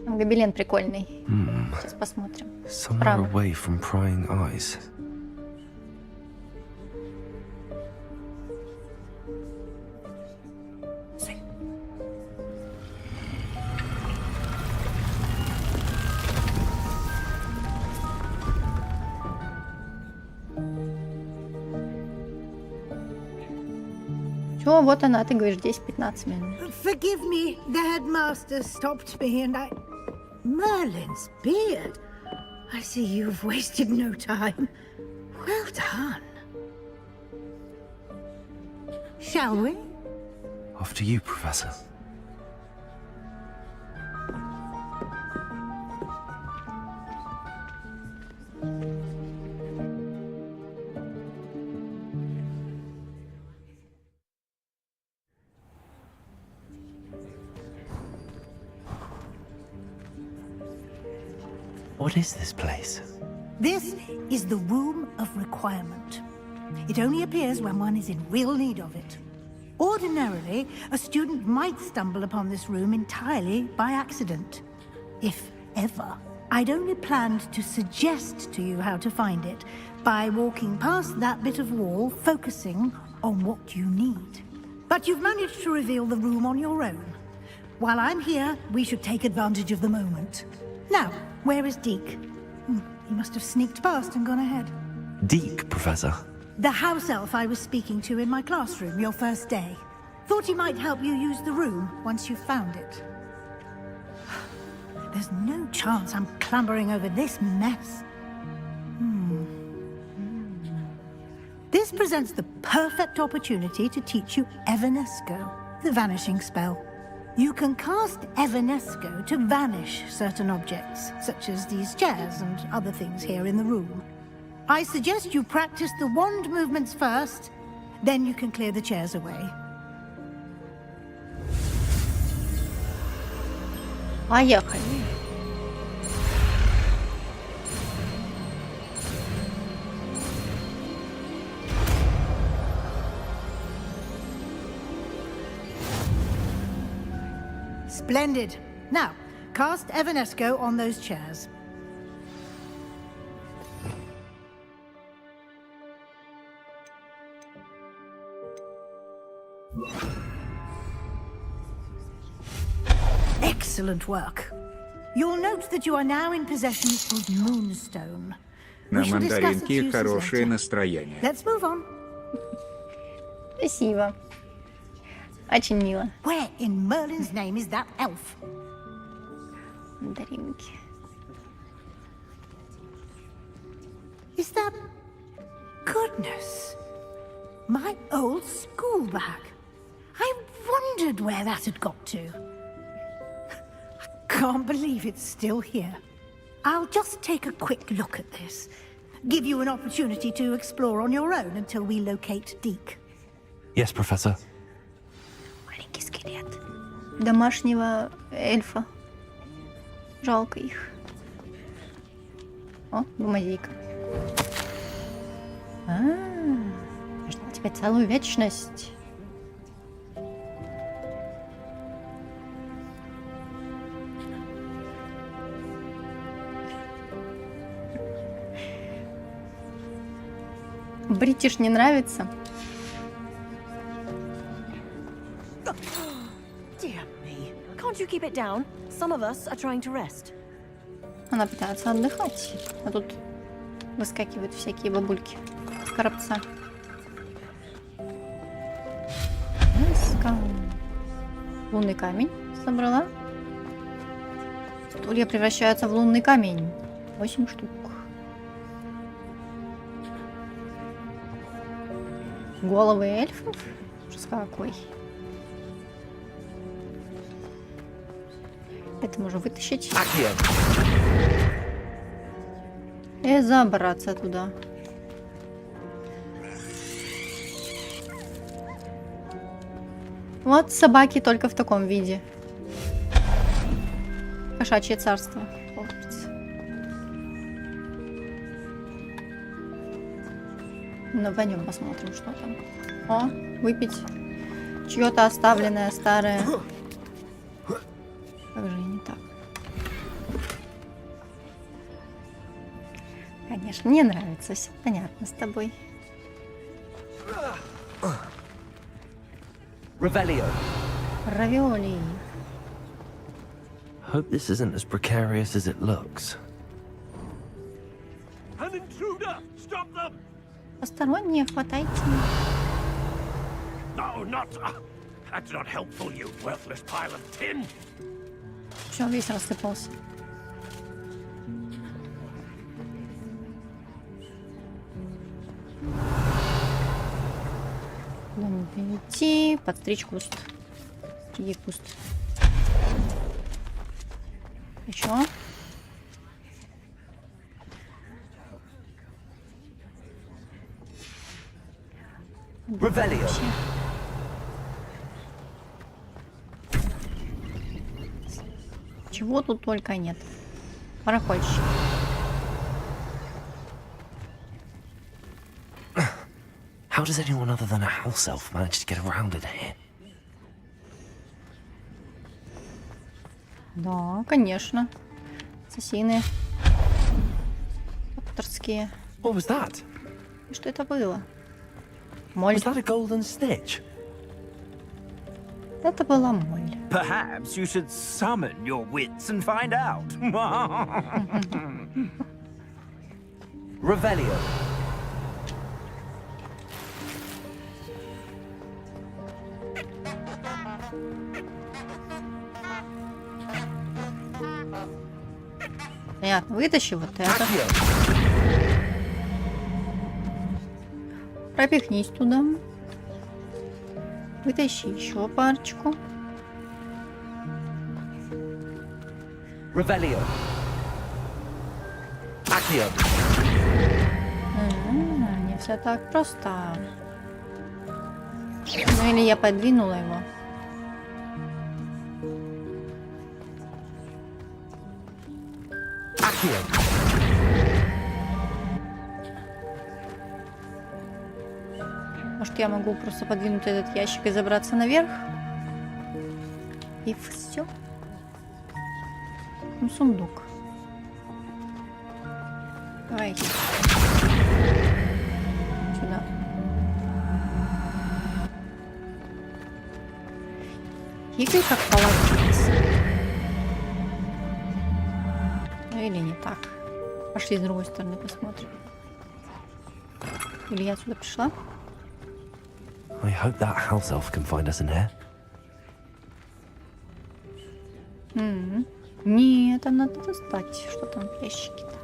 Гобелен прикольный. Сейчас посмотрим. Somewhere away from prying eyes. Все, вот она, ты говоришь, 10-15 минут. Forgive me, the headmaster stopped me and I... Merlin's beard. I see you've wasted no time. Well done. Shall we? After you, Professor. What is this place? This is the Room of Requirement. It only appears when one is in real need of it. Ordinarily, a student might stumble upon this room entirely by accident. If ever. I'd only planned to suggest to you how to find it by walking past that bit of wall, focusing on what you need. But you've managed to reveal the room on your own. While I'm here, we should take advantage of the moment. Now, where is Deke? He must have sneaked past and gone ahead. Deke, Professor. The house elf I was speaking to in my classroom your first day. Thought he might help you use the room once you found it. There's no chance I'm clambering over this mess. This presents the perfect opportunity to teach you Evanesco, the vanishing spell. You can cast Evanesco to vanish certain objects, such as these chairs and other things here in the room. I suggest you practice the wand movements first, then you can clear the chairs away. Поехали. Splendid. Now, cast Evanesco on those chairs. Excellent work. You'll note that you are now in possession of Moonstone. На мандаринке хорошее настроение. Let's move on. Спасибо. Очень мило. Where in Merlin's name is that elf? Мандаринки. Is that... Goodness. My old school bag. I wondered where that had got to. I can't believe it's still here. I'll just take a quick look at this. Give you an opportunity to explore on your own until we locate Deke. Yes, Professor. Маленький скелет. Домашнего эльфа. Жалко их. О, бумазейка. Ждала тебя целую вечность. Бритиш не нравится. Dear me. Can't you keep it down? Some of us are trying to rest. Она пытается отдыхать, а тут выскакивают всякие бабульки с коробца. Лунный камень собрала. Стулья превращаются в лунный камень. 8 штук. Головы эльфов? Ужас какой. Это можно вытащить. И забраться туда. Вот собаки только в таком виде. Кошачье царство. Хогвартс. Ну, пойдем посмотрим, что там. О, выпить чье-то оставленное старое. Как же не так? Конечно, мне нравится, все понятно с тобой. Revelio. Равиоли. Hope this isn't as precarious as it looks. An intruder! Stop them! Посторонние, хватайте. No, not. That's not helpful, you worthless pile of tin. Все, весь рассыпался. Надо перейти, подстричь куст. Среди куст. Еще. Revelio. Чего тут только нет. Барахольщик. How does anyone other than a house elf manage to get around in here? Да, конечно. Ассасины. Авторские. What was that? И что это было? Моль. Was that a golden snitch? Это была моль. Perhaps you should summon your wits and find out. Revelio. Понятно, вытащи вот это. Пропихнись туда. Вытащи еще парочку. Revelio. Accio. Не все так просто. Ну или я подвинула его. Может, я могу просто подвинуть этот ящик и забраться наверх? И все. Ну, сундук. Давай. Сюда. Хикай как полотенце. Ну или не так. Пошли с другой стороны посмотрим. Или я сюда пришла? I hope that house elf can find us in here. Нет, там надо достать. Что там в ящике-то?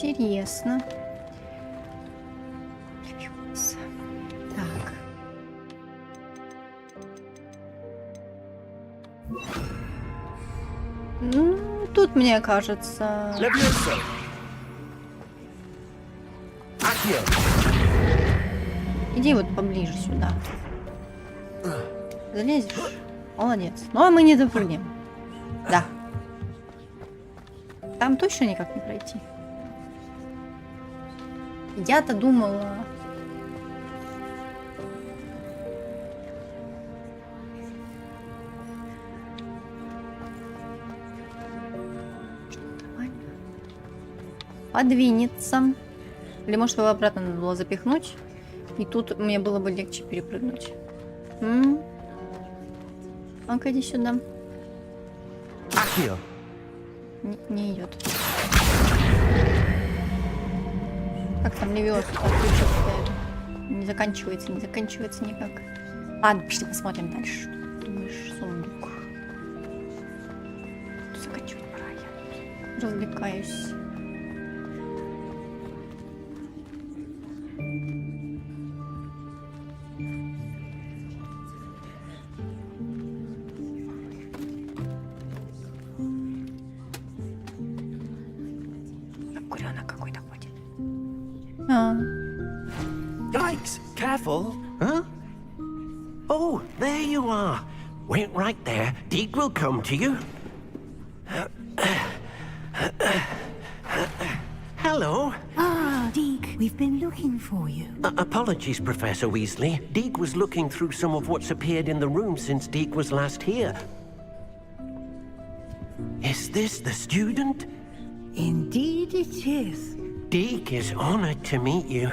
Интересно. Так. Ну, тут, мне кажется... Иди вот поближе сюда. Залезешь? Молодец. Ну, а мы не допрыгнем. Да. Там точно никак не пройти. Я-то думала... Подвинется. Или может его обратно надо было запихнуть. И тут мне было бы легче перепрыгнуть. Ну-ка, иди сюда. Не идет. Как там левёшка? Не заканчивается никак. Ладно, пошли посмотрим дальше. Что ты думаешь, сундук? Заканчивать пора, я развлекаюсь. Yikes! Careful! Huh? Oh, there you are. Wait right there. Deke will come to you. Hello. Ah, Deke, we've been looking for you. Apologies, Professor Weasley. Deke was looking through some of what's appeared in the room since Deke was last here. Is this the student? Indeed it is. Deke is honored to meet you.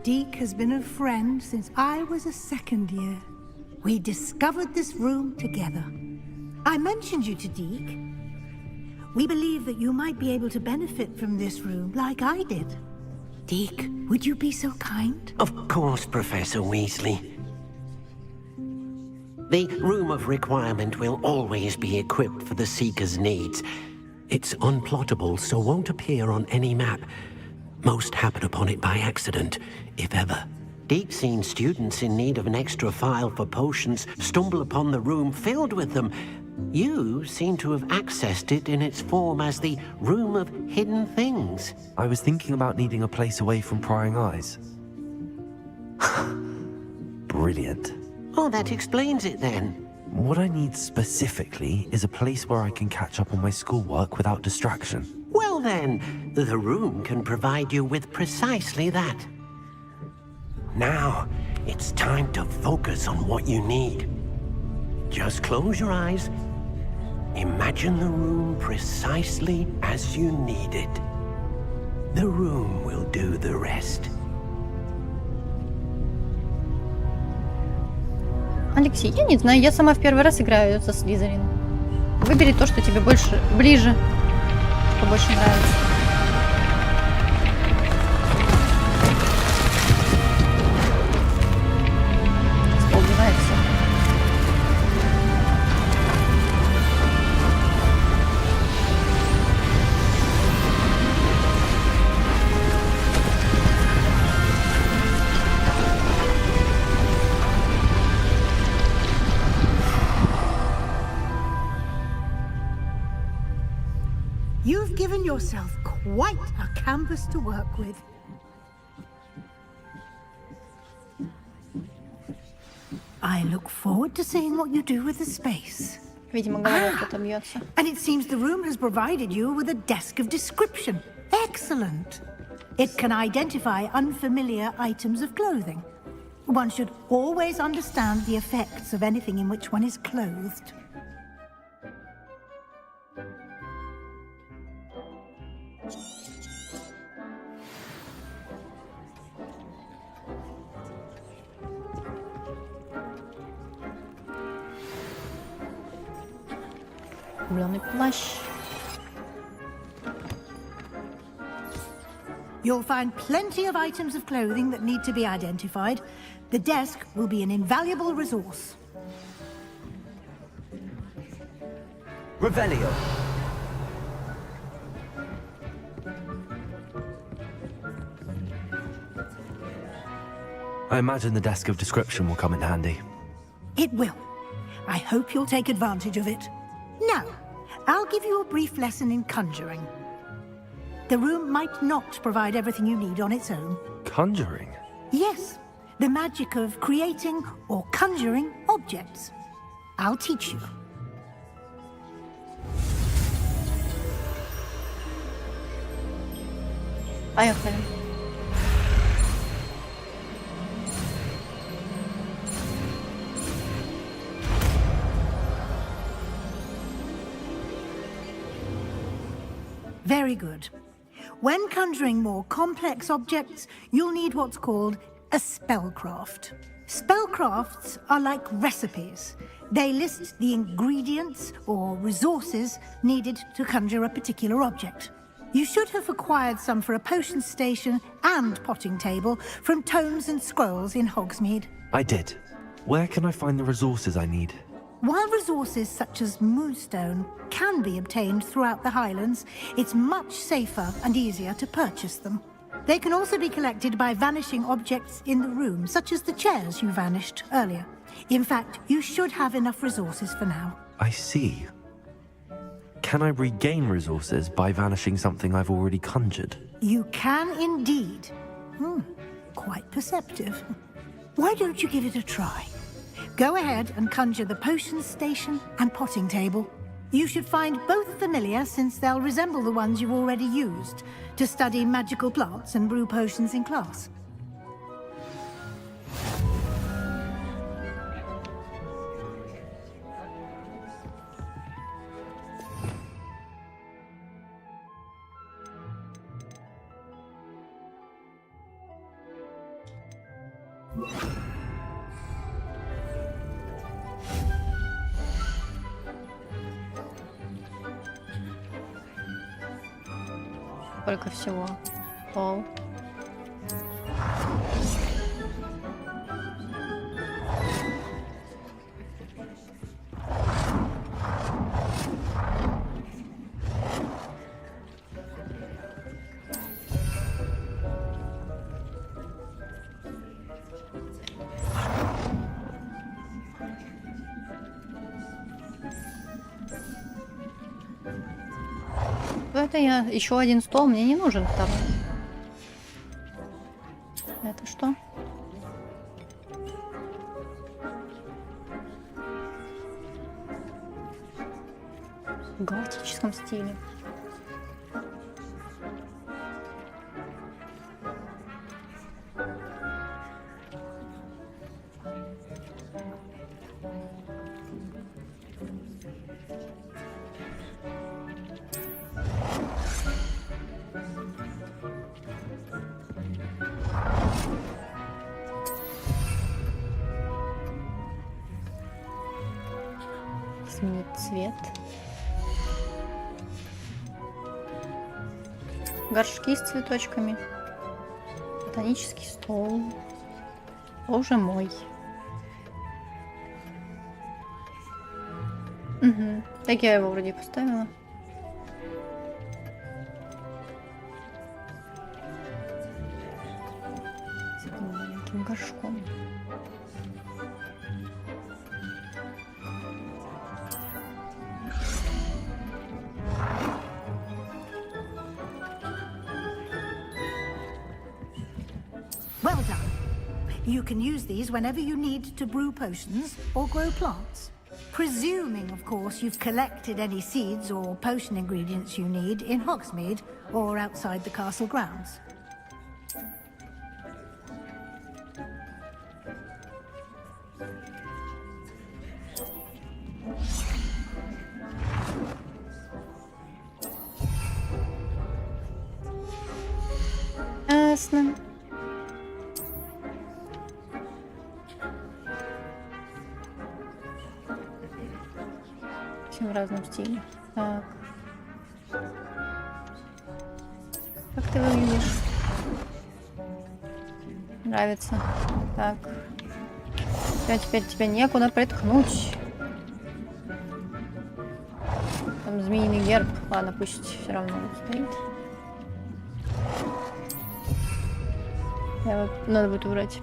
Deke has been a friend since I was a second year. We discovered this room together. I mentioned you to Deke. We believe that you might be able to benefit from this room like I did. Deke, would you be so kind? Of course, Professor Weasley. The Room of Requirement will always be equipped for the Seeker's needs. It's unplottable, so won't appear on any map. Most happen upon it by accident, if ever. Deke's seen students in need of an extra file for potions stumble upon the room filled with them. You seem to have accessed it in its form as the Room of Hidden Things. I was thinking about needing a place away from prying eyes. Brilliant. Oh, that explains it then. What I need specifically is a place where I can catch up on my schoolwork without distraction. Well then, the room can provide you with precisely that. Now, it's time to focus on what you need. Just close your eyes. Imagine the room precisely as you need it. The room will do the rest. Алексей, я не знаю, я сама в первый раз играю за Слизерин. Выбери то, что тебе больше, ближе, что больше нравится. Убивается. You've given yourself quite a canvas to work with. I look forward to seeing what you do with the space. Видимо, головой кто-то бьется. And it seems the room has provided you with a desk of description. Excellent. It can identify unfamiliar items of clothing. One should always understand the effects of anything in which one is clothed. Зеленый плащ. You'll find plenty of items of clothing that need to be identified. The desk will be an invaluable resource. Revelio. I imagine the desk of description will come in handy. It will. I hope you'll take advantage of it. Now, I'll give you a brief lesson in conjuring. The room might not provide everything you need on its own. Conjuring? Yes, the magic of creating or conjuring objects. I'll teach you. Поехали. Very good. When conjuring more complex objects, you'll need what's called a spellcraft. Spellcrafts are like recipes. They list the ingredients or resources needed to conjure a particular object. You should have acquired some for a potion station and potting table from tomes and scrolls in Hogsmeade. I did. Where can I find the resources I need? While resources such as moonstone can be obtained throughout the Highlands, it's much safer and easier to purchase them. They can also be collected by vanishing objects in the room, such as the chairs you vanished earlier. In fact, you should have enough resources for now. I see. Can I regain resources by vanishing something I've already conjured? You can indeed. Quite perceptive. Why don't you give it a try? Go ahead and conjure the potion station and potting table. You should find both familiar, since they'll resemble the ones you've already used to study magical plants and brew potions in class. Сколько всего? Пол. Что это я? Еще один стол, мне не нужен второй. Это что? В готическом стиле. Сменить цвет. Горшки с цветочками. Ботанический стол. Уже мой. Угу. Так я его вроде поставила. С этим маленьким горшком. Well done. You can use these whenever you need to brew potions or grow plants. Presuming, of course, you've collected any seeds or potion ingredients you need in Hogsmeade or outside the castle grounds. Ясно. Все в разном стиле. Так. Как ты выглядишь? Нравится. Так. Теперь тебя некуда приткнуть. Там змеиный герб. Ладно, пусть все равно стоит. Надо будет убрать.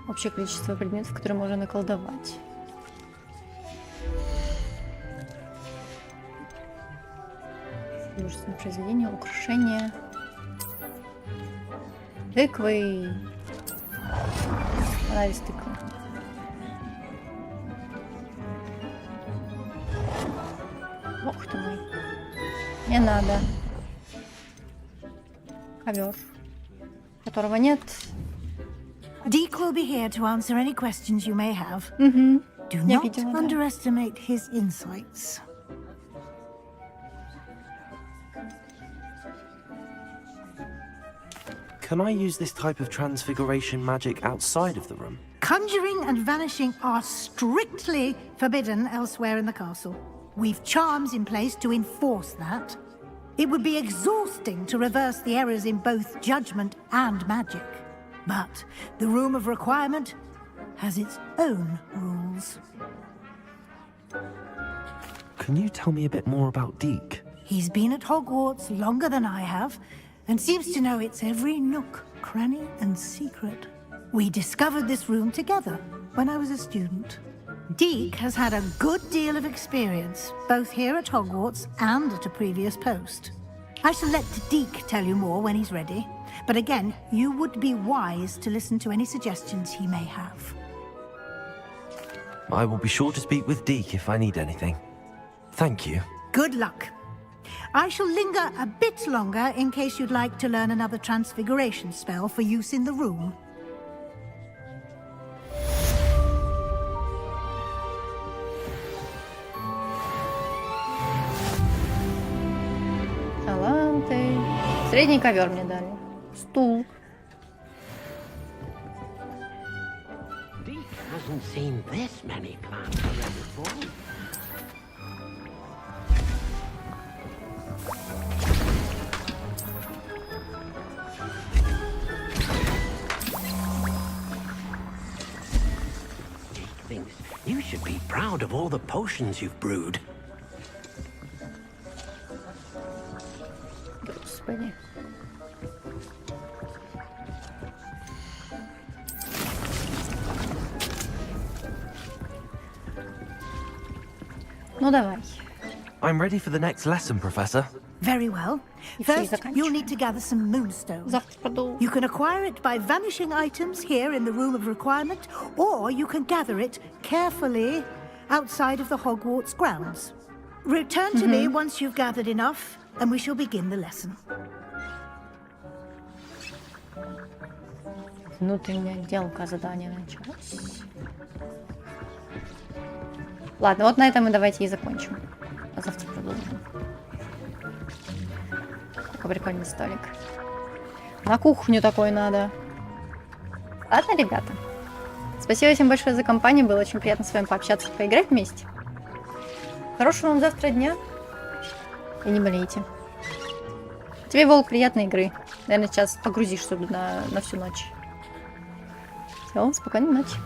Общее количество предметов, которые можно наколдовать. Художественное произведение, украшение. Тыквы. Анализ тыквы. Бог ты мой. Не надо. Ковер, которого нет. Deek will be here to answer any questions you may have. Do not underestimate his insights. Can I use this type of transfiguration magic outside of the room? Conjuring and vanishing are strictly forbidden elsewhere in the castle. We've charms in place to enforce that. It would be exhausting to reverse the errors in both judgment and magic. But the Room of Requirement has its own rules. Can you tell me a bit more about Deek? He's been at Hogwarts longer than I have, and seems to know its every nook, cranny, and secret. We discovered this room together when I was a student. Deek has had a good deal of experience, both here at Hogwarts and at a previous post. I shall let Deek tell you more when he's ready, but again, you would be wise to listen to any suggestions he may have. I will be sure to speak with Deek if I need anything. Thank you. Good luck. I shall linger a bit longer in case you'd like to learn another transfiguration spell for use in the room. Таланты. Средний ковер мне дали. Стул. Deek hasn't seen this many plants before. You should be proud of all the potions you've brewed. Господи. Ну давай. I'm ready for the next lesson, Professor. Very well. First, you'll need to gather some moonstone. You can acquire it by vanishing items here in the Room of Requirement, or you can gather it carefully outside of the Hogwarts grounds. Return to me once you've gathered enough, and we shall begin the lesson. Внутренняя отделка, задание началось. Ладно, вот на этом мы давайте и закончим. А завтра продолжим. Какой прикольный столик. На кухню такой надо. Ладно, ребята. Спасибо всем большое за компанию. Было очень приятно с вами пообщаться, поиграть вместе. Хорошего вам завтра дня. И не болейте. Тебе, Волк, приятной игры. Наверное, сейчас погрузишься на всю ночь. Все, спокойной ночи.